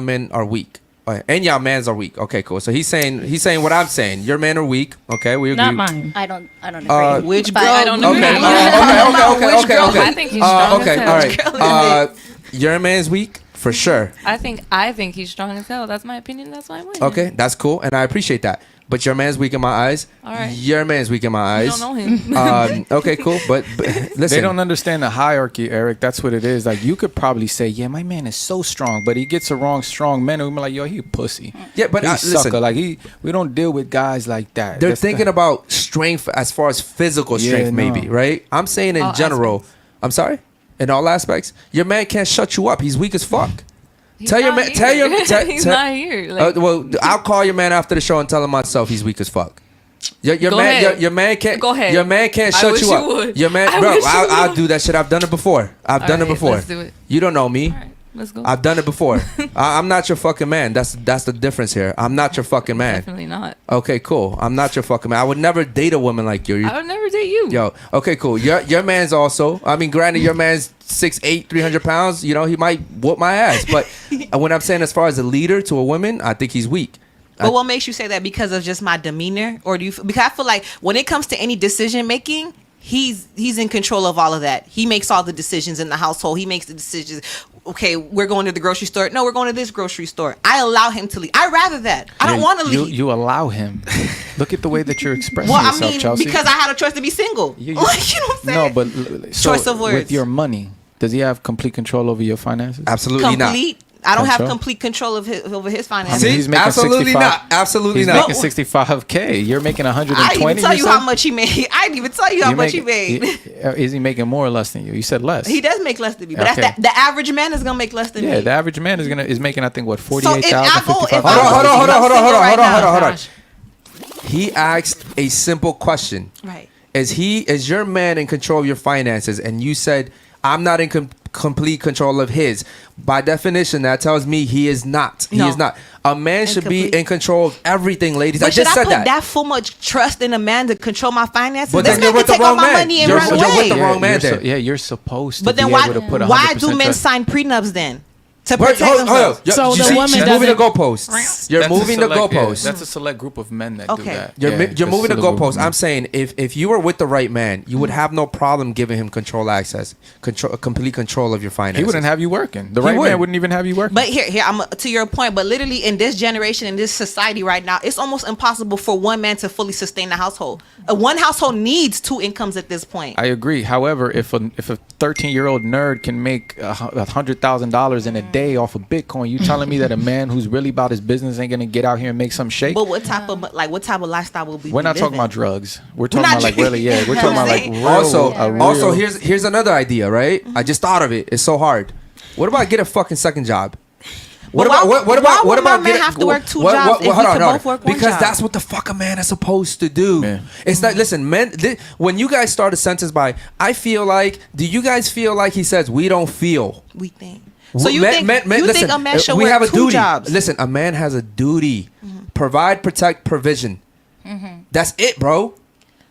men are weak. And y'all mans are weak. Okay, cool. So he's saying what I'm saying. Your men are weak. Okay, we agree. Not mine. I don't agree. Which But girl? I don't Okay, agree. okay. I think he's strong Okay, as all hell. right. Your man's weak for sure. I think he's strong as hell. That's my opinion. That's why I win. Okay, that's cool, and I appreciate that. But your man's weak in my eyes. All right. Your man's weak in my You eyes. don't know him. Okay, cool. But listen, They don't understand the hierarchy, Eric. That's what it is. Like, you could probably say, yeah, my man is so strong, but he gets the wrong strong men, and we're like, yo, he a pussy. Yeah, but He's listen, sucker. Like, we don't deal with guys like that. they're That's thinking about strength as far as physical strength, Yeah, no. maybe, right? I'm saying in All general. aspects. I'm sorry. In all aspects, your man can't shut you up. He's weak as fuck. He's Tell your not man. Tell here. your. He's not here. Like, Well, I'll call your man after the show and tell him myself he's weak as fuck. Your Go man, ahead. your man can't. Go ahead. Your man can't I shut wish you you up. would. Your man, I bro. wish you I'll would. do that shit. I've done it before. I've All done it right, before. let's do it. You don't know me. all right, let's go. I've done it before. I'm not your fucking man. That's the difference here. I'm not your fucking man. Definitely not. Okay, cool. I'm not your fucking man. I would never date a woman like you. I would never date you. Yo, okay, cool. Your man's also. I mean, granted, your man's 6'8", 300 pounds. You know, he might whoop my ass. But when I'm saying as far as a leader to a woman, I think he's weak. But what makes you say that? Because of just my demeanor, or do you? Because I feel like when it comes to any decision making, he's in control of all of that. He makes all the decisions in the household. He makes the decisions. Okay, we're going to the grocery store. No, we're going to this grocery store. I allow him to leave. I rather that. I don't want to leave. You allow him. Look at the way that you're expressing Well, I yourself, mean, Chelsea. because I had a choice to be single. You Like, you know what I'm saying? No, but so Choice of words. with your money, does he have complete control over your finances? Absolutely not. Complete. I don't have Control? complete control of over his I finances. mean, See? he's making Absolutely 65 not. Absolutely he's not. making 65K. You're making 120. I didn't even tell you said? how much he made. I didn't even tell you how You much he make- made. Is he making more or less than you? You said less. He does make less than me, but Okay. that's the average man is gonna make less than Yeah, me. the average man is making, I think, what, So if 48,000, I go- if 55,000. I go- Hold on. Gosh. He asked a simple question. Right. Is your man in control of your finances? And you said, I'm not in complete control of his. By definition, that tells me he is not. He No. is not. A man should be in control of everything, ladies. But I just should said I put that. full much trust in a man to control my finances? But This then you're man with can the take all wrong my man. money and You're run with away. the wrong man there. Yeah, you're supposed to But then be why able to put 100% why do men trust. sign prenups then? To Wait, protect hold themselves. on. So You the see, woman she's moving the doesn't- goalposts. You're That's a moving the select- yeah, goalposts. that's a select group of men that do Okay. that. You're Yeah, you're that's a moving the select group of goalposts. men. I'm saying if you were with the right man, you would have no problem giving him complete control of your finances. He wouldn't have you working. The He right would. man wouldn't even have you working. But here, I'm to your point. But literally, in this generation, in this society right now, it's almost impossible for one man to fully sustain the household. One household needs two incomes at this point. I agree. However, if a 13-year-old nerd can make $100,000 in a day off of Bitcoin, you telling me that a man who's really about his business ain't gonna get out here and make some shake? But what type of lifestyle will be? We're not talking living? about drugs. We're talking not about like really, yeah. We're talking about like real, Also, a real- also here's another idea, right? I just thought of it. It's so hard. What about get a fucking second job? What But about why- what about why what would my about man get have to work two jobs if we hold on, could hold on. both work one Because job? that's what the fuck a man is supposed to do. Yeah. It's like, listen, men. When you guys start a sentence by, I feel like. Do you guys feel like he says we don't feel? We think. So you think listen, a man should we work have a two duty. jobs? Listen, a man has a duty Provide, protect, provision. That's it, bro.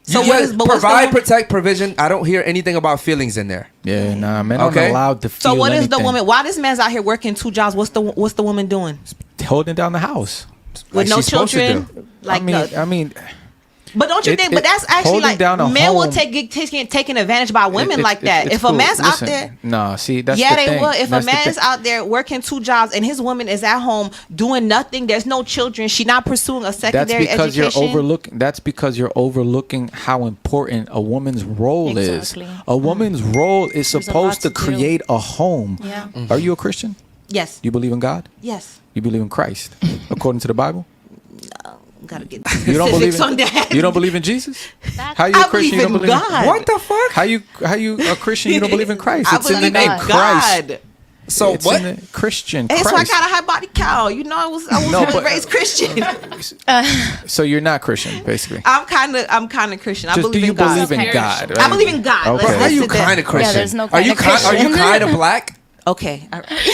So You what guys is- but what's the provide, woman- protect, provision. I don't hear anything about feelings in there. Yeah, nah, men aren't Okay. allowed to feel So what is the anything. woman? Why this man's out here working 2 jobs? What's the woman doing Holding down the house. with Like no she's supposed to children? do. Like I mean, but don't you it- think? But it- that's actually holding like down a men will home- taken advantage by women like that. it's If a cool. man's out Listen, there. no, see, that's Yeah, the they thing. will. If That's a the man's thing. out there working 2 jobs and his woman is at home doing nothing, there's no children, she not pursuing a That's secondary because education. you're overlooking. That's because you're overlooking how important a woman's role Exactly. is. A woman's role is There's a supposed to lot to do. create a home. Yeah. Are you a Christian? Yes. You believe in God? Yes. You believe in Christ, according to the Bible? Gotta get You don't believe specifics on in that. You don't believe in Jesus? How you I a Christian? believe You don't in believe God. What the fuck? How you a Christian? You don't believe in Christ? I It's in the believe in name Christ. God. So It's what? in the Christian And so I Christ. got a high body cow. You know, I was No, but- raised Christian. So you're not Christian, basically. I'm kind of Christian. I Just do believe you in God. believe in God? I Right? believe in God. Okay. Bro, how you sit there. kind of Christian? there's no Are you kinda Are you Christian. kind of black? Okay.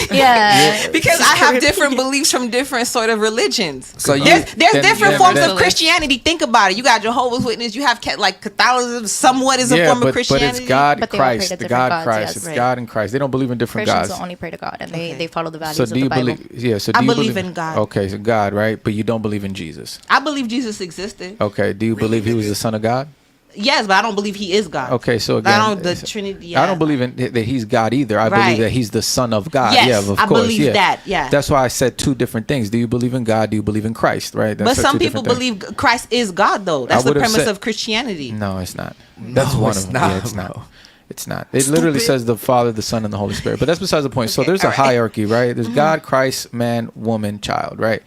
Yeah. Because I have different beliefs from different sort of religions. So you- There's Then- different then- forms then- of Christianity. Think about it. You got Jehovah's Witness. You have like Catholicism. Somewhat is a form of but Christianity. it's God, But they all pray Christ, to the different God, gods, Christ. yes. It's Right. God and Christ. They don't believe in different Christians gods. will only pray to God, and Okay. they follow the values So of do the you Bible. believe? Yeah. So I do you believe in God. Okay, so God, right? But you don't believe in Jesus. I believe Jesus existed. Okay. Do you believe he was the Son of God? Yes, but I don't believe he is God. Okay, so again, I don't. The Trinity. I don't believe in that he's God either. I Right. believe that he's the Son of God. Yes, yeah, of I course. believe yeah. that, yeah. That's why I said 2 different things. Do you believe in God? Do you believe in Christ? Right. But That's some 2 people different things. believe Christ is God, though. That's I the would've premise said- of Christianity. No, it's not. That's one it's of them. not, Yeah, it's bro. not. It's not. It literally says the Father, the Son, and the Holy Spirit. But that's besides the point. So Okay, there's a all right. hierarchy, right? There's God, Christ, man, woman, child, right?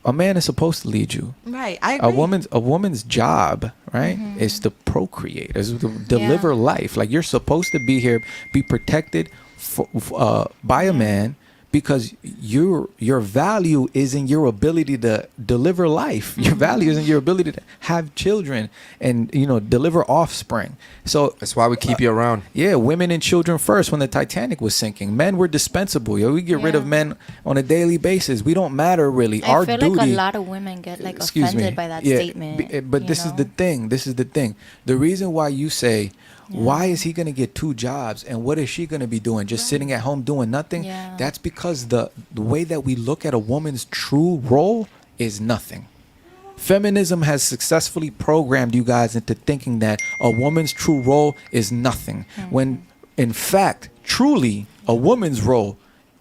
A man is supposed to lead you. Right. I agree. A woman's job, right, is to procreate, is to deliver life. Like you're supposed to be here, be protected by a man, because your value is in your ability to deliver life. Your value is in your ability to have children and deliver offspring. So That's why we keep you around. yeah, women and children first. When the Titanic was sinking, men were dispensable. Yo, we get rid of Yeah. men on a daily basis. We don't matter really. I Our feel duty. like a lot of women get like Excuse offended me. by that Yeah, statement. But you this is the know? thing. This is the thing. The reason why you say, why is he going to get 2 jobs and what is she going to be doing? Just sitting at home doing nothing? Yeah. That's because the way that we look at a woman's true role is nothing. Feminism has successfully programmed you guys into thinking that a woman's true role is nothing. When in fact, truly, a woman's role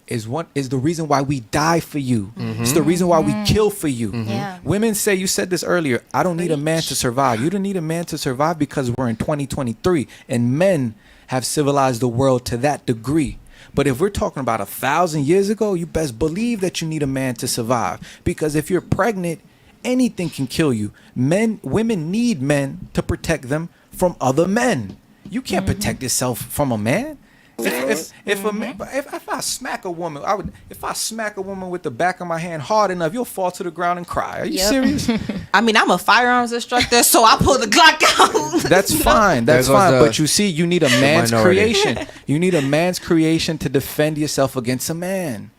is the reason why we die for you. It's the reason why we kill for you. Yeah. Women say, you said this earlier, I don't need a man to survive. You don't need a man to survive because we're in 2023 and men have civilized the world to that degree. But if we're talking about 1,000 years ago, you best believe that you need a man to survive, because if you're pregnant, anything can kill you. Women need men to protect them from other men. You can't protect yourself from a man. If I smack a woman, if I smack a woman with the back of my hand hard enough, you'll fall to the ground and cry. Are you serious? I mean, I'm a firearms instructor, so I pull the Glock out. That's fine. That's There goes fine. the- But you see, you need a man's minority. creation. You need a man's creation to defend yourself against a man.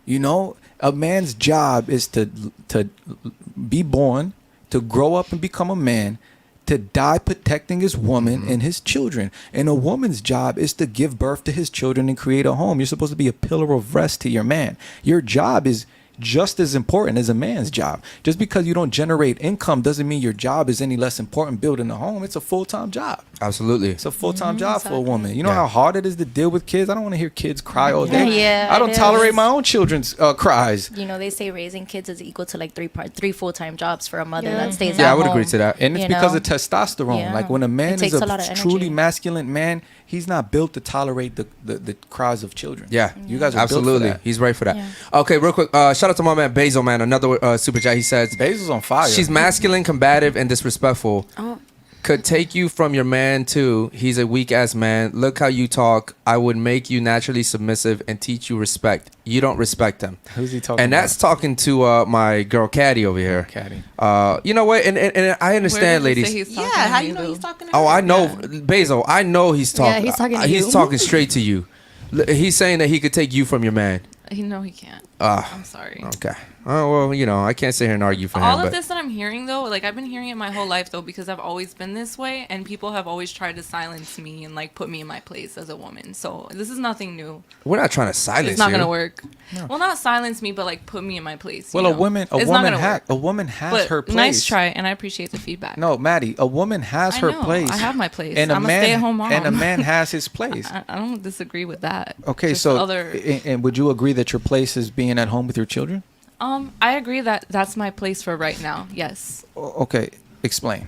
You know, a man's job is to be born, to grow up and become a man, to die protecting his woman and his children. And a woman's job is to give birth to his children and create a home. You're supposed to be a pillar of rest to your man. Your job is just as important as a man's job. Just because you don't generate income doesn't mean your job is any less important building a home. It's a full-time job. Absolutely. It's a full-time job for a exactly. woman. You know Yeah. how hard it is to deal with kids? I don't want to hear kids cry all day. Yeah, I don't it tolerate is. my own children's cries. You know, they say raising kids is equal to like 3 full-time jobs for a mother that stays Yeah, at I would home. agree to that. And it's You because know? of testosterone. Yeah. Like when a man It is takes a lot of truly energy. masculine man, he's not built to tolerate the cries of children. Yeah, You guys are absolutely. built for that. He's right for that. Yeah. Okay, real quick. Shout out to my man Basil, man. Another super chat. He says, Basil's on fire. she's masculine, combative, and disrespectful. Oh. Could take you from your man too. He's a weak ass man. Look how you talk. I would make you naturally submissive and teach you respect. You don't respect him. Who's he talking And that's talking to my girl Caddy over here. Caddy. You know what? And I understand, Where did he ladies. say he's talking Yeah, to how me, you know though? he's talking to Oh, her? I know, Basil. I know he's talking. Yeah, he's talking to He's you. talking straight to you. He's saying that he could take you from your man. No, he can't. Ah, I'm sorry. okay. Oh well, you know, I can't sit here and argue for him. All but of this that I'm hearing though, like I've been hearing it my whole life though, because I've always been this way, and people have always tried to silence me and like put me in my place as a woman. So this is nothing new. we're not trying to silence you. It's not gonna work. No. Well, not silence me, but like put me in my place. Well, you a know? woman has But her place. nice try, and I appreciate the feedback. No, Maddie, a woman has her place. I have my place. And I'm a stay-at-home mom. And a man has his place. I don't disagree with that. Okay, Just so and would you agree that your place is being at home with your children? I agree that that's my place for right now. Yes. Okay, explain.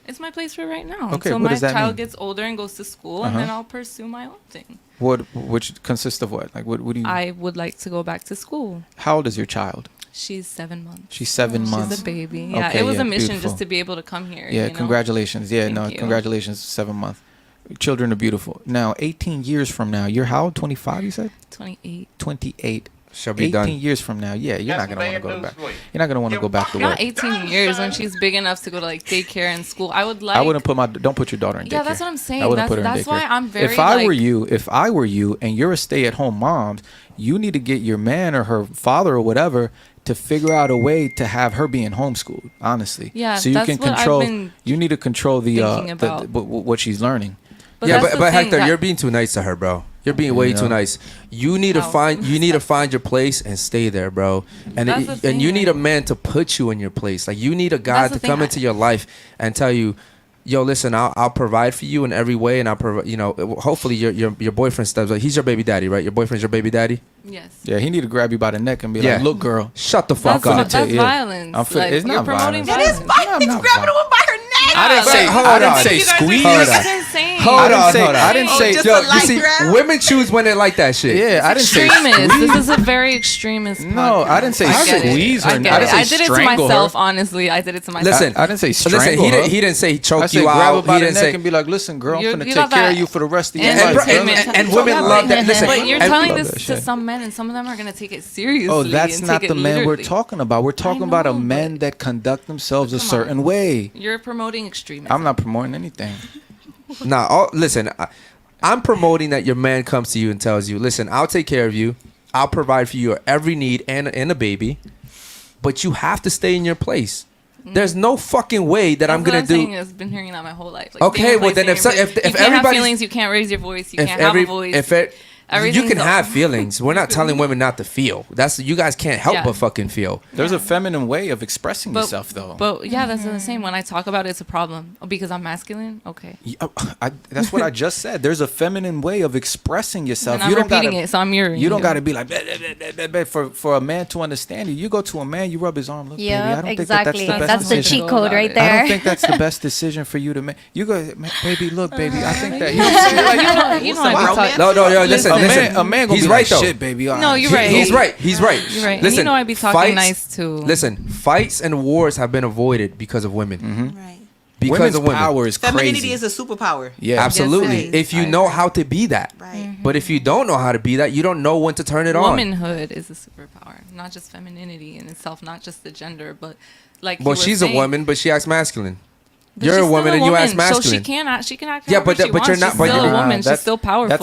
It's my place for right now. Okay, until what my does that child mean? gets older and goes to school, and then I'll pursue my own thing. Which consists of what? Like what do you? I would like to go back to school. How old is your child? She's 7 months. She's 7 months. She's a baby. Yeah, Okay, it was a mission beautiful. just to be able to come here. Yeah, you know? congratulations. Yeah, Thank you. congratulations. 7 months. Children are beautiful. Now, 18 years from now, you're how old? 25, you said? 28. 28. She'll be 18 done. years from now, yeah, you're not gonna want to go back. You're not gonna want to go back to work. Not 18 years when she's big enough to go to like daycare and school. I would like. I wouldn't don't put your daughter in daycare. Yeah, that's what I'm saying. I wouldn't That's- put her in that's daycare. why I'm very, If I were like- you, and you're a stay-at-home mom, you need to get your man or her father or whatever to figure out a way to have her being homeschooled. Honestly, Yeah, so you that's can what I've control. been You need to control thinking about. what she's learning. yeah, that's the but thing Hector, that- you're being too nice to her, bro. You're being way too nice. You need to find your place and stay there, bro. And That's the thing, you need like- a man to put you in your place. Like you need a guy That's to the thing, come into your life and tell you, yo, listen, I'll provide for you in every way, and I'll provide. You know, hopefully your boyfriend steps up. He's your baby daddy, right? Your boyfriend's your baby daddy. Yes. Yeah, he need to grab you by the neck and be Yeah. like, "Look, girl, shut the fuck That's, up." that's violence. Like, it's you're not promoting violence. violence. It is violence. not Grabbing a woman by her neck. I didn't say. Hold I on. didn't say You guys are- squeeze. That's insane. Hold I didn't on, say. hold on. I didn't say. just Yo, a you light see, grab? women choose when they like that shit. Yeah, I didn't say Extremist. squeeze. This is a very extremist. No, I didn't say podcast. get it. squeeze her. I get I it. didn't say I did it to strangle myself. her. Honestly, I did it to myself. Listen, I didn't say listen. strangle He her. didn't say choke I said you grab her out. by He the didn't neck say. and be like, "Listen, girl, I'm You gonna got take care that- of you for the rest of your And- life." And women love that. Listen, But you're and- telling love this that to shit. some men, and some of them are gonna take it seriously. Oh, that's and not take the it men we're literally. talking about. We're talking about a know, men but- that conduct themselves a Come on. certain way. You're promoting extremism. I'm not promoting anything. Nah, listen, I'm promoting that your man comes to you and tells you, listen, I'll take care of you. I'll provide for your every need and a baby. But you have to stay in your place. There's no fucking way that I'm going to do. I've been hearing that my whole life. Like, Okay, stay in well, place, then stay in if your place. You can't have everybody's- feelings, you can't raise your voice, you If can't every, have a voice. if it, you Everything's can all- have feelings. We're not telling women not to feel. That's you guys can't help Yeah. but fucking feel. There's a feminine way of expressing yourself, though. But yeah, that's the same. When I talk about it, it's a problem. Oh, because I'm masculine? Okay. Yeah, that's what I just said. There's a feminine way of expressing yourself. And I'm you don't repeating gotta, it, so I'm mirroring You don't you. got to be like "Bleh, bleh, bleh, bleh, bleh," for a man to understand you. You go to a man, you rub his arm. Look, baby, I Yeah, don't think exactly. that That's the decision. cheat code right I there. don't think that's the best decision for you to make. You go, baby. Look, baby. I think that. You know what I'm saying? Like, You know I be talking. No, yo, listen, a listen. man gonna He's be right like, though. shit, baby. No, you're right. He's right. He's right. You're right. And Listen, you know I be talking nice too. Listen, fights and wars have been avoided because of women. Right. Because Women's of women. power is Femininity crazy. is a superpower. Yeah, Absolutely. Yes, If you know how to be that. Right. But if you don't know how to be that, you don't know when to turn it on. Womanhood is a superpower, not just femininity in itself, not just the gender, but like. Well, you were she's saying, a woman, but she acts masculine. but You're she's a still woman and you act So masculine. she can act. Yeah, however but she but you're wants. not- She's but still you're- a woman. She's still powerful.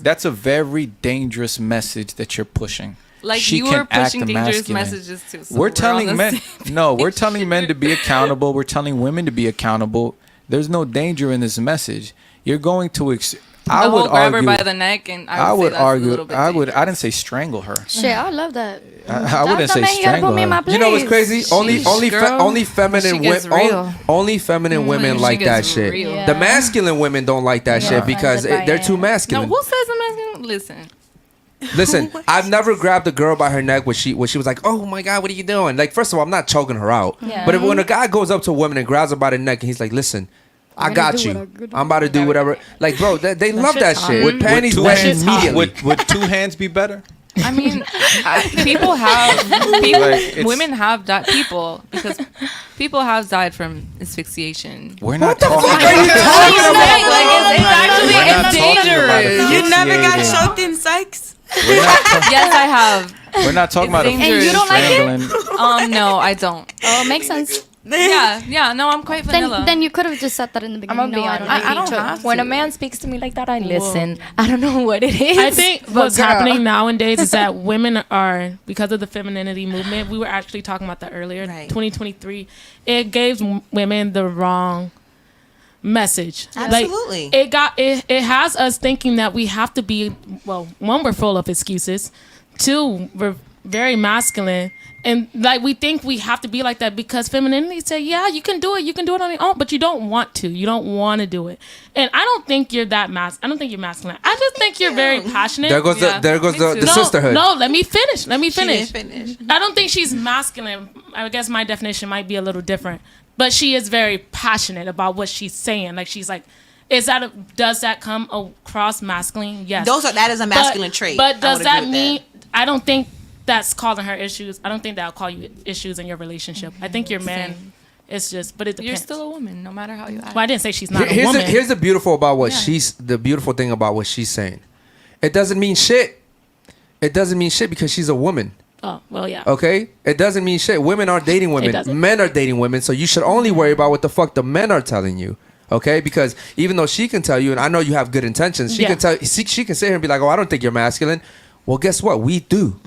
That's a very dangerous message that you're pushing. Like She you can were pushing act dangerous masculine. messages too. So We're on telling the men. same No, we're telling men to be accountable. We're telling women to be accountable. There's no danger in this message. You're going to. I the would whole grab her argue. by the neck, and I would, would say that's a argue. little bit I would. dangerous. I didn't say strangle her. Shit, I love that. I wouldn't say man, you gotta strangle put me in my her. place. You know what's crazy? Only girl. feminine She gets women. real. Only feminine women she like that gets shit. real. The masculine women don't like that Yeah. shit because Blinded by they're it. too No, masculine. who says a masculine? Listen. Listen, I've never grabbed a girl by her neck when she was like, "Oh my god, what are you doing?" Like, first of all, I'm not choking her out. Yeah. But when a guy goes up to a woman and grabs her by the neck and he's like, "Listen, I gonna got do you. what I'm gonna I'm about to do whatever." Like, bro, they love that shit. With panties two wet hands- immediately. Would two hands be better? I mean, people have Like, women have died. People have died from asphyxiation. We're not talking. Like, it's dangerous. You never got Asphyxiating. choked in Sykes? Yes, I have. We're not talking It's about dangerous. And you don't like it? strangling. No, I don't. Oh, it makes sense. Yeah. No, I'm quite vanilla. Then you could have just said that in the beginning. I'm gonna be honest. I I don't have when a man speaks to me like that, I listen. I don't know what it is. I think but what's girl. happening nowadays is that women are, because of the femininity movement, we were actually talking about that earlier, Right. 2023, it gave women the wrong message. Absolutely. Like, it has us thinking that we have to be, well, one, we're full of excuses. Two, we're very masculine. And like we think we have to be like that because femininity say, yeah, you can do it on your own, but you don't want to. You don't want to do it. And I don't think you're that I don't think you're masculine. I just think you're very passionate. There goes the No, sisterhood. No, let me finish. She didn't finish. I don't think she's masculine. I guess my definition might be a little different, but she is very passionate about what she's saying. Like she's like, does that come across masculine? Yes. That is a masculine trait. But I does would that agree with mean? I don't think that's causing her issues. I don't think that'll call you issues in your relationship. I think your man. It's just, but it depends. You're still a woman, no matter how you act. Well, I didn't say she's not a woman. Here's the beautiful about what the beautiful thing about what she's saying. It doesn't mean shit. It doesn't mean shit because she's a woman. Oh, well, yeah. Okay? It doesn't mean shit. Women aren't dating women. Men are dating women. So you should only worry about what the fuck the men are telling you. Okay? Because even though she can tell you, and I know you have good intentions, she can tell. She can sit here and be like, "Oh, I don't think you're masculine." Well, guess what? We do.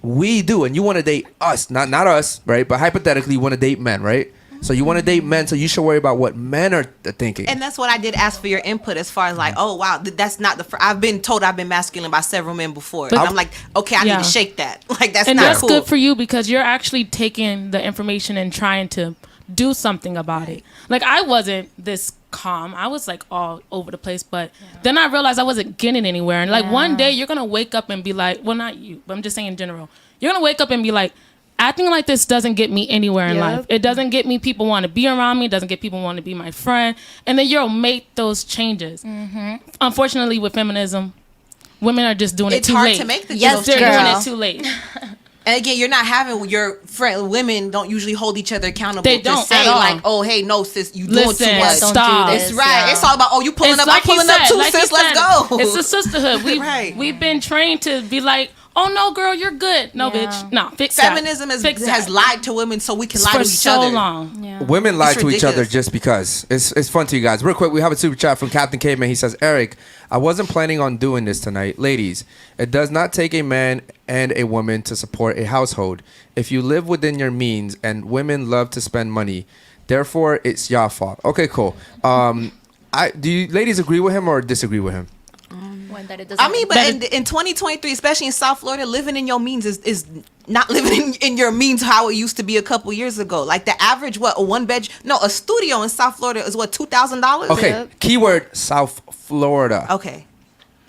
We do. And you want to date us, not us, right? But hypothetically, you want to date men, right? So you want to date men, so you should worry about what men are thinking. And that's what I did ask for your input as far as like, oh wow, that's not I've been told I've been masculine by several men before. But I'm like, okay, I need to shake that. Like that's and not that's cool. good for you because you're actually taking the information and trying to do something about it. Like I wasn't this calm. I was like all over the place, but then I realized I wasn't getting anywhere. And like one day you're gonna wake up and be like, well, not you, but I'm just saying in general, you're gonna wake up and be like, acting like this doesn't get me anywhere in life. It doesn't get me people want to be around me. It doesn't get people want to be my friend. And then you'll make those changes. Unfortunately, with feminism, women are just doing it too late. It's hard to make the Yes, they're changes. doing it too late. And again, you're not having your friend. Women don't usually hold each other accountable. They to don't say at all. like, "Oh, hey, no, sis, you Listen, doing too much." stop. It's right. It's all about, "Oh, you pulling It's up, like I'm pulling you up said, too, like you sis. Let's said, go." It's a sisterhood. We've been trained to be like, oh no, girl, you're good. No, bitch, no, fix that. Feminism Fix has that. lied to women so we can lie for to each so other. long. Women lie It's to each other ridiculous. just because. It's fun to you guys. Real quick, we have a super chat from Captain Caveman. He says, Eric, I wasn't planning on doing this tonight. Ladies, it does not take a man and a woman to support a household. If you live within your means, and women love to spend money, therefore it's your fault. Okay, cool. Do you ladies agree with him or disagree with him? I mean, but in 2023, especially in South Florida, living in your means is not living in your means how it used to be a couple years ago. Like the average, a studio in South Florida is what, $2,000? Okay, keyword South Florida. Okay.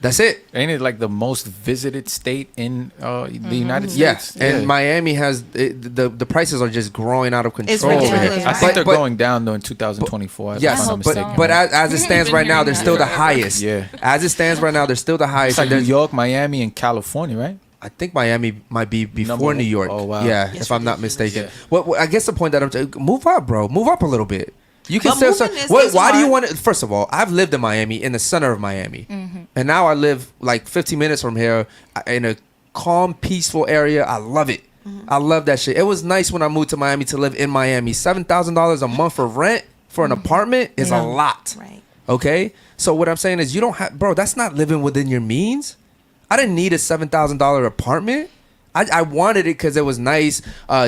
That's it. Ain't it like the most visited state in the United States? Yes, and Miami has the prices are just growing out of control. It's over here. ridiculous. I think they're going down though in 2024. Yes, if I'm not mistaken. but as it stands right now, they're still the highest. Yeah. As it stands right now, they're still the highest. It's like And New York, Miami, and California, right? I think Miami might be before New York. Oh, wow. Yeah, It's if I'm not ridiculous. mistaken. Well, I guess the point that move up, bro. Move up a little bit. You can But still. moving is Why do you hard. want to? First of all, I've lived in Miami, in the center of Miami, and now I live like 15 minutes from here in a calm, peaceful area. I love it. I love that shit. It was nice when I moved to Miami to live in Miami. $7,000 a month for rent for an apartment is a lot. Right. Okay, so what I'm saying is you don't have, bro. That's not living within your means. I didn't need a $7,000 apartment. I wanted it because it was nice.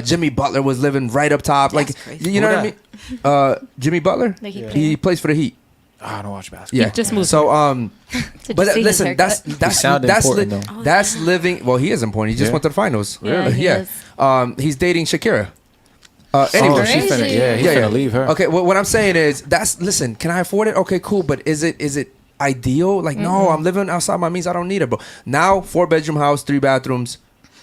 Jimmy Butler was living right up top. That's like, crazy. you know what I mean? Jimmy Butler. Like He plays for the Heat. I don't watch basketball. Yeah, just moved. So Did but you see his listen, haircut? that's sounded important, though. that's living. Well, he is important. He just Yeah. went to the finals. Yeah, he yeah. is. He's dating Shakira. Oh, Anyway, she's finna, he's Yeah, finna yeah. leave her. Okay, well, what I'm saying is listen, can I afford it? Okay, cool, but is it ideal? Like, no, I'm living outside my means. I don't need it, bro. Now, 4-bedroom house, 3 bathrooms,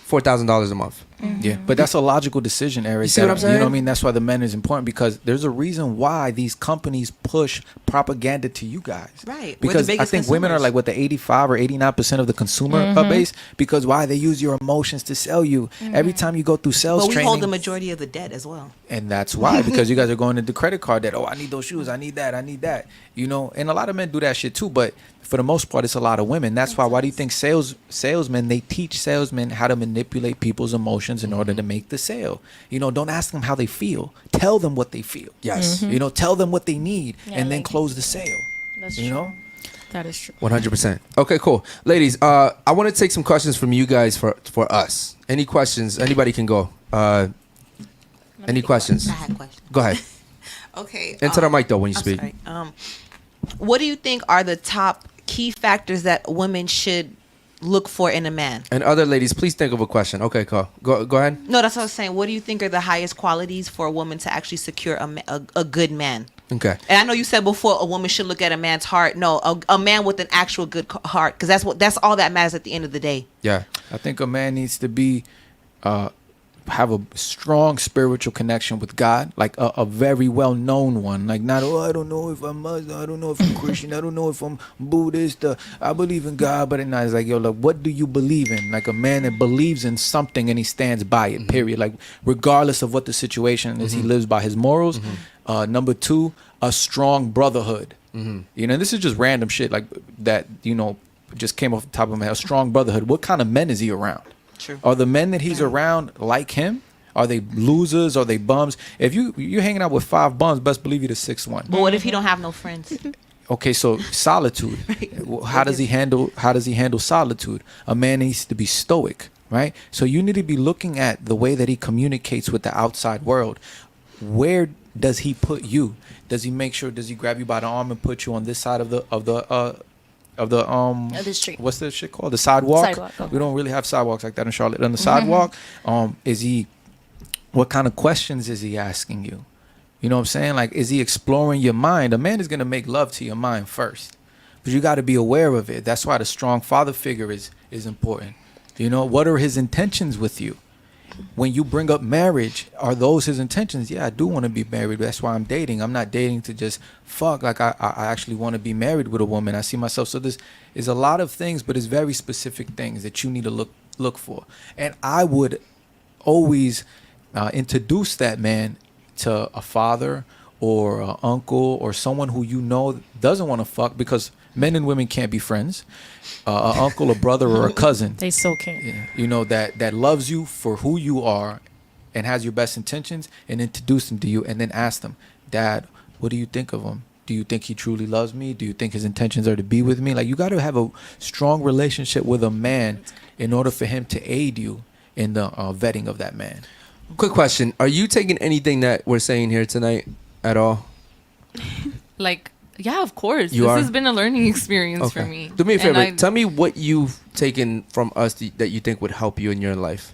$4,000 a month. Yeah, but that's a logical decision, Eric. You see what I'm You saying? know what I mean? That's why the men is important, because there's a reason why these companies push propaganda to you guys. Right. We're the Because I biggest think women are consumers. like what, the 85 or 89% of the consumer base, because why they use your emotions to sell you. Every time you go through sales But we training, hold the majority of the debt as well. and that's why, because you guys are going into credit card debt. Oh, I need those shoes. I need that. I need that. You know, and a lot of men do that shit too. But for the most part, it's a lot of women. That's why. Why do you think salesmen, they teach salesmen how to manipulate people's emotions emotions in order to make the sale. You know, don't ask them how they feel. Tell them what they feel. Yes. You know, tell them what they need, Yeah, and then like- close the sale. That's You true. know. That is true. 100%. Okay, cool. Ladies, I want to take some questions from you guys for us. Any questions? Anybody can go. Any questions? I had a question. Go ahead. Okay. Into the mic, though, when you I'm speak. sorry. What do you think are the top key factors that women should look for in a man? And other ladies, please think of a question. Okay, cool. Go ahead. No, that's what I was saying. What do you think are the highest qualities for a woman to actually secure a good man? Okay. And I know you said before a woman should look at a man's heart. No, a man with an actual good heart, because that's all that matters at the end of the day. Yeah. I think a man needs to be have a strong spiritual connection with God, like a very well known one. Like not, oh, I don't know if I'm Muslim, I don't know if I'm Christian, I don't know if I'm Buddhist. I believe in God, but it's like, yo, look, what do you believe in? Like a man that believes in something and he stands by it. Period. Like regardless of what the situation is, he lives by his morals. Number two, a strong brotherhood. You know, this is just random shit like that. You know, just came off the top of my head. A strong brotherhood. What kind of men is he around? True. Are the men that he's around like him? Are they losers? Are they bums? If you're hanging out with 5 bums, best believe you're the 6th one. But what if he don't have no friends? Okay, so solitude. How does he handle solitude? A man needs to be stoic, right? So you need to be looking at the way that he communicates with the outside world. Where does he put you? Does he grab you by the arm and put you on this side of the street. What's the shit called? The sidewalk. Sidewalk, okay. We don't really have sidewalks like that in Charlotte. On the sidewalk, what kind of questions is he asking you? You know what I'm saying? Like, is he exploring your mind? A man is gonna make love to your mind first, but you got to be aware of it. That's why the strong father figure is important. You know, what are his intentions with you? When you bring up marriage, are those his intentions? Yeah, I do want to be married. That's why I'm dating. I'm not dating to just fuck. Like I actually want to be married with a woman. I see myself. So this is a lot of things, but it's very specific things that you need to look for. And I would always introduce that man to a father or an uncle or someone who you know doesn't want to fuck, because men and women can't be friends. An uncle, a brother, or a cousin. They so can't. You know, that loves you for who you are and has your best intentions, and introduce him to you, and then ask them, Dad, what do you think of him? Do you think he truly loves me? Do you think his intentions are to be with me? Like, you got to have a strong relationship with a man in order for him to aid you in the vetting of that man. Quick question. Are you taking anything that we're saying here tonight at all? Like, yeah, of course. You This are? has been a learning experience for me. Do me a And favor. Tell me what you've taken from us that you think would help you in your life.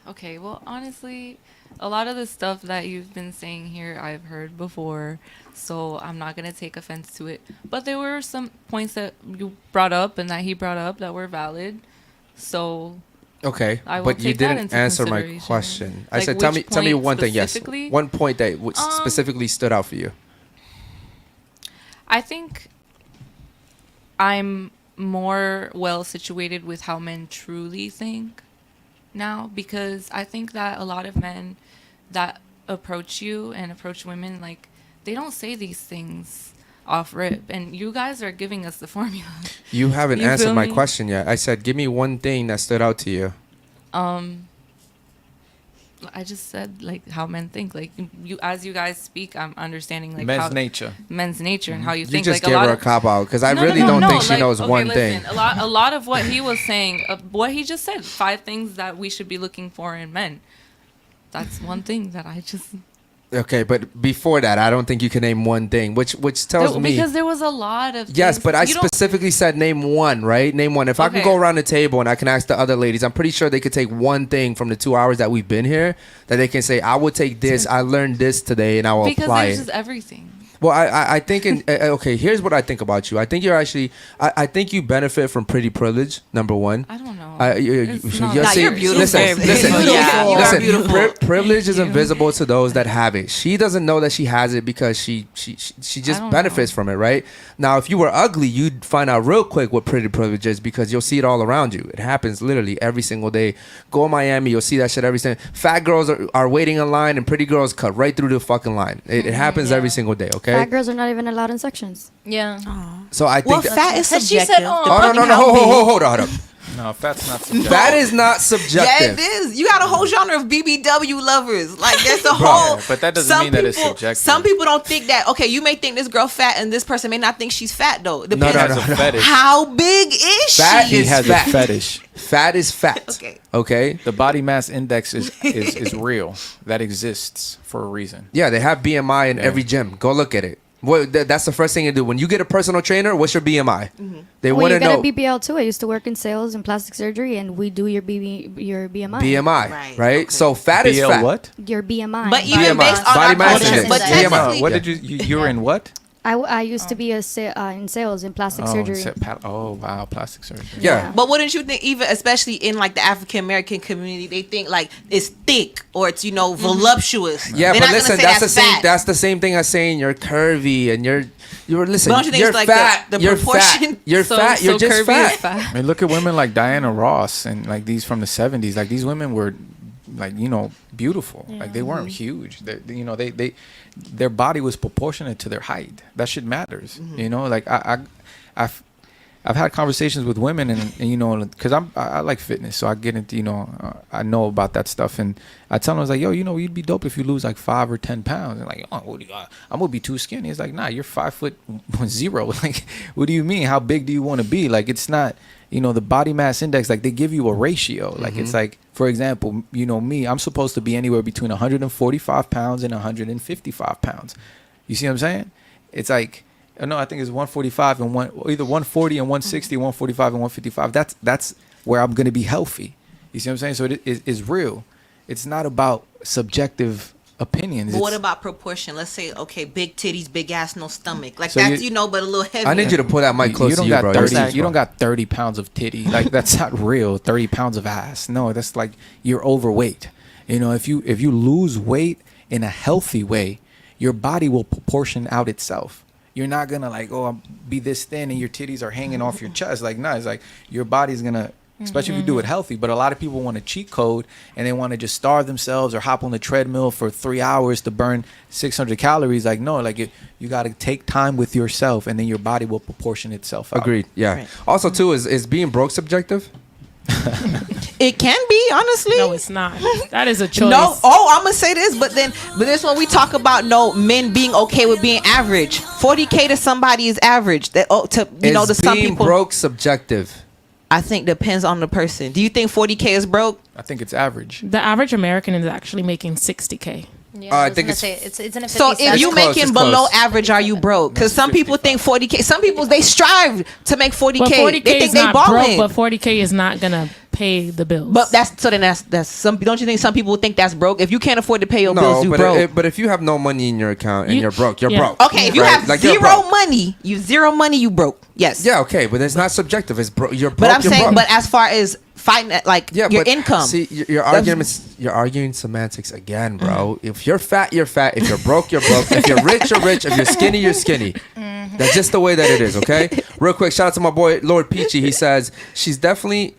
Okay, well, honestly, a lot of the stuff that you've been saying here I've heard before, so I'm not going to take offense to it. But there were some points that you brought up and that he brought up that were valid. So Okay, I will but you take that didn't into answer my consideration. question. I Like, said, which tell me point one thing. Yes, specifically? one point that specifically stood out for you. I think I'm more well situated with how men truly think now, because I think that a lot of men that approach you and approach women, like, they don't say these things off rip, and you guys are giving us the formula. You haven't You answered feel my me? question yet. I said, give me one thing that stood out to you. I just said, like, how men think. Like, you, as you guys speak, I'm understanding, like, Men's how nature. men's nature and how you You think. just like, gave a lot her a of, cop out because I No, really no, don't no, think she like, knows okay, one listen, thing. A lot of what he was saying, what he just said, 5 things that we should be looking for in men. That's one thing that I just. Okay, but before that, I don't think you can name one thing, which tells me. Because there was a lot of. Yes, things. but I You don't- specifically said name one, right? Name one. If I can Okay. go around the table and I can ask the other ladies, I'm pretty sure they could take one thing from the 2 hours that we've been here that they can say, I will take this, I learned this today, and I will Because apply there's it. just everything. Well, I think okay, here's what I think about you. I think you're actually, I think you benefit from pretty privilege, number one. I don't know. It's not- Nah, you're beautiful. Listen, Yeah, you are listen, beautiful. privilege is invisible to those that have it. She doesn't know that she has it because she just don't benefits from it, right? Now, if you were ugly, you'd find out real quick what pretty privilege is because you'll see it all around you. It happens literally every single day. Go to Miami, you'll see that shit every single. Fat girls are waiting in line and pretty girls cut right through the fucking line. It happens every single day, okay? Fat girls are not even allowed in sections. Yeah. So I think Well, that- fat is She subjective. said, oh. Oh, no, depending hold how big- on. No, fat's not subjective. Fat is not subjective. Yeah, it is. You got a whole genre of BBW lovers. Like there's a Bro. whole. Yeah, but that doesn't mean that it's subjective. Some people don't think that. Okay, you may think this girl fat, and this person may not think she's fat though. It depends No. Has a fetish. how big is Fat she? He is has fat. a fetish. Fat is fat. Okay. Okay. The body mass index is real. That exists for a reason. Yeah, they have BMI in every gym. Go look at it. That's the first thing you do when you get a personal trainer. What's your BMI? They Well, want you to got know a BBL too. I used to work in sales and plastic surgery, and we do your BMI. BMI, Right, right? okay. So fat is BL fat. what? Your BMI. But even BMI, based on body our mass culture, index. but BMI. technically, What did you were in what? I used to be in sales and plastic surgery. Oh wow, plastic surgery. Yeah. But wouldn't you think, even especially in like the African American community, they think like it's thick or it's voluptuous. Yeah, They're but not gonna listen, say that's the same. fat. That's the same thing as saying you're curvy and you're listen. But don't you think You're it's like fat. the You're proportion? fat. You're fat. You're just curvy is fat. I mean, look at women like Diana Ross and like these from the 70s. Like these women were like, beautiful. Like they weren't huge. They their body was proportionate to their height. That shit matters. Like I've had conversations with women and because I like fitness, so I get into I know about that stuff, and I tell them, I was like, yo, you'd be dope if you lose like 5 or 10 pounds. And like, oh, I'm gonna be too skinny. It's like, nah, you're 5'0". Like, what do you mean? How big do you want to be? Like, it's not. The body mass index, like they give you a ratio. Like it's like, for example, me, I'm supposed to be anywhere between 145 pounds and 155 pounds. You see what I'm saying? It's like, no, I think it's 145 and either 140 and 160, 145 and 155. That's where I'm gonna be healthy. You see what I'm saying? So it's real. It's not about subjective opinions. But what about proportion? Let's say, okay, big titties, big ass, no stomach. Like So that's but a little heavy. I need you to pull that mic close to you, bro. 30, you don't got 30 pounds of titty. Like that's not real. 30 pounds of ass. No, that's like you're overweight. If you lose weight in a healthy way, your body will proportion out itself. You're not gonna like, I'll be this thin and your titties are hanging off your chest. Like, no, it's like your body's gonna, especially if you do it healthy. But a lot of people want to cheat code and they want to just starve themselves or hop on the treadmill for 3 hours to burn 600 calories. Like, no, like you got to take time with yourself and then your body will proportion itself out. Agreed. Yeah. Right. Also, too, is being broke subjective? It can be, honestly. No, it's not. That is a choice. No. Oh, I'm gonna say this, but this when we talk about men being okay with being average. 40K to somebody is average. That to Is some being people. broke subjective? I think depends on the person. Do you think 40K is broke? I think it's average. The average American is actually making 60K. Yeah, I I was think gonna it's- say it's in a 50 So if cents. you close, making it's below close. average, are you broke? Because some people think 40K. Some people they strive to make 40K. But 40K they think is they not broke, balling. but 40K is not gonna pay the bills. But that's some. Don't you think some people think that's broke? If you can't afford to pay your bills, you broke. but if you have no money in your account and You- you're broke, you're yeah. broke. Okay, if you right? have Like, you're zero broke. money, you broke. Yes. Yeah, okay, but it's not subjective. It's you're broke. But I'm you're saying, broke. but as far as fighting like your but income, See, you're arguing semantics again, bro. If you're fat, you're fat. If you're broke, you're broke. If you're rich, you're rich. If you're skinny, you're skinny. That's just the way that it is, okay? Real quick, shout out to my boy Lord Peachy. He says she definitely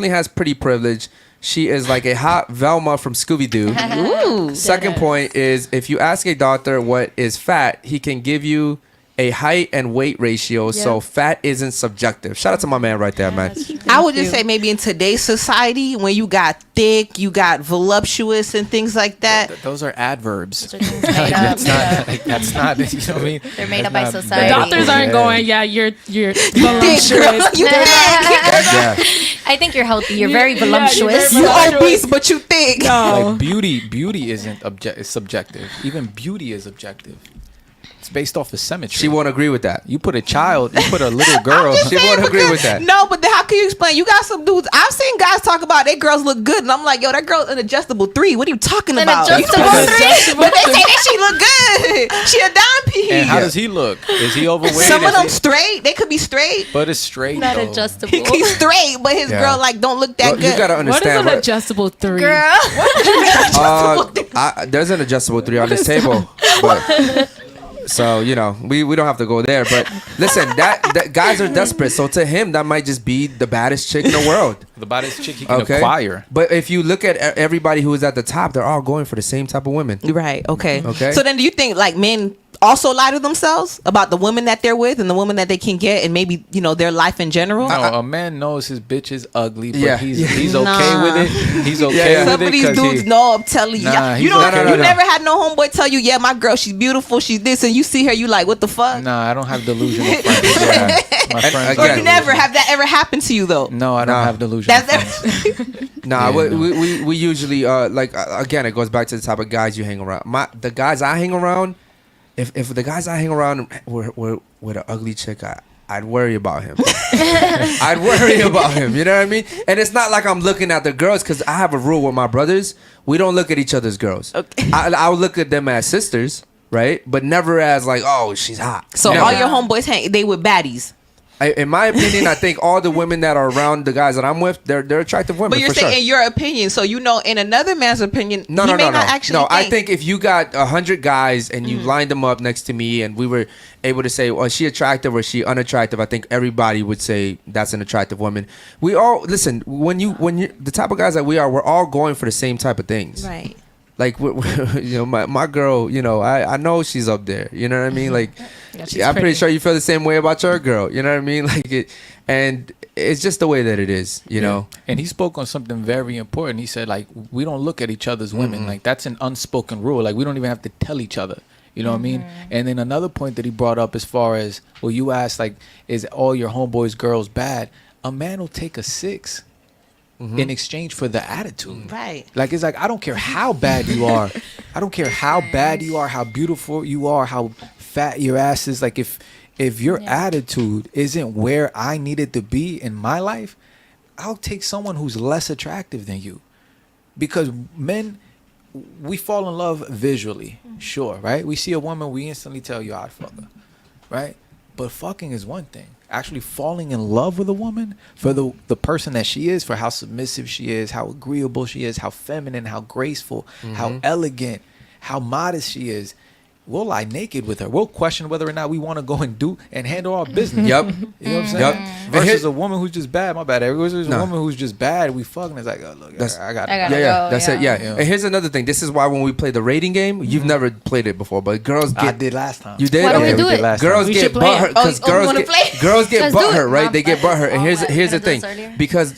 has pretty privilege. She is like a hot Velma from Scooby Doo. Second point is if you ask a doctor what is fat, he can give you a height and weight ratio, so fat isn't subjective. Shout out to my man right there, man. I would just say maybe in today's society, when you got thick, you got voluptuous and things like that. Those are adverbs. Those are things made up. That's not. You know what I mean? They're made up That's by not society. the doctors aren't going, you're voluptuous. You thick. Yeah. I think you're healthy. You're very voluptuous. You obese, but you thick. Like beauty isn't is subjective. Even beauty is objective. It's based off of symmetry. She won't agree with that. You put a little girl. She won't agree with that. No, but then how can you explain? You got some dudes. I've seen guys talk about they girls look good, and I'm like, yo, that girl's an adjustable 3. What are you talking about? adjustable You- But they say that she look good. She a dime piece. And how does he look? Is he overweight? Some of Is them he- straight. They could be straight. but it's straight. Not though. adjustable. He's straight, but his Yeah. girl like don't look that Well, good. you gotta What is understand. an right? adjustable 3? Girl. There's an adjustable 3 on this table, but so we don't have to go there. But listen, that guys are desperate. So to him, that might just be the baddest chick in the world. The baddest chick he can Okay, acquire. but if you look at everybody who is at the top, they're all going for the same type of women. Right. Okay. Okay. So then, do you think like men also lie to themselves about the women that they're with and the women that they can get, and maybe their life in general? No, a man knows his bitch is ugly, but Yeah. he's okay Nah. with it. He's okay with Some it. of these 'cause dudes know. I'm telling you, Nah, you he's don't. okay. You never had no homeboy tell you, yeah, my girl, she's beautiful, she's this, and you see her, you like, what the fuck? Nah, I don't have delusional friends. Yeah. My friends Or are you never delusional. have that ever happened to you though? No, I don't Nah. have delusional That's friends. Nah, Yeah, we usually again, it goes back to the type of guys you hang around. The guys I hang around, if the guys I hang around were with an ugly chick, I'd worry about him. I'd worry about him. You know what I mean? And it's not like I'm looking at the girls, because I have a rule with my brothers: we don't look at each other's girls. Okay. I'll look at them as sisters, right? But never as like, oh, she's hot. So Never. all your homeboys they with baddies. In my opinion, I think all the women that are around the guys that I'm with, they're attractive women. But you're for saying sure. in your opinion, so in another man's opinion, No, he no, may no, not no. actually. No, I think if you got 100 guys and you lined them up next to me, and we were able to say, "Well, is she attractive or is she unattractive?" I think everybody would say that's an attractive woman. We all listen when you the type of guys that we are, we're all going for the same type of things. Right. Like my girl, I know she's up there. You know what I mean? Like, she's I'm pretty pretty. sure you feel the same way about your girl. You know what I mean? Like it, and it's just the way that it is. You know. And he spoke on something very important. He said, like, we don't look at each other's women. Like, that's an unspoken rule. Like, we don't even have to tell each other. You know what I mean? And then another point that he brought up, as far as, well, you asked, like, is all your homeboys' girls bad? A man will take a 6 in exchange for the attitude. Right. Like, it's like, I don't care how bad you are. I don't care how bad you are, how beautiful you are, how fat your ass is. Like, if your attitude isn't where I need it to be in my life, I'll take someone who's less attractive than you. Because men, we fall in love visually, sure, right? We see a woman, we instantly tell you, I'd fuck her, right? But fucking is one thing. Actually falling in love with a woman for the person that she is, for how submissive she is, how agreeable she is, how feminine, how graceful, how elegant, how modest she is. We'll lie naked with her. We'll question whether or not we want to go and do and handle our business. Yep. You know what I'm saying? Yep. Versus a woman who's just bad. My bad. Versus a woman who's just bad. We fucking. It's like, oh, look, I got I it. gotta Yeah, go, that's it. yeah. Yeah. And here's another thing. This is why when we play the rating game, you've never played it before, but girls I get. did last time. You did? Why don't we Okay. do did it? last Girls time. We get should play butthurt it. because Oh, you girls wanna get play? girls get Let's do butthurt, it. right? They get butthurt, and here's the do thing, this earlier?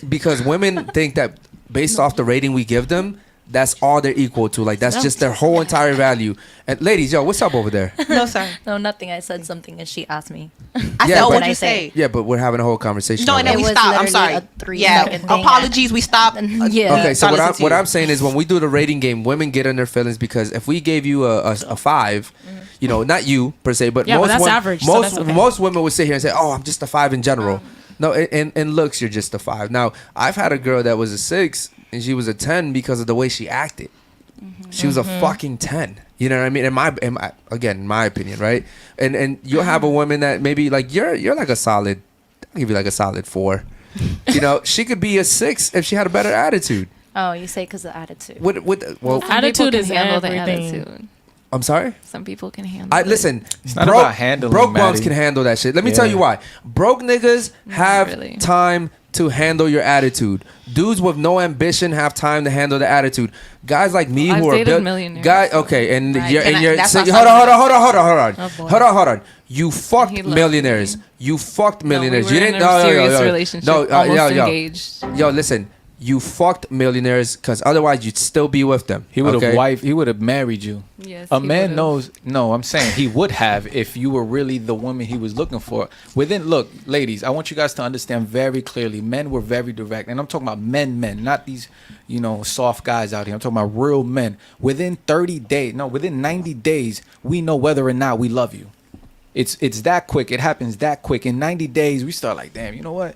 because women think that based off the rating we give them, that's all they're equal to. Like that's just their whole entire value. And ladies, yo, what's up over there? No, sir. No, nothing. I said something and she asked me. I Yeah, said, oh, but- what'd you say? Yeah, but we're having a whole conversation. No, over and then here. we It was stopped. I'm literally sorry. a 3 Yeah. second thing. Apologies. We stopped. Yeah. Okay, so Gotta what listen to what you. I'm saying is when we do the rating game, women get in their feelings because if we gave you a 5, not you per se, but Yeah, but most that's wom- average, so most that's okay. most women would sit here and say, "Oh, I'm just a 5 in general." No, in looks you're just a 5. Now I've had a girl that was a 6 and she was a 10 because of the way she acted. She was a fucking 10. You know what I mean? In my opinion, right? And you'll have a woman that maybe like you're like a solid. I'll give you like a solid 4. She could be a 6 if she had a better attitude. Oh, you say because of attitude. Well, Some Attitude people is can handle the everything. attitude. I'm sorry. Some people can handle it. Listen. not about handling, broke bums Maddie. can handle that shit. Let me Yeah. tell you why. Broke niggas have really. time to handle your attitude. Dudes with no ambition have time to handle the attitude. Guys like me I've who are dated built. millionaires, Guys, so- okay, and Right, you're can and I- you're. that's So, not hold on. boy. Hold on. You fucked He loves millionaires. me. You fucked No, we millionaires. were You in didn't. a No, serious relationship, No, almost engaged. Yo, listen. You fucked millionaires because otherwise you'd still be with them. He would have okay? He would have married you. Yes, A he man would've. knows. No, I'm saying he would have if you were really the woman he was looking for. Look, ladies, I want you guys to understand very clearly. Men were very direct, and I'm talking about men, not these, soft guys out here. I'm talking about real men. Within 90 days, we know whether or not we love you. It's that quick. It happens that quick. In 90 days, we start like, damn, you know what?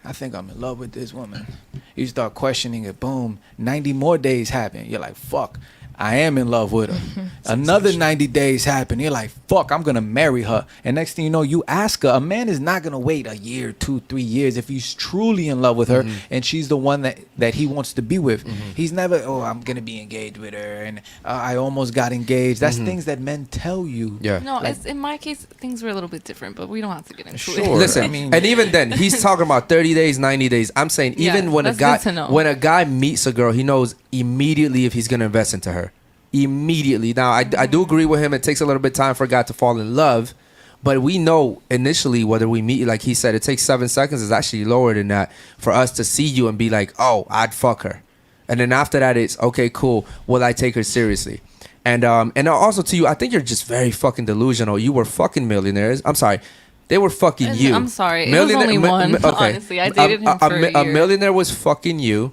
I think I'm in love with this woman. You start questioning it. Boom. 90 more days happen. You're like, fuck, I am in love with her. Another 90 days happen. You're like, fuck, I'm going to marry her. And next thing you know, you ask her. A man is not going to wait a year, 2, 3 years if he's truly in love with her and she's the one that he wants to be with. He's never, I'm going to be engaged with her and I almost got engaged. That's things that men tell you. Yeah. No, it's, in my case, things were a little bit different, but we don't have to get into Sure. it. Listen, I mean- and even then, he's talking about 30 days, 90 days. I'm saying Yeah, even when that's good to know. a guy meets a girl, he knows immediately if he's gonna invest into her. immediately. Now, I do agree with him. It takes a little bit of time for a guy to fall in love. But we know initially whether we meet, like he said, it takes 7 seconds. It's actually lower than that for us to see you and be like, oh, I'd fuck her. And then after that, it's, okay, cool. Will I take her seriously? And also to you, I think you're just very fucking delusional. You were fucking millionaires. I'm sorry. They were fucking you. I'm sorry. It was only one, honestly. I dated him for a year. A millionaire was fucking you.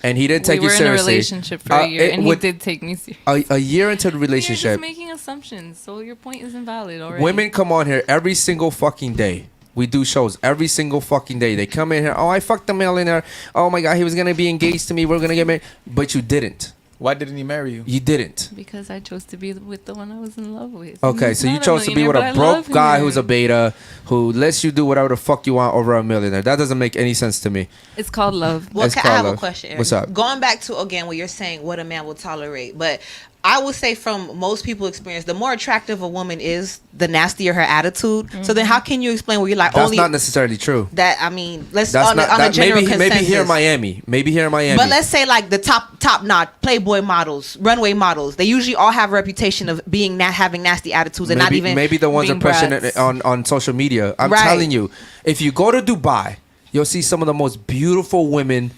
And he didn't take you seriously. We were in a relationship for a year, and he did take me seriously. A year into the You're relationship. just making assumptions, so your point isn't valid already. Women come on here every single fucking day. We do shows every single fucking day. They come in here, oh, I fucked a millionaire. Oh my God, he was going to be engaged to me. We're going to get married. But you didn't. Why didn't he marry you? You didn't. Because I chose to be with the one I was in love with. Okay, so you chose to be with a broke guy who's a beta, who lets you do whatever the fuck you want over a millionaire. That doesn't make any sense to me. It's called love. Well, I have a question, Eric. What's up? Going back to, again, what you're saying, what a man will tolerate. But I would say from most people's experience, the more attractive a woman is, the nastier her attitude. Mm-hmm. So then how can you explain where you're like, that's only... not necessarily true. That, I mean, let's... That's on not, a general consensus. Maybe here in Miami. Maybe here in Miami. But let's say like the top-notch Playboy models, runway models, they usually all have a reputation of being having nasty attitudes and not even... Maybe the ones are pushing it on social media. I'm telling you, if you go to Dubai, you'll see some of the most beautiful women...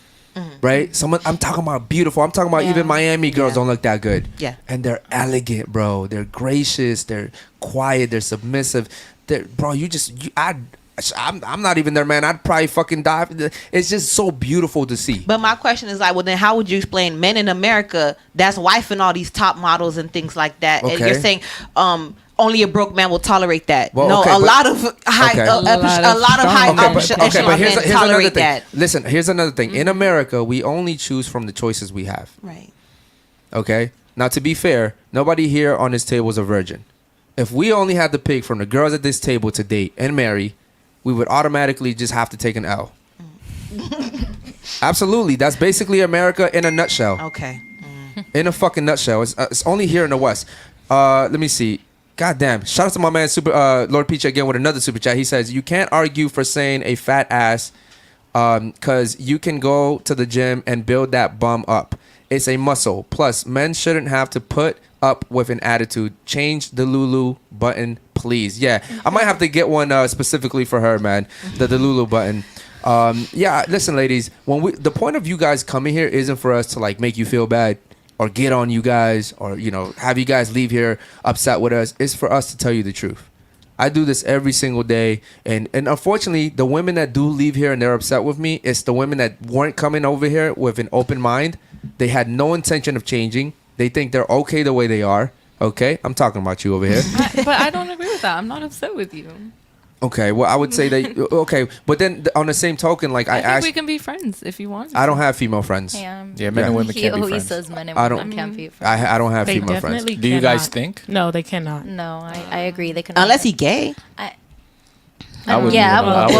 Right? I'm talking about beautiful. I'm talking about even Miami girls don't look that good. Yeah. And they're elegant, bro. They're gracious. They're quiet. They're submissive. I'm not even there, man. I'd probably fucking die. It's just so beautiful to see. But my question is like, well, then how would you explain men in America that's wifing all these top models and things like that? Okay. And you're saying, only a broke man will tolerate that. Well, no, okay, a lot of high echelon men tolerate that. Listen, here's another thing. In America, we only choose from the choices we have. Right. Okay? Now, to be fair, nobody here on this table is a virgin. If we only had to pick from the girls at this table to date and marry, we would automatically just have to take an L. Absolutely. That's basically America in a nutshell. Okay. In a fucking nutshell. It's only here in the West. Let me see. God damn. Shout out to my man Lord Peach again with another super chat. He says, you can't argue for saying a fat ass because you can go to the gym and build that bum up. It's a muscle. Plus, men shouldn't have to put up with an attitude. Change the Lulu button, please. Yeah, I might have to get one specifically for her, man. The Lulu button. Yeah, listen, ladies. The point of you guys coming here isn't for us to like make you feel bad or get on you guys or have you guys leave here upset with us. It's for us to tell you the truth. I do this every single day, and unfortunately, the women that do leave here and they're upset with me, it's the women that weren't coming over here with an open mind. They had no intention of changing. They think they're okay the way they are. Okay, I'm talking about you over here. But I don't agree with that. I'm not upset with you. Okay, well, I would say that. Okay, but then on the same token, like I think we can be friends if you want. I don't have female friends. Yeah, men and women can't be friends. He says men and women can't be friends. I don't have female friends. Do you guys think? No, they cannot. No, I agree. They cannot. Unless he's gay. Well,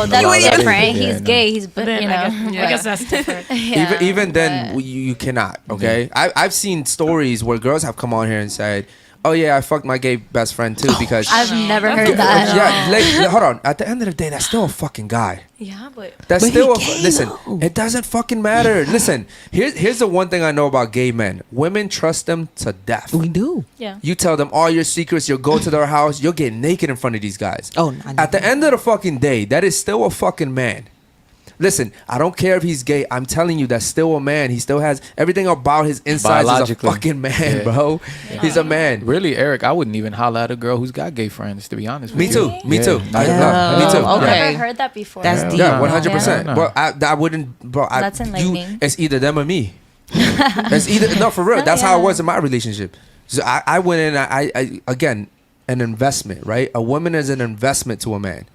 that's different. He's gay. He's, but I guess that's different. Even then, you cannot. Okay, I've seen stories where girls have come on here and said, "Oh yeah, I fucked my gay best friend too," because I've never heard that. Yeah, hold on. At the end of the day, that's still a fucking guy. Yeah, but that's still listen. It doesn't fucking matter. Listen, here's the one thing I know about gay men. Women trust them to death. We do. Yeah. You tell them all your secrets. You'll go to their house. You'll get naked in front of these guys. Oh, at the end of the fucking day, that is still a fucking man. Listen, I don't care if he's gay. I'm telling you, that's still a man. He still has everything about his insides is a fucking man, bro. Yeah. He's a man. Really, Eric, I wouldn't even holler at a girl who's got gay friends, to be honest with me you. Too. Me too. Me too. Okay. I've never heard that before. That's deep. Yeah, 100%. Bro, I wouldn't, bro. That's enlightening. It's either them or me. It's either, no, for real. That's how it was in my relationship. So I went in, I again, an investment, right? A woman is an investment to a man.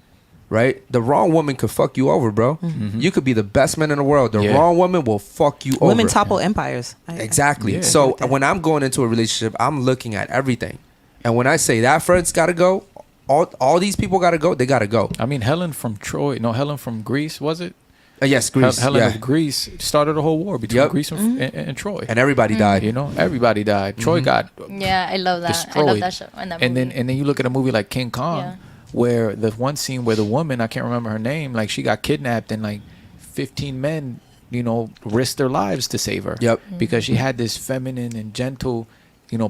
Right? The wrong woman could fuck you over, bro. Mm-hmm. You could be the best man in the world. The wrong woman will fuck you over. Women topple empires. Exactly. Yeah. So when I'm going into a relationship, I'm looking at everything. And when I say that friend's got to go, all these people got to go, they got to go. I mean, Helen from Greece, was it? Yes, Greece. Helen of Greece started a whole war between Greece and Troy. And everybody died. Everybody died. Troy got I love that. destroyed. I love that show. And then you look at a movie like King Kong, where the one scene where the woman, I can't remember her name, like she got kidnapped and like 15 men, risked their lives to save her. Yep. Because she had this feminine and gentle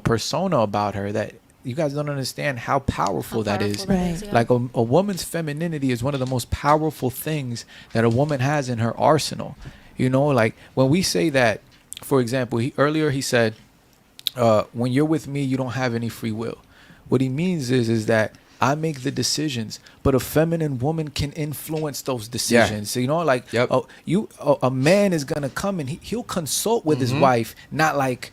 persona about her that you guys don't understand how powerful that is. Yeah. Like a woman's femininity is one of the most powerful things that a woman has in her arsenal. Like when we say that, for example, earlier he said, when you're with me, you don't have any free will. What he means is that I make the decisions, but a feminine woman can influence those decisions. So, like a man is gonna come and he'll consult with his wife, not like,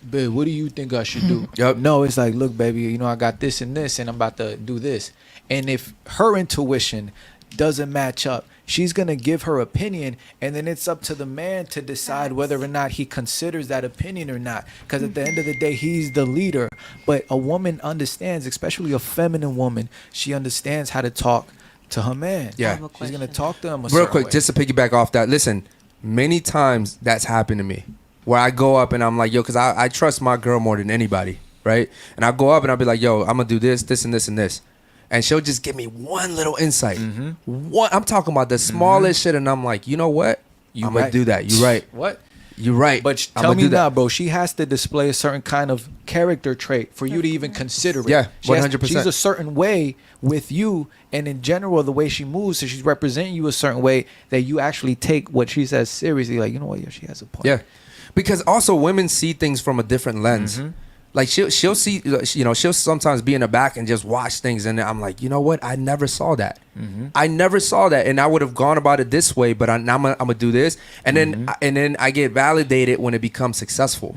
babe, what do you think I should do? No, it's like, look, baby, I got this and this, and I'm about to do this. And if her intuition doesn't match up, she's gonna give her opinion, and then it's up to the man to decide whether or not he considers that opinion or not. Because at the end of the day, he's the leader. But a woman understands, especially a feminine woman, she understands how to talk to her man. Yeah, she's gonna talk to him real quick, just to piggyback off that. Listen, many times that's happened to me, where I go up and I'm like, yo, because I trust my girl more than anybody, right? And I go up and I'll be like, yo, I'm gonna do this, this, and this, and this. And she'll just give me one little insight. I'm talking about the smallest shit, and I'm like, you know what? I'm gonna do that. You're right. What? You're right. But tell me now, bro. She has to display a certain kind of character trait for you to even consider it. Yeah, 100%. She's a certain way with you, and in general, the way she moves, so she's representing you a certain way that you actually take what she says seriously. Like, you know what? Yeah, she has a point. Yeah, because also women see things from a different lens. Like she'll see, she'll sometimes be in the back and just watch things, and I'm like, you know what? I never saw that. I never saw that, and I would have gone about it this way, but I'm gonna do this, and then I get validated when it becomes successful.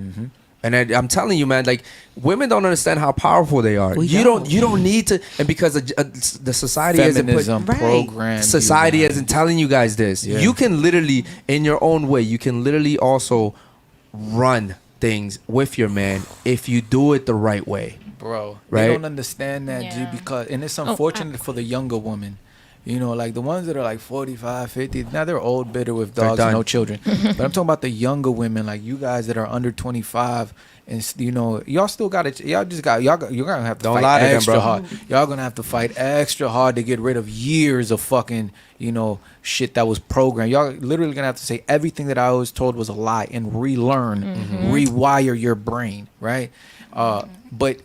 And I'm telling you, man, like women don't understand how powerful they are. You don't need to, and because the society Feminism program, society isn't telling you guys this. Yeah. You can literally, in your own way, you can literally also run things with your man if you do it the right way, bro. Right? They don't understand that, G, because, and it's unfortunate for the younger women. Like the ones that are like 45, 50, now they're old, bitter with dogs and no children. But I'm talking about the younger women, like you guys that are under 25, and y'all still got it. You're gonna have to fight extra hard. Y'all gonna have to fight extra hard to get rid of years of fucking shit that was programmed. Y'all literally gonna have to say everything that I was told was a lie and relearn, rewire your brain, right? But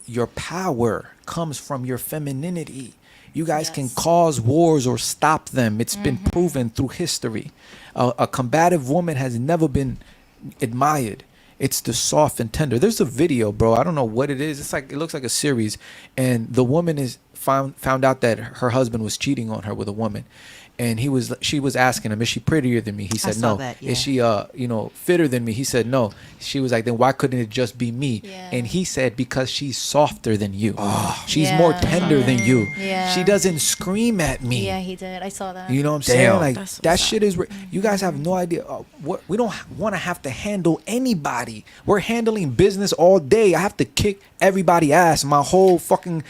your power comes from your femininity. You guys can cause wars or stop them. It's been proven through history. A combative woman has never been admired. It's the soft and tender. There's a video, bro. I don't know what it is. It looks like a series, and the woman is found out that her husband was cheating on her with a woman, and she was asking him, is she prettier than me? He said no. Is she fitter than me? He said no. She was like, then why couldn't it just be me? And he said, because she's softer than you. She's more tender than you. She doesn't scream at me. Yeah, he did. I saw that. You know what I'm saying? Like that shit is you guys have no idea. We don't want to have to handle anybody. We're handling business all day. I have to kick everybody ass my whole fucking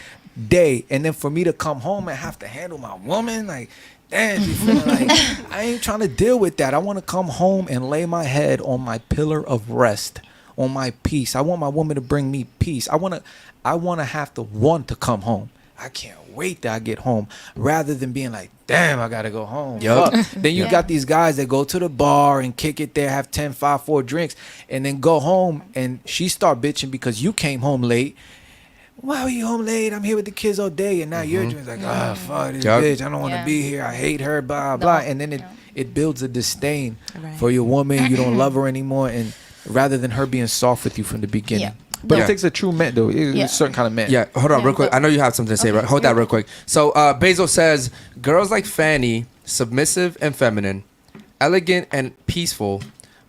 day, and then for me to come home and have to handle my woman, like, damn, you feel like I ain't trying to deal with that. I want to come home and lay my head on my pillar of rest, on my peace. I want my woman to bring me peace. I want to have to want to come home. I can't wait that I get home, rather than being like, damn, I gotta go home. Then you got these guys that go to the bar and kick it there, have 10, 5, 4 drinks, and then go home, and she start bitching because you came home late. Why are you home late? I'm here with the kids all day, and now you're just like, fuck this bitch. I don't want to be here. I hate her, blah, blah. And then it builds a disdain for your woman. You don't love her anymore, and rather than her being soft with you from the beginning. But it takes a true man, though. It's a certain kind of man. Yeah, hold on real quick. I know you have something to say, right? Hold that real quick. So Basil says, girls like Fanny, submissive and feminine, elegant and peaceful.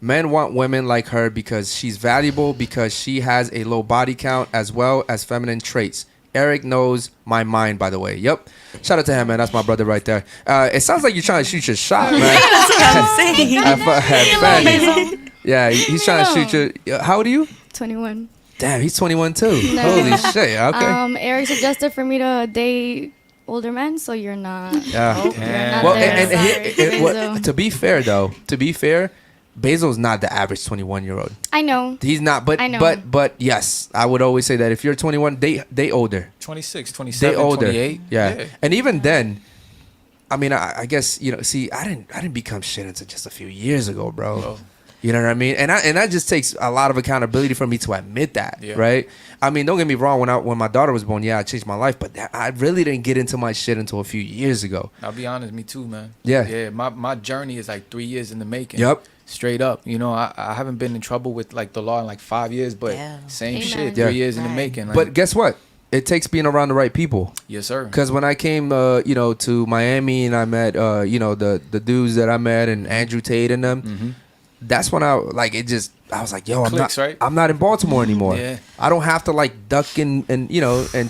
Men want women like her because she's valuable, because she has a low body count as well as feminine traits. Eric knows my mind, by the way. Yep. Shout out to him, man. That's my brother right there. It sounds like you're trying to shoot your shot, man. That's what I'm saying. Yeah, he's trying to shoot your... How old are you? 21. Damn, he's 21 too. No. Holy shit. Okay. Eric suggested for me to date older men, so you're not. Yeah. You're not Well, there. and to be fair, though, Basil's not the average 21-year-old. I know. He's not, but I know. but yes, I would always say that if you're 21, they older. 26, 27, they older. 28. Yeah. And even then, I mean, I guess, see, I didn't become shit until just a few years ago, bro. You know what I mean? And that just takes a lot of accountability for me to admit that, right? I mean, don't get me wrong. When my daughter was born, I changed my life, but I really didn't get into my shit until a few years ago. I'll be honest, me too, man. Yeah. My journey is like 3 years in the making. Yep. Straight up. You know, I haven't been in trouble with like the law in like 5 years, but same Amen. shit. 3 years in the making. Like, But guess what? It takes being around the right people. yes, sir. Because when I came, to Miami and I met, the dudes that I met and Andrew Tate and them, that's when I was like, yo, Clicks, right? I'm not in Baltimore anymore. Yeah. I don't have to like duck and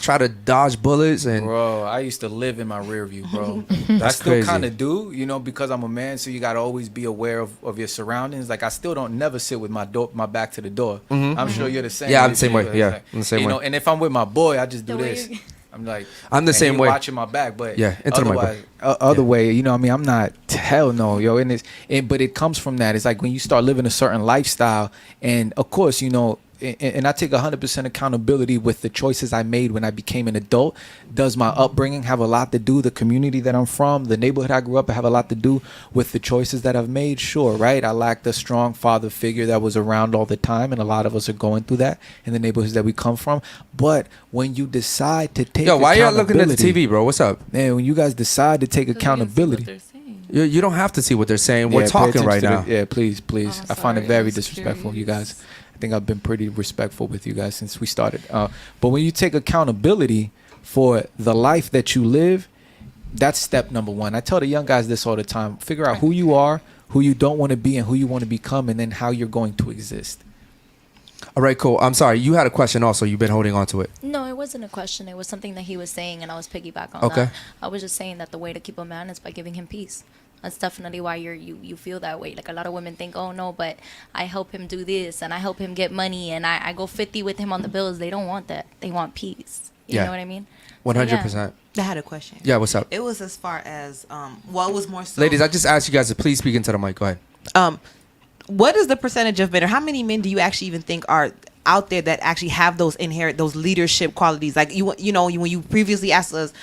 try to dodge bullets and Bro, I used to live in my rear view, bro. I still crazy. kind of do, because I'm a man, so you got to always be aware of your surroundings. Like, I still don't never sit with my back to the door. I'm sure you're the same. Yeah, I'm the same way. Yeah, I'm the same way. And if I'm with my boy, I just do this. I'm like, I'm the same way. Watching my back, but into the mic, other way, I'm not. Hell no, yo. But it comes from that. It's like when you start living a certain lifestyle, and of course, and I take 100% accountability with the choices I made when I became an adult. Does my upbringing have a lot to do? The community that I'm from, the neighborhood I grew up in, have a lot to do with the choices that I've made? Sure, right? I lacked a strong father figure that was around all the time, and a lot of us are going through that in the neighborhoods that we come from. But when you decide to take why y'all looking at the accountability- TV, bro? What's up? Man, when you guys decide to take accountability. You don't have to see what they're saying. We're pay talking attention right to now. Please. Oh, I find it sorry, very I was disrespectful, you curious. guys. I think I've been pretty respectful with you guys since we started. But when you take accountability for the life that you live, that's step number one. I tell the young guys this all the time. Figure out who you are, who you don't want to be, and who you want to become, and then how you're going to exist. All right, cool. I'm sorry. You had a question also. You've been holding on to it. No, it wasn't a question. It was something that he was saying, and I was piggyback on Okay. that. I was just saying that the way to keep a man is by giving him peace. That's definitely why you feel that way. Like, a lot of women think, oh no, but I help him do this and I help him get money and I go 50 with him on the bills. They don't want that. They want peace. You know what I mean? 100%. I had a question. Yeah, what's up? It was as far as it was more so. Ladies, I just asked you guys to please speak into the mic. Go ahead. What is the percentage of men, or how many men do you actually even think are out there that actually have those leadership qualities? Like, when you previously asked us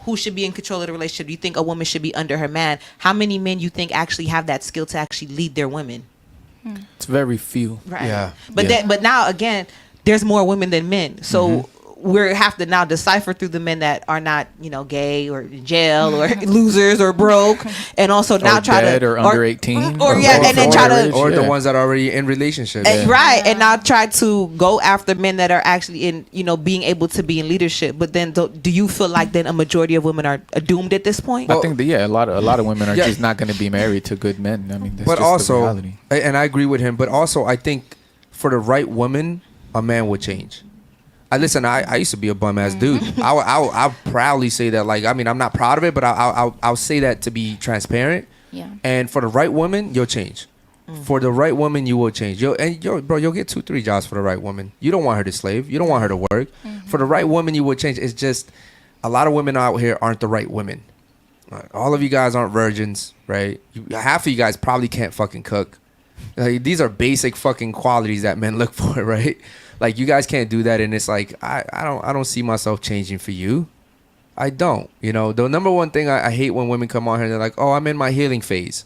who should be in control of the relationship, do you think a woman should be under her man? How many men you think actually have that skill to actually lead their women? It's very few. Right. Yeah. But now again, there's more women than men. So we have to now decipher through the men that are not, gay or in jail or losers or broke, and also now try dead to or under 18 and then try to or the ones that are already in relationships. right, and now try to go after men that are actually in, being able to be in leadership. But then, do you feel like then a majority of women are doomed at this point? I think that a lot of women are just not going to be married to good men. I mean, that's But just the also, reality. and I agree with him, but also I think for the right woman, a man would change. I used to be a bum ass dude. I'll proudly say that. Like, I mean, I'm not proud of it, but I'll say that to be transparent. Yeah. And for the right woman, you'll change. For the right woman, you will change. You'll get 2-3 jobs for the right woman. You don't want her to slave. You don't want her to work. For the right woman, you will change. It's just a lot of women out here aren't the right women. All of you guys aren't virgins, right? Half of you guys probably can't fucking cook. Like, these are basic fucking qualities that men look for, right? Like, you guys can't do that, and it's like I don't see myself changing for you. I don't. The number one thing I hate when women come on here and they're like, oh, I'm in my healing phase.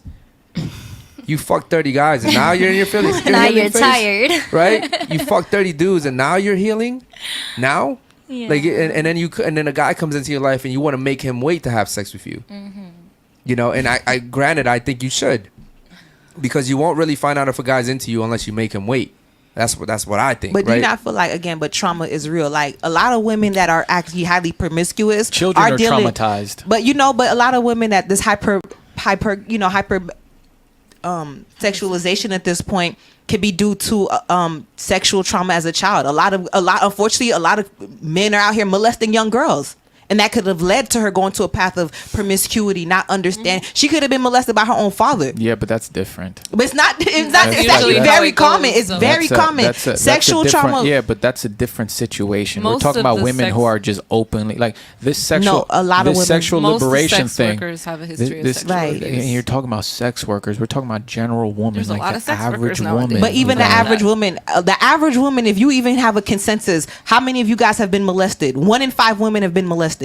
You fucked 30 guys and now you're in your feelings. Now you're tired. Right? You fucked 30 dudes and now you're healing? Now? Yeah. Like, and then a guy comes into your life and you want to make him wait to have sex with you. And I granted, I think you should. Because you won't really find out if a guy's into you unless you make him wait. That's what I think. But do right? you not feel like, again, but trauma is real? Like, a lot of women that are actually highly promiscuous Children are dealing, traumatized. But but a lot of women that this hyper sexualization at this point could be due to sexual trauma as a child. Unfortunately, a lot of men are out here molesting young girls. And that could have led to her going to a path of promiscuity, not understand. She could have been molested by her own father. Yeah, but that's different. But it's not. It's usually actually how very it goes, common. It's though. very common. Sexual trauma. Yeah, but that's a different situation. Most We're talking of about the women who are just openly like this sexual. No, a lot of this women. sexual Most liberation sex thing. workers have a history of This, sexual Right. abuse. and you're talking about sex workers. We're talking about general women. There's a like lot the of sex average workers nowadays. woman. But even the Yeah. average woman, if you even have a consensus, how many of you guys have been molested? 1 in 5 women have been molested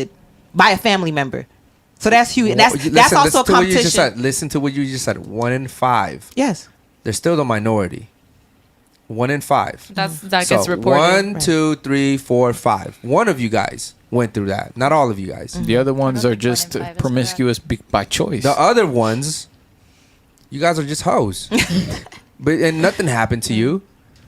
by a family member. So that's huge. That's also a competition. Listen to what you just said. 1 in 5. Yes. they're still the minority. 1 in 5. That gets reported. 1, 2, 3, 4, 5. One of you guys went through that. Not all of you guys. The other ones are just promiscuous by choice. The other ones, you guys are just hoes. And nothing happened to you.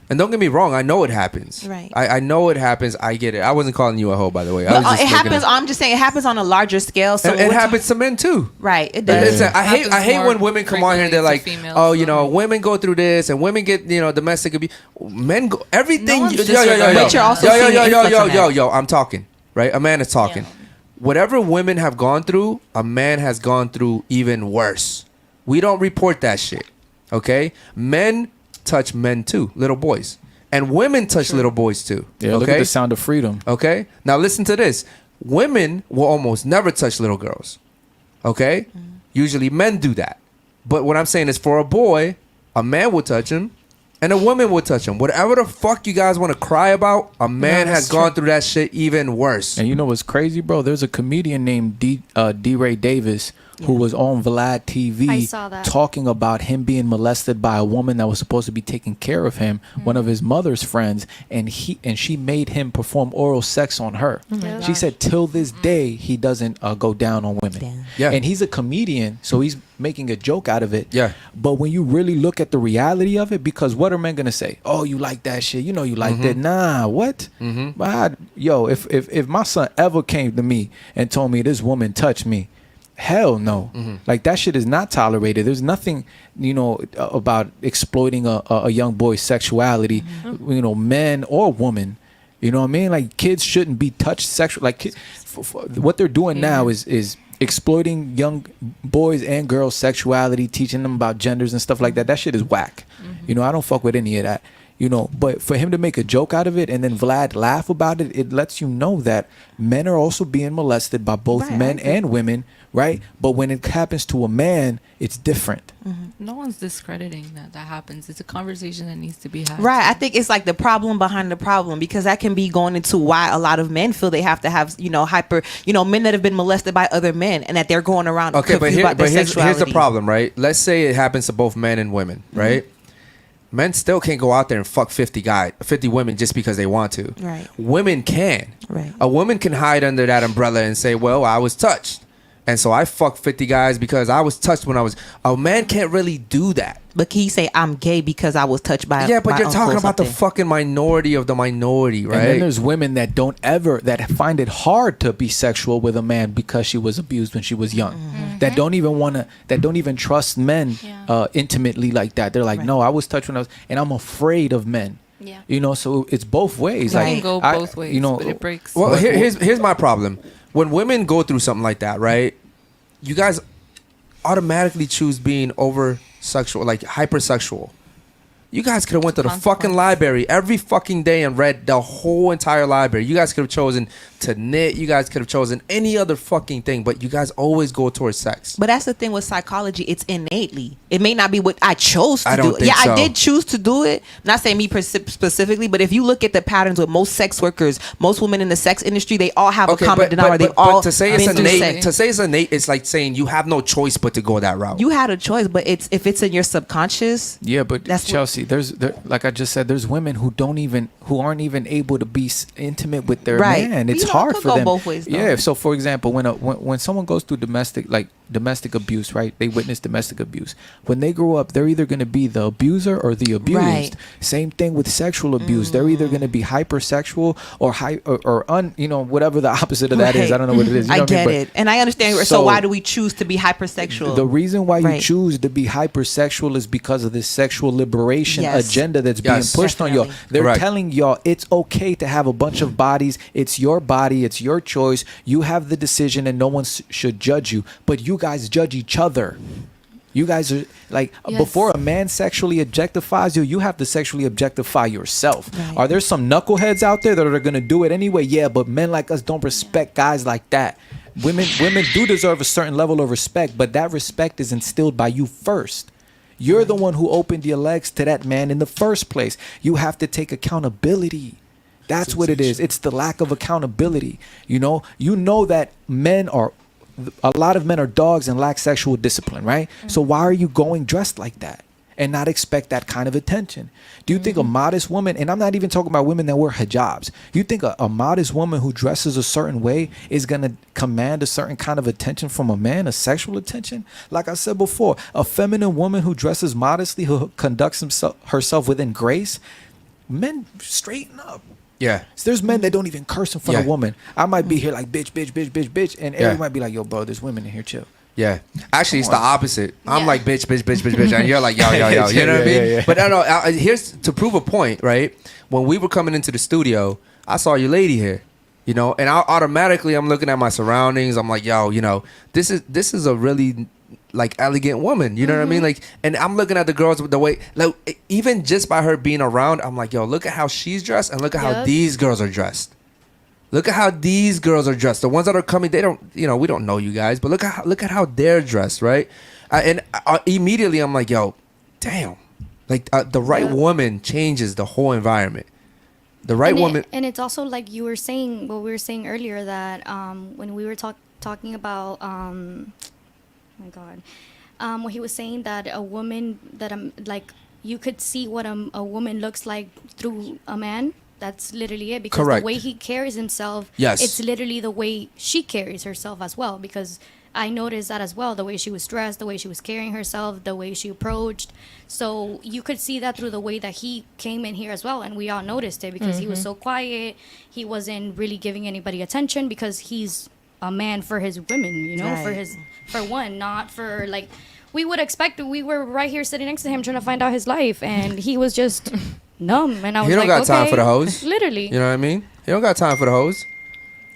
And don't get me wrong, I know it happens. Right. I know it happens. I get it. I wasn't calling you a hoe, by the way. I was just it looking happens. I'm just saying it happens on a larger scale. So it happens to men too. Right. It does. I hate more when women come on here and they're like, frequently to oh, females, you know, so- women go through this and women get, you know, domestic abuse. Men go everything. No one's Yo. disregarding But you're also seeing the influx on that. I'm talking. Right? A man is talking. Yeah. Whatever women have gone through, a man has gone through even worse. We don't report that shit. Okay? Men touch men too, little boys. And women touch little boys too. Yeah, okay? look at the Sound of Freedom. Okay? Now listen to this. Women will almost never touch little girls. Okay? Usually men do that. But what I'm saying is for a boy, a man will touch him and a woman will touch him. Whatever the fuck you guys want to cry about, a man has gone through that shit even worse. And you know what's crazy, bro? There's a comedian named D. Ray Davis who was on Vlad TV I saw that. talking about him being molested by a woman that was supposed to be taking care of him, one of his mother's friends, and she made him perform oral sex on her. She said till this day he doesn't go down on women. Damn. Yeah. And he's a comedian, so he's making a joke out of it. Yeah. But when you really look at the reality of it, because what are men gonna say? Oh, you like that shit? You know you like that? Nah, what? Yo, if my son ever came to me and told me this woman touched me, hell no. Like that shit is not tolerated. There's nothing, you know, about exploiting a young boy's sexuality, you know, men or woman. You know what I mean? Like kids shouldn't be touched sexual. Like what they're doing now is exploiting young boys and girls' sexuality, teaching them about genders and stuff like that. That shit is whack. You know, I don't fuck with any of that. You know, but for him to make a joke out of it and then Vlad laugh about it, it lets you know that men are also being molested by both men and women, right? But when it happens to a man, it's different. No one's discrediting that happens. It's a conversation that needs to be had. Right. I think it's like the problem behind the problem, because that can be going into why a lot of men feel they have to have, you know, men that have been molested by other men and that they're going around Okay, but, confused about their here's sexuality. the problem, right? Let's say it happens to both men and women, right? Men still can't go out there and fuck 50 women just because they want to. Right. Women can. Right. A woman can hide under that umbrella and say, well, I was touched. And so I fucked 50 guys because I was touched when I was... A man can't really do that. But can you say I'm gay because I was touched by Yeah, but my you're uncle talking or about the something? fucking minority of the minority, right? And then there's women that that find it hard to be sexual with a man because she was abused when she was young. That don't even trust men intimately like that. They're like, no, I was touched when I was, and I'm afraid of men. Yeah. You know, so it's both ways. It Like can go both ways, you know, but it breaks. Well, here's my problem. When women go through something like that, right? You guys automatically choose being over sexual, like hypersexual. You guys could have went to the fucking library every fucking day and read the whole entire library. You guys could have chosen to knit. You guys could have chosen any other fucking thing, but you guys always go towards sex. But that's the thing with psychology. It's innately. It may not be what I chose to I don't do. think so. I did choose to do it. Not saying me specifically, but if you look at the patterns with most sex workers, most women in the sex industry, they all have a common denominator. They've all to say it's been through innate, sex. to say it's innate, it's like saying you have no choice but to go that route. You had a choice, but if it's in your subconscious. Yeah, but That's Chelsea, like I just said, there's women who aren't even able to be intimate with their Right. man. It's You know, it hard could for go them. both ways, though. Yeah. So for example, when someone goes through domestic abuse, right? They witness domestic abuse. When they grow up, they're either going to be the abuser or the abused. Right. Same thing with sexual abuse. They're either going to be hypersexual or whatever the opposite of that is. I don't know what it is. You know I what get mean? it, and I understand. So why do we choose to be hypersexual? The reason why you Right. choose to be hypersexual is because of this sexual liberation Yes. agenda that's Yes. being pushed on y'all. Definitely. They're Correct. telling y'all it's okay to have a bunch of bodies. It's your body. It's your choice. You have the decision and no one should judge you. But you guys judge each other. You guys are like, Yes. before a man sexually objectifies you, you have to sexually objectify yourself. Right. Are there some knuckleheads out there that are going to do it anyway? Yeah, but men like us don't respect guys like that. Women do deserve a certain level of respect, but that respect is instilled by you first. You're the one who opened your legs to that man in the first place. You have to take accountability. That's what it is. It's the lack of accountability. You know that a lot of men are dogs and lack sexual discipline, right? So why are you going dressed like that? and not expect that kind of attention? Do you think a modest woman, and I'm not even talking about women that wear hijabs, you think a modest woman who dresses a certain way is going to command a certain kind of attention from a man, a sexual attention? Like I said before, a feminine woman who dresses modestly, who conducts herself within grace, men straighten up. Yeah. So there's men that don't even curse in front of Yeah. women. I might be here like bitch, bitch, bitch, bitch, bitch, and everyone might be like, yo, bro, there's women in here, chill. Yeah. Actually, it's Come the on. opposite. I'm Yeah. like, bitch, bitch, bitch, bitch, bitch. And you're like, yo, yo, yo. You know what I mean? Yeah. But no, here's to prove a point, right? When we were coming into the studio, I saw your lady here, you know, and I'm looking at my surroundings. I'm like, yo, you know, this is a really like elegant woman. You know what I mean? Like, and I'm looking at the girls with the way, like, even just by her being around, I'm like, yo, look at how she's dressed and look at how Yup. these girls are dressed. Look at how these girls are dressed. The ones that are coming, they don't, you know, we don't know you guys, but look at how they're dressed, right? And immediately I'm like, yo, damn, like the right woman changes the whole environment. The right woman. And it's also like you were saying, what we were saying earlier, that when we were talking about, oh my God, what he was saying, that a woman, that like you could see what a woman looks like through a man. That's literally it, because Correct. the way he carries himself, Yes. it's literally the way she carries herself as well, because I noticed that as well, the way she was dressed, the way she was carrying herself, the way she approached. So you could see that through the way that he came in here as well, and we all noticed it because he was so quiet. He wasn't really giving anybody attention because he's a man for his women, you know, for one, not for like we would expect. We were right here sitting next to him trying to find out his life, and he was just numb. And I was He don't like, got time okay, for the hoes. literally. You know what I mean? He don't got time for the hoes.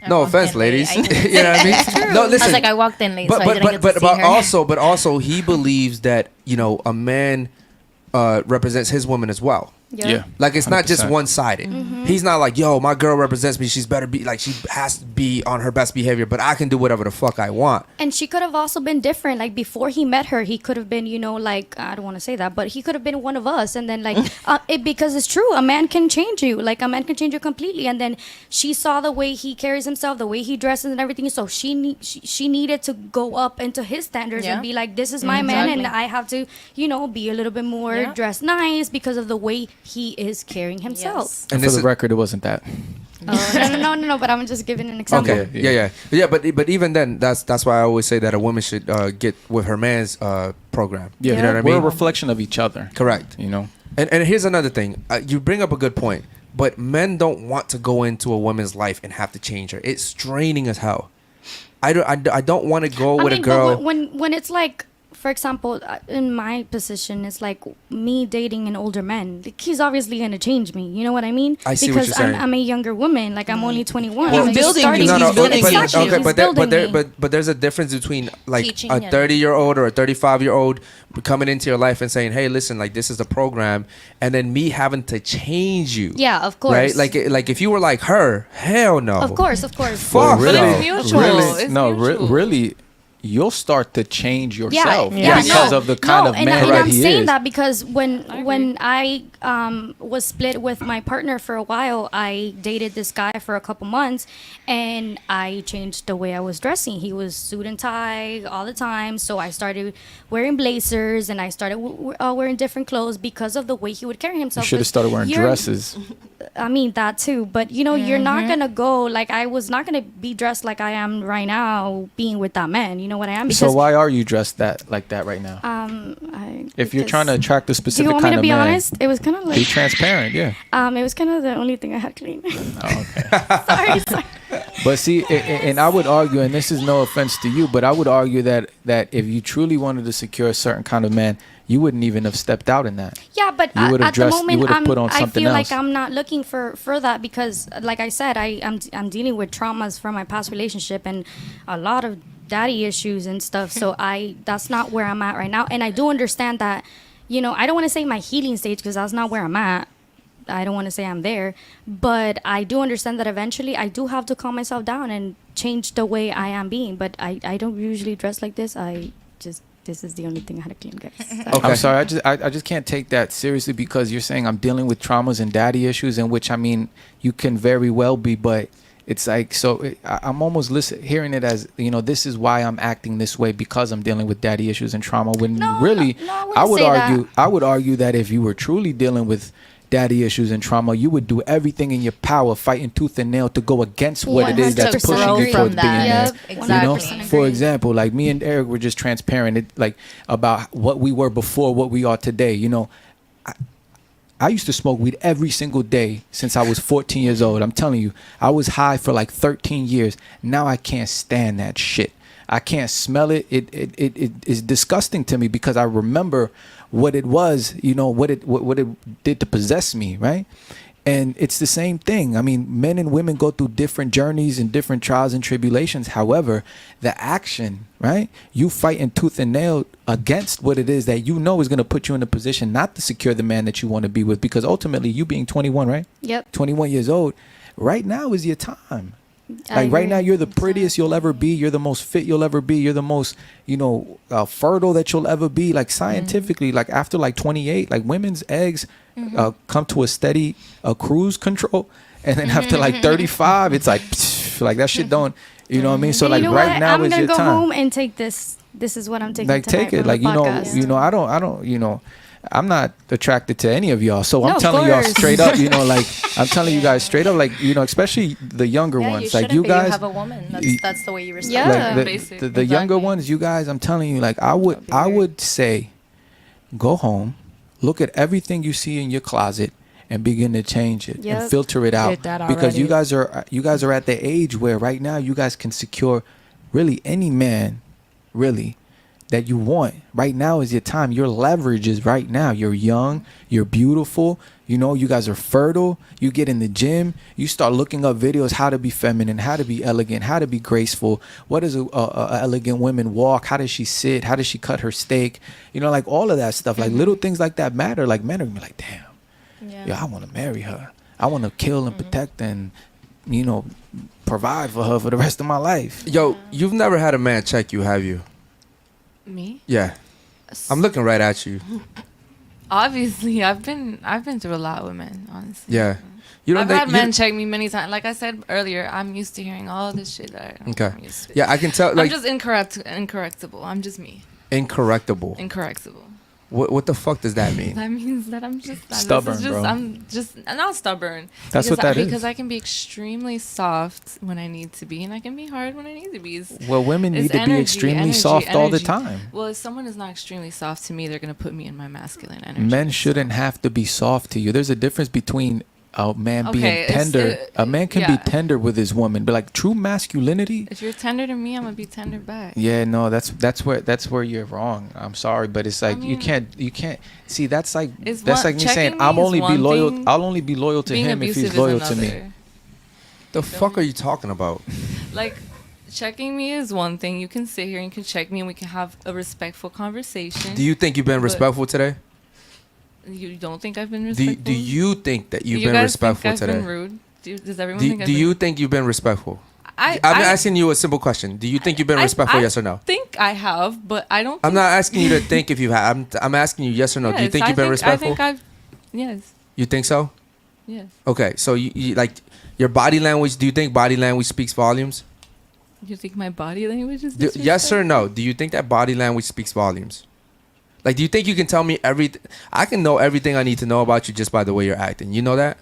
No walked offense, in late. ladies. I didn't You know what I mean? It's true. No, I listen. was like, I walked in late, so I didn't get to see her. Also, he believes that, you know, a man represents his woman as well. Yeah. Like, it's not just 100%. one-sided. He's not like, yo, my girl represents me. She's better be like, she has to be on her best behavior, but I can do whatever the fuck I want. And she could have also been different. Like before he met her, he could have been, you know, like, I don't want to say that, but he could have been one of us. And then like, because it's true, a man can change you. Like a man can change you completely. And then she saw the way he carries himself, the way he dresses and everything. So she needed to go up into his standards and be like, this is my man, and I have to, you know, be a little bit more dressed nice because of the way he is carrying himself. And for the record, it wasn't that. Oh, no, but I'm just giving an example. Okay. Yeah. But even then, that's why I always say that a woman should get with her man's program. Yeah, You know what I we're mean? a reflection of each other. Correct. You know. And here's another thing. You bring up a good point, but men don't want to go into a woman's life and have to change her. It's straining as hell. I don't want to go with a girl. But when it's like, for example, in my position, it's like me dating an older man. Like, he's obviously gonna change me. You know what I mean? I see what because you're saying. I'm a younger woman. Like I'm only 21. He's I'm just building you. starting. No, no, He's building but- exactly. Okay, He's but building me. but there's a difference between like Teaching a and- 30-year-old or a 35-year-old coming into your life and saying, "Hey, listen, like this is the program," and then me having to change you. Yeah, of course. Right? Like if you were like her, hell no. Of course. Fuck. But it's no. mutual. Really, It's no, mutual. really, you'll start to change yourself Yeah, because no, of the kind no, of and man and that I'm he saying is. that because when I was split with my partner for a while, I dated this guy for a couple months, and I changed the way I was dressing. He was suit and tie all the time, so I started wearing blazers and I started wearing different clothes because of the way he would carry You himself. should have 'Cause started wearing you're- dresses. I mean that too, but you know, you're not gonna go like I was not gonna be dressed like I am right now, being with that man. You know what I am? So why are you dressed like that right now? If you're because- trying to attract a Do you specific want me kind to of be man, honest? It was kind of be like transparent. Yeah. it was kind of the only thing I had clean. Oh, okay. sorry. But see, and I would argue, and this is no offense to you, but I would argue that if you truly wanted to secure a certain kind of man, you wouldn't even have stepped out in that. Yeah, but You would've at dressed- the you moment, would've put on I something feel else. like I'm not looking for that because, like I said, I'm dealing with traumas from my past relationship and a lot of daddy issues and stuff. So that's not where I'm at right now. And I do understand that, you know, I don't want to say my healing stage because that's not where I'm at. I don't want to say I'm there, but I do understand that eventually I do have to calm myself down and change the way I am being. But I don't usually dress like this. This is the only thing I had to clean, guys. Okay. I'm sorry, I just can't take that seriously because you're saying I'm dealing with traumas and daddy issues, in which I mean you can very well be, but It's like, so I'm almost hearing it as, you know, this is why I'm acting this way, because I'm dealing with daddy issues and trauma. When really, I would argue that if you were truly dealing with daddy issues and trauma, you would do everything in your power, fighting tooth and nail to go against what it is that's pushing you towards being there. Exactly. You know, for example, like me and Eric were just transparent, like about what we were before, what we are today. You know, I used to smoke weed every single day since I was 14 years old. I'm telling you, I was high for like 13 years. Now I can't stand that shit. I can't smell it. It is disgusting to me because I remember what it was, you know, what it did to possess me, right? And it's the same thing. I mean, men and women go through different journeys and different trials and tribulations. However, the action, right? You fighting tooth and nail against what it is that you know is going to put you in a position not to secure the man that you want to be with. Because ultimately, you being 21, right? Yep. 21 years old, right now is your time. Like right now, you're the prettiest you'll ever be. You're the most fit you'll ever be. You're the most, you know, fertile that you'll ever be. Like scientifically, like after like 28, like women's eggs come to a steady cruise control, and then after like 35, it's like, like that shit don't, you know what I mean? So like right now is your time. I'm gonna go home and take this. This is what I'm taking. Like take it, like you know, I don't, you know. I'm not attracted to any of y'all, so I'm telling y'all straight up, you know, like I'm telling you guys straight up, like, you know, especially the younger ones, like you guys. You have a woman. That's the way you respect. Yeah, like the younger ones, you guys. I'm telling you, like I would say, go home, look at everything you see in your closet, and begin to change it and filter it out, because you guys are at the age where right now you guys can secure really any man, really, that you want. Right now is your time. Your leverage is right now. You're young, you're beautiful, you know, you guys are fertile. You get in the gym, you start looking up videos how to be feminine, how to be elegant, how to be graceful. What does a elegant woman walk? How does she sit? How does she cut her steak? You know, like all of that stuff, like little things like that matter. Like men are gonna be like, damn, yeah, I want to marry her. I want to kill and protect and, you know, provide for her for the rest of my life. Yo, you've never had a man check you, have you? Me? Yeah. I'm looking right at you. Obviously, I've been through a lot with men, honestly. Yeah. You don't I've think had men check me many times. Like I said earlier, I'm used to hearing all this shit. Okay. Yeah, I can tell. Like, I'm just incorrectible. I'm just me. Incorrectable. Incorrectable. What the fuck does that mean? That means that I'm just stubborn, bro. I'm just not stubborn. That's what that is. Because I can be extremely soft when I need to be, and I can be hard when I need to be. Well, women need to be extremely soft all the time. Well, if someone is not extremely soft to me, they're gonna put me in my masculine energy. Men shouldn't have to be soft to you. There's a difference between a man being tender. A man can be tender with his woman, but like true masculinity. If you're tender to me, I'm gonna be tender back. Yeah, no, that's where you're wrong. I'm sorry, but it's like, I mean, you can't see. That's like me saying I'll only be loyal to him if he's loyal to me. The fuck are you talking about? Like, checking me is one thing. You can sit here and you can check me and we can have a respectful conversation. Do you think you've been respectful today? You don't think I've been respectful? Do you think that you've been respectful today? Been rude? Does everyone think do you think you've been respectful? I'm asking you a simple question. Do you think you've been respectful, yes or no? I think I have, but I don't. I'm not asking you to think if you have. I'm asking you yes or no. Yes, do you think you've been respectful? Yes. You think so? Yes. Okay, so you like your body language. Do you think body language speaks volumes? You think my body language is disrespectful? Yes or no? Do you think that body language speaks volumes? Like, do you think you can tell me everything? I can know everything I need to know about you just by the way you're acting. You know that?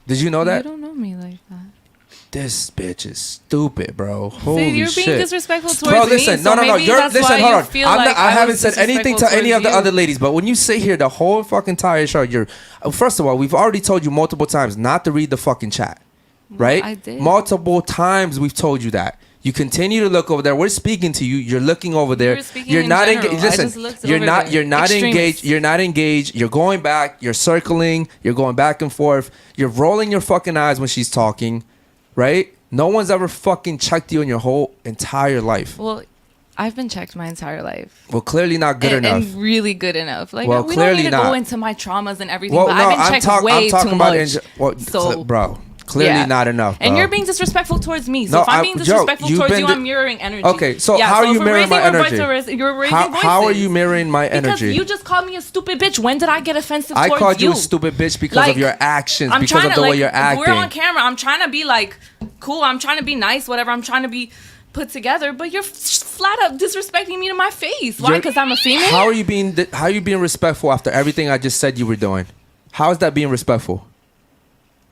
Did you know that? You don't know me like that. This bitch is stupid, bro. Holy you're shit. being disrespectful towards bro, listen, me. No. Listen, hold on. I haven't said disrespectful anything to any of the towards other ladies, but when you sit here the whole fucking entire show, first of all, we've already told you multiple times not to read the fucking chat, right? I did. Multiple times we've told you that. You continue to look over there. We're speaking to you. You're looking over there. You're not engaged. Listen, you're not engaged. You're not engaged. You're going back. You're circling. You're going back and forth. You're rolling your fucking eyes when she's talking, right? No one's ever fucking checked you in your whole entire life. Well, I've been checked my entire life. Well, clearly not good enough. And really good enough. Like, well, we clearly don't need to not. go into my traumas and everything, well, but no, I've been checked way too much. Bro, Clearly Yeah. not enough. And bro. you're being disrespectful towards me. So No, if I'm being disrespectful you've towards been you, di- I'm mirroring energy. Okay, so Yeah, how are if you we're mirroring my raising our energy? voices, you're raising voices. How are you mirroring my energy? Because you just called me a stupid bitch. When did I get offensive I towards called you you? a stupid bitch because Like, of your actions, I'm because trying of to, the way like, you're acting. We're on camera. I'm trying to be like cool. I'm trying to be nice. Whatever. I'm trying to be put together. But you're flat up disrespecting me to my face. Why? You're- Because I'm a female. How are you being respectful after everything I just said you were doing? How is that being respectful?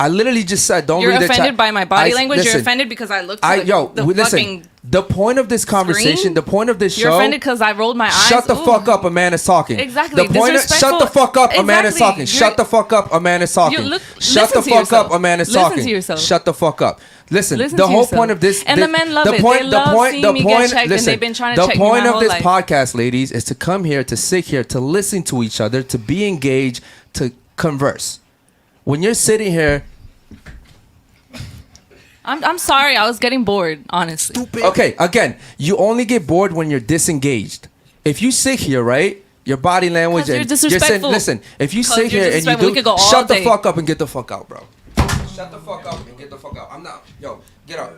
I literally just said don't You're read the chat. offended by my body language. Listen, You're offended because I looked at the listen. fucking The point of this conversation, screen? the point of this You're show. offended because I rolled my eyes. Shut the Ooh. fuck up, a man is talking. Exactly. The point of, shut Disrespectful. the fuck up, a man is Exactly. talking. Shut the fuck up, a man is talking. You look- Shut the listen to fuck yourself. up, a man is Listen talking. to yourself. Shut the fuck up. Listen, Listen the to whole yourself. point of this, And the men love it. point, They love seeing me get checked, and listen, they've been trying to the check me point my of whole this life. podcast, ladies, is to come here, to sit here, to listen to each other, to be engaged, to converse. When you're sitting here. I'm sorry. I was getting bored, honestly. Okay, again, you only get bored when you're disengaged. If you sit here, right, your body language 'Cause you're and disrespectful. listen, if you 'Cause sit you're here and you disrespectful. We do, could go all shut the day. fuck up and get the fuck out, bro. Shut the fuck up and get the fuck out. I'm not, yo, get up.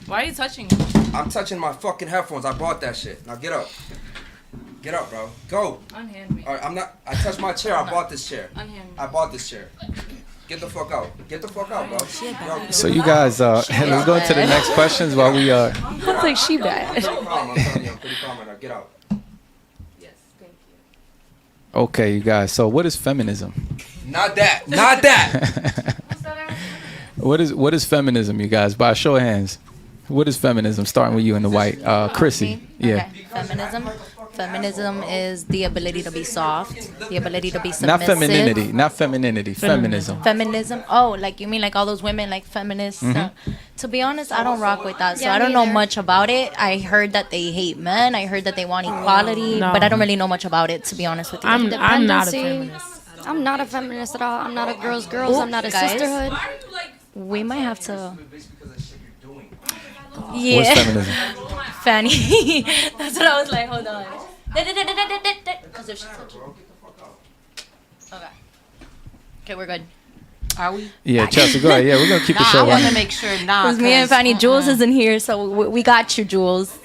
Why are you touching me? I'm touching my fucking headphones. I bought that shit. Now get up. Get up, bro. Go. Unhand me. All right, I'm not. I touched my chair. I bought this chair. Unhand me. I bought this chair. Get the fuck out. Get the fuck out, bro. Yo, So you guys, let's go into the next questions while we Looks like she bad. I'm pretty calm. I'm telling you, I'm pretty calm right now. Get out. Yes, thank you. Okay, you guys. So what is feminism? Not that. Not that. What is feminism, you guys? By a show of hands, what is feminism? Starting with you in the white, Chrissy. Yeah. Okay. Feminism is the ability to be soft, the ability to be submissive. Not femininity. Not femininity. Feminism. Feminism. Oh, like you mean like all those women like feminists? To be honest, I don't rock with that, so Yeah, I don't me know either. much about it. I heard that they hate men. I heard that they want equality, No. but I don't really know much about it. To be honest with you. I'm not a Dependency. feminist. I'm not a feminist at all. I'm not a girls. Ooh, I'm not a guys. sisterhood. We might have to. What's Yeah, feminism? Fanny. That's what I was like. Hold on. Because if she touches. Okay. Okay, we're good. Are we? Yeah, Chelsea, go ahead. Yeah, we're gonna keep the Nah, show I want to running. make sure. Nah, Because me and 'cause, Fanny, Jules isn't here, so we got you, Jules.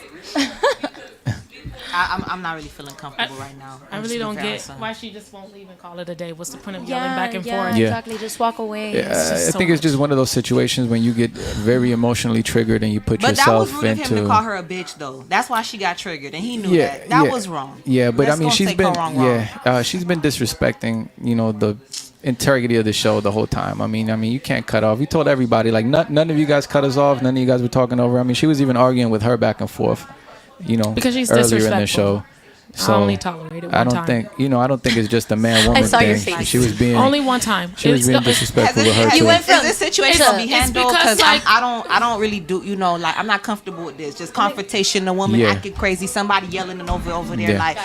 I'm not really feeling comfortable right now. I I'm really just don't being get very why she just won't leave and call it a day. What's the point of yelling back and forth? Yeah. Exactly. Just walk away. Yeah, just I so think it's much. just one of those situations when you get very emotionally triggered and you put But that was yourself rude of him to into. call her a bitch, though. That's why she got triggered, and he knew Yeah, that. That yeah. was wrong. Yeah, but Let's I mean, gonna she's take been her wrong. she's been disrespecting, the integrity of the show the whole time. I mean, you can't cut off. You told everybody like none of you guys cut us off. None of you guys were talking over. I mean, she was even arguing with her back and forth. Because she's earlier in the disrespectful. show. So I only tolerate it one I don't time. think I don't think it's just a man woman saw your thing. face. She was being Only one time. she was being It's- disrespectful Has with her it, too. went from- is this situation it's- to be it's handled? because, Because like- I don't really do. Like I'm not comfortable with this. Just confrontation, a woman Yeah. acting crazy, somebody yelling and over there, Yeah. like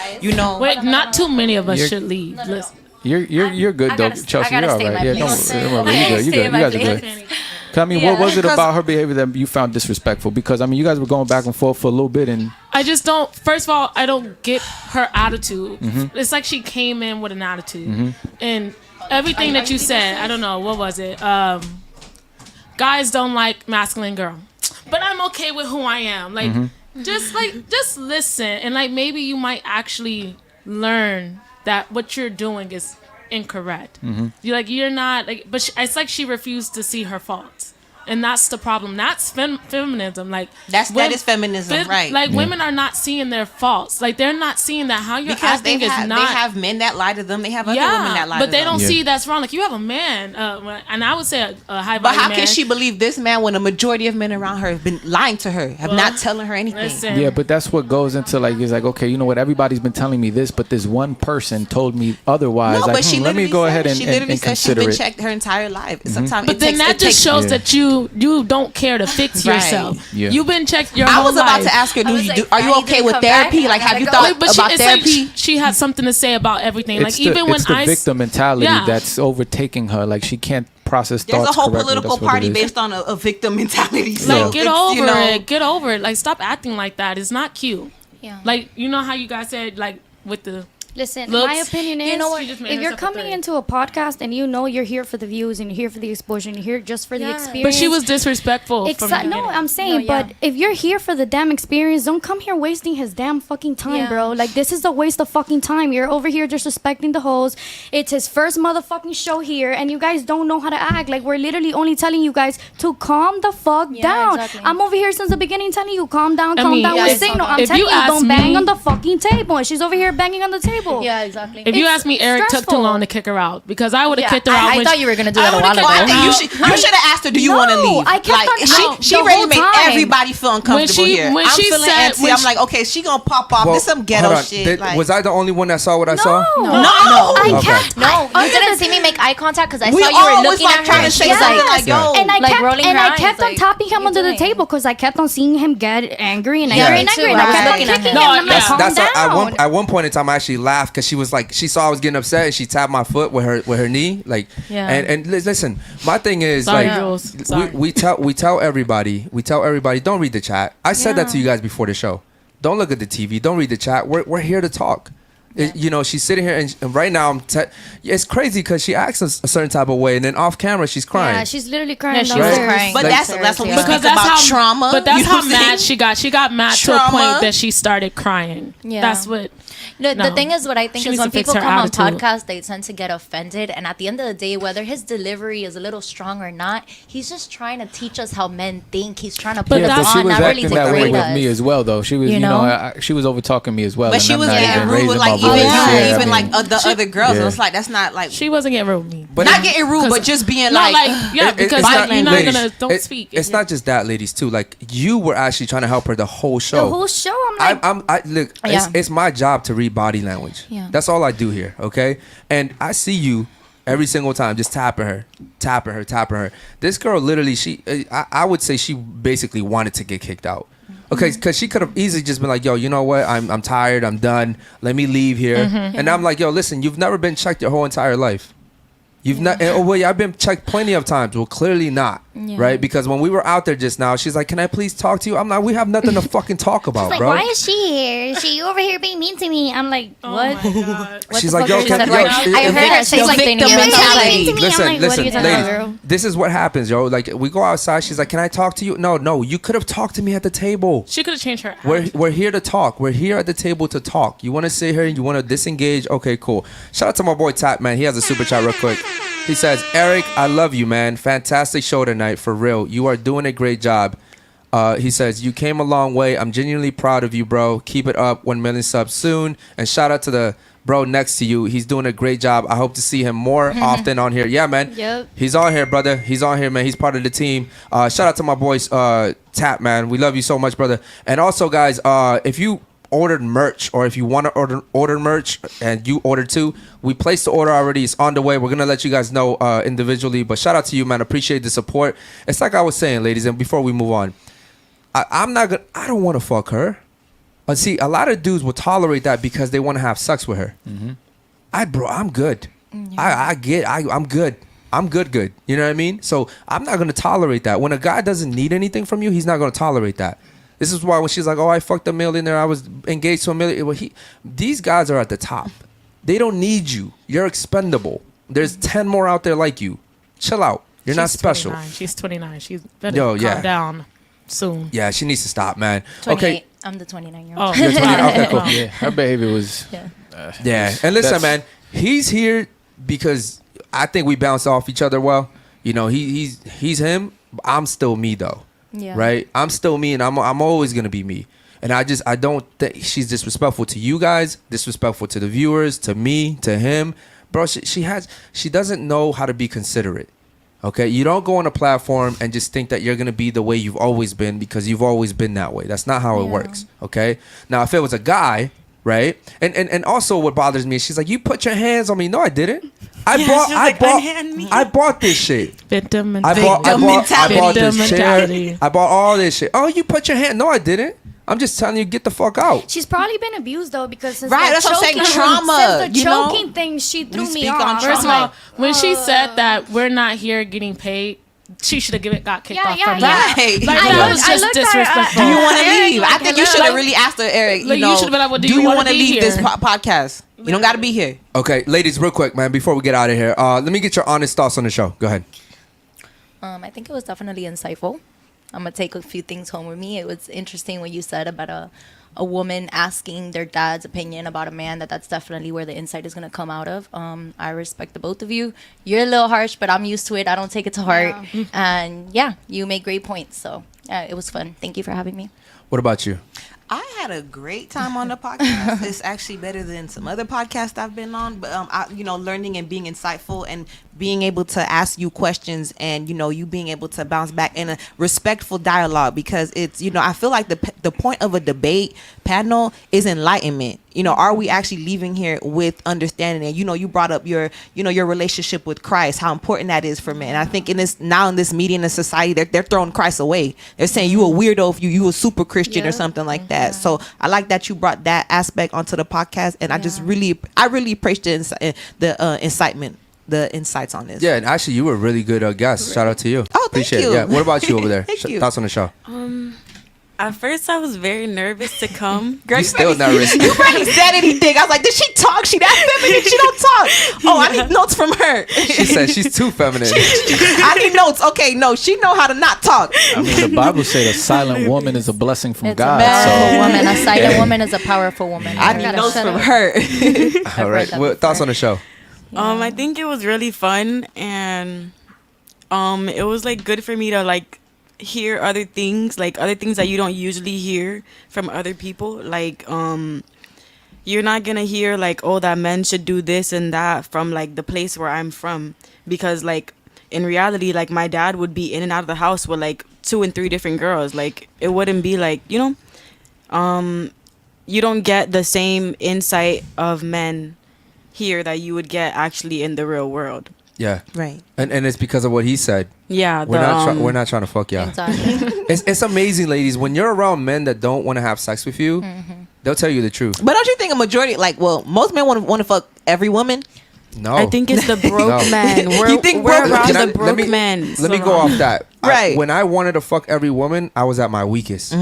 Wait, not too many of us You're- should leave. Listen. You're good I though, gotta- Chelsea. I gotta You're all stay in right. my Yeah, place. don't worry. I You gotta good. You stay good. in You my guys are place. good. I mean, what was it about her behavior that you found disrespectful? Because I mean, you guys were going back and forth for a little bit, and I just don't. First of all, I don't get her attitude. Mm-hmm. It's like she came in with an attitude, and everything that you said. I don't know what was it. Guys don't like masculine girl, but I'm okay with who I am. Like, just listen, and like maybe you might actually learn that what you're doing is incorrect. You're not like, but it's like she refused to see her faults. And that's the problem. That's feminism. Like that is feminism, right? Like women are not seeing their faults. Like they're not seeing that how you're because acting is not. they have men that lie to them. They have other women that lie to but they them. don't Yeah. see that's wrong. Like you have a man, and I would say a high But value how man. can she believe this man when a majority of men around her have been lying to her, have not telling her anything? Listen, yeah, but that's what goes into like it's like okay, you know what? Everybody's been telling me this, but this one person told me otherwise. No, like, but she let me literally go said ahead it. and, She and, literally and said she's consider been it. checked her entire life. Sometimes but then that just shows Yeah. that you don't care to fix Right. yourself. Yeah. You've been checked your I whole was about life. to ask her, I was like, are you Fanny okay didn't with come back. therapy? I Like, have you gotta go. thought But about it's like therapy? she had something to say about everything. Like It's even when the I victim mentality Yeah. that's overtaking her. Like she can't process There's thoughts a whole correctly. political That's what it party is. based on a victim mentality. So like get it's, over you know, it. Get over it. Like stop acting like that. It's not cute. Yeah. Like you know how you guys said like with the Listen, looks. my opinion is, You know what? She just made if you're herself a coming three. into a podcast and you know you're here for the views and you're here for the exposure and you're here just for the Yeah. experience. But she was disrespectful. From the No, beginning. I'm saying, No, yeah. but if you're here for the damn experience, don't come here wasting his damn fucking time, Yeah. bro. Like, this is a waste of fucking time. You're over here disrespecting the hoes. It's his first motherfucking show here, and you guys don't know how to act. Like, we're literally only telling you guys to calm the fuck Yeah, down. exactly. I'm over here since the beginning telling you, calm down, I calm mean, down yeah, with if- signal. I'm if telling you you, ask don't bang me- on the fucking table. And she's over here banging on the table. Yeah, exactly. If you It's ask me, Eric took too stressful. long to kick her out because I would have Yeah, kicked her out. I when thought she- you were gonna do that a would've while kicked ago. her I think out. you should have asked her, do you want to No, leave? I kept on- no, she the ready whole to make time. everybody feel uncomfortable here. when I'm she feeling said- antsy. when I'm she- like, okay, she gonna pop off. Well, This some ghetto hold on. shit. Like, Was I the only one that saw what I saw? no. I Okay. kept. No, you didn't see me make eye contact because I We saw you all were was, looking like, at her. trying to and say she was something like, like, yo. And I like kept, rolling and her I eyes, kept on like, tapping him what under you the doing? table because I kept on seeing him get angry and Yeah. angry and Me angry. too, And I I was kept on looking at kicking him. him. No, And I'm like, yeah. calm That's down. at one point in time I actually laughed because she was like, she saw I was getting upset and she tapped my foot with her knee, like. Yeah. And listen, my thing is Sorry, like Jules. Sorry. we tell everybody don't read the chat. I said that to you guys before the show. Don't look at the TV. Don't read the chat. We're here to talk. You know, she's sitting here and right now it's crazy because she acts a certain type of way and then off camera she's crying. Yeah, she's literally crying. Yeah, she was downstairs. crying. But Like- that's what we Because speak that's about how trauma. But that's you know how what I'm mad saying? she got. She got mad to a Trauma. point that she started crying. Yeah. That's what. The No. thing is, what I think She is needs when to fix people her come attitude. on podcasts, they tend to get offended. And at the end of the day, whether his delivery is a little strong or not, he's just trying to teach us how men think. He's trying to put But us that's- But she on, was not really acting that way degrade with us. me as well, though. She was, You you know, know? she was over talking me as well. But and she I'm was not getting even rude with raising like my voice. even Yeah, I even mean, like the other girls. Yeah. It's like that's not like She wasn't getting rude with me. But not getting rude, but just being Not like, yeah, because like, you're not ladies, gonna don't speak. It's not just that, ladies, too. Like you were actually trying to help her the whole show. The whole show, I'm like, I look. Yeah. It's my job to read body language. Yeah. That's all I do here. Okay, and I see you every single time, just tapping her. This girl, literally, I would say she basically wanted to get kicked out. Okay, because she could have easily just been like, yo, you know what? I'm tired. I'm done. Let me leave here. And I'm like, yo, listen, you've never been checked your whole entire life. You've not. Oh well, yeah, I've been checked plenty of times. Well, clearly not, right? Because when we were out there just now, she's like, "Can I please talk to you?" I'm like, "We have nothing to fucking talk about, like, bro." why is she here? Is she over here being mean to me? I'm like, Oh what? my God. What She's the like, fuck yo, is can, that yo, right? sh- I heard her say the something victim to me. mentality. To me, I'm Listen, like, what are you listen, talking ladies. about, girl? This is what happens, yo. Like we go outside. She's like, "Can I talk to you?" No. You could have talked to me at the table. She could have changed her. We're here to talk. We're here at the table to talk. You want to sit here and you want to disengage? Okay, cool. Shout out to my boy Tap, man. He has a super chat real quick. He says, "Eric, I love you, man. Fantastic show tonight, for real. You are doing a great job." He says, "You came a long way. I'm genuinely proud of you, bro. Keep it up. 1 million subs soon." And shout out to the bro next to you. He's doing a great job. I hope to see him more often on here. Yeah, man. Yep. He's on here, brother. He's on here, man. He's part of the team. Shout out to my boys, Tap, man. We love you so much, brother. And also, guys, if you ordered merch or if you want to order merch and you ordered too, we placed the order already. It's on the way. We're gonna let you guys know individually, but shout out to you, man. Appreciate the support. It's like I was saying, ladies, and before we move on, I don't want to fuck her. But see, a lot of dudes will tolerate that because they want to have sex with her. I'm good. I'm good. I'm good. You know what I mean? So I'm not gonna tolerate that. When a guy doesn't need anything from you, he's not gonna tolerate that. This is why when she's like, "Oh, I fucked a millionaire. I was engaged to a millionaire." Well, these guys are at the top. They don't need you. You're expendable. There's 10 more out there like you. Chill out. You're not special. 29. She's 29. She's better Yo, calm yeah. down soon. Yeah, she needs to stop, man. 28. Okay. I'm the 29-year-old. Oh, You're 29. Okay, cool. Yeah, her behavior was. Yeah. Yeah, and listen, That's- man, he's here because I think we bounce off each other well. You know, he's him. I'm still me though. Yeah. Right? I'm still me, and I'm always gonna be me. And I don't think she's disrespectful to you guys, disrespectful to the viewers, to me, to him, bro. She doesn't know how to be considerate. Okay, you don't go on a platform and just think that you're gonna be the way you've always been because you've always been that way. That's not how it works. Okay, now if it was a guy, right, and also what bothers me is she's like, "You put your hands on me." No, I didn't. I bought this shit. Victim I bought Victim this chair. mentality. I bought all this shit. Oh, you put your hand? No, I didn't. I'm just telling you, get the fuck out. She's probably been abused though because since Right, the that's what I'm saying, choking- trauma, since the you know? choking thing, she threw me speak on off. First of trauma. all, when she said that we're not here getting paid, she should have got kicked Yeah, off yeah, from yeah. that. Right. Like, I that was looked- I just looked at her, disrespectful. Do you want to Eric, leave? like, I think you should have like- really asked her, Eric. like, you should've been like, well, do you want wanna to be leave this here? podcast? You don't got to be here. Okay, ladies, real quick, man, before we get out of here, let me get your honest thoughts on the show. Go ahead. I think it was definitely insightful. I'm gonna take a few things home with me. It was interesting what you said about a woman asking their dad's opinion about a man. That's definitely where the insight is gonna come out of. I respect the both of you. You're a little harsh, but I'm used to it. I don't take it to heart. Yeah. And yeah, you make great points. So it was fun. Thank you for having me. What about you? I had a great time on the podcast. It's actually better than some other podcasts I've been on. But learning and being insightful and being able to ask you questions, and you being able to bounce back in a respectful dialogue, because it's I feel like the point of a debate panel is enlightenment. Are we actually leaving here with understanding? And you brought up your your relationship with Christ, how important that is for men. And I think in this media and society, they're throwing Christ away. They're saying you a weirdo if you a super Christian or something like that. So I like that you brought that aspect onto the podcast, and I really appreciate the incitement. The insights on this. Yeah, and actually, you were a really good guest. Shout out to you. Oh, Appreciate thank it. you. Yeah. What about you over there? Thank you. Thoughts on the show? At first, I was very nervous to come. You still nervous? You barely said anything. I was like, did she talk? She that feminine? She don't talk. Oh, I need notes from her. She said she's too feminine. I need notes. Okay, no, she know how to not talk. I mean, the Bible says a silent woman is a blessing from It's God. a powerful So woman. A silent woman is a powerful woman. I need Gotta notes shut from up. her. All right. that What thoughts on the show? I think it was really fun, and it was like good for me to like hear other things that you don't usually hear from other people. Like you're not gonna hear like, oh, that men should do this and that from like the place where I'm from, because like in reality, like my dad would be in and out of the house with like 2 and 3 different girls. Like it wouldn't be like you don't get the same insight of men here that you would get actually in the real world. Yeah. Right. And it's because of what he said. Yeah, We're not trying to fuck y'all. Exactly. It's amazing, ladies. When you're around men that don't want to have sex with you, they'll tell you the truth. But don't you think a majority, most men want to fuck every woman? No. I think it's the broke No. men. You think we're broke- around Can I- the broke men. Let me go off that. Right. When I wanted to fuck every woman, I was at my weakest.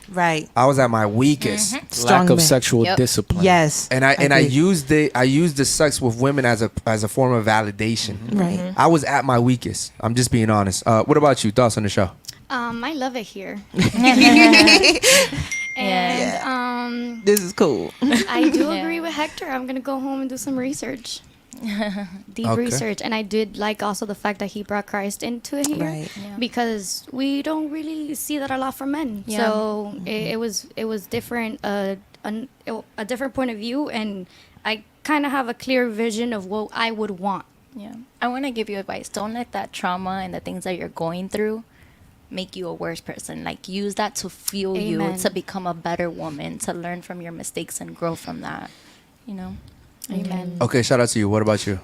Right. I was at my weakest. Strong lack of men. sexual Yep. discipline. Yes. And I Agreed. used the sex with women as a form of validation. Right. I was at my weakest. I'm just being honest. What about you? Thoughts on the show? I love it here. Yeah. And This is cool. I do Yeah. agree with Hector. I'm gonna go home and do some research. Deep Okay. research. And I did like also the fact that he brought Christ into it here. Right. Yeah. Because we don't really see that a lot from men. Yeah. So it was different, a different point of view, and I kind of have a clear vision of what I would want. Yeah. I want to give you advice. Don't let that trauma and the things that you're going through make you a worse person. Like, use that to fuel you Amen. to become a better woman, to learn from your mistakes and grow from that. Amen. Okay, shout out to you. What about you?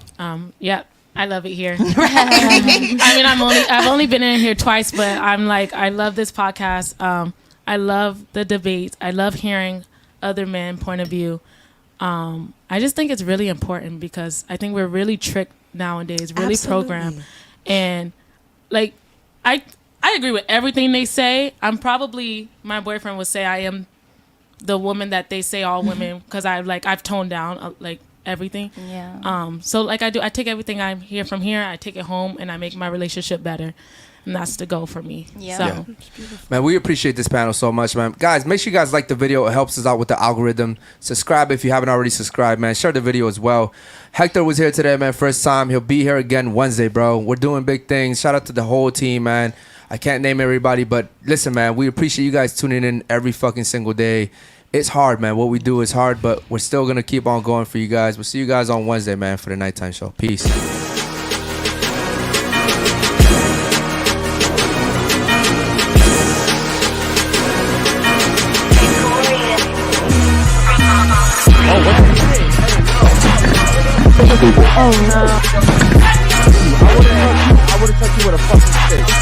Yeah, I love it here. I mean, I've only been in here twice, but I'm like, I love this podcast. I love the debates. I love hearing other men's point of view. I just think it's really important because I think we're really tricked nowadays, really programmed. And like, I agree with everything they say. My boyfriend would say I am the woman that they say all women, because I've toned down like everything. Yeah. So like I take everything I hear from here, I take it home, and I make my relationship better. And that's the goal for me. Yeah. So. Yeah. Man, we appreciate this panel so much, man. Guys, make sure you guys like the video. It helps us out with the algorithm. Subscribe if you haven't already subscribed, man. Share the video as well. Hector was here today, man. First time. He'll be here again Wednesday, bro. We're doing big things. Shout out to the whole team, man. I can't name everybody, but listen, man, we appreciate you guys tuning in every fucking single day. It's hard, man. What we do is hard, but we're still going to keep on going for you guys. We'll see you guys on Wednesday, man, for the nighttime show. Peace. I would have touched you with a fucking stick.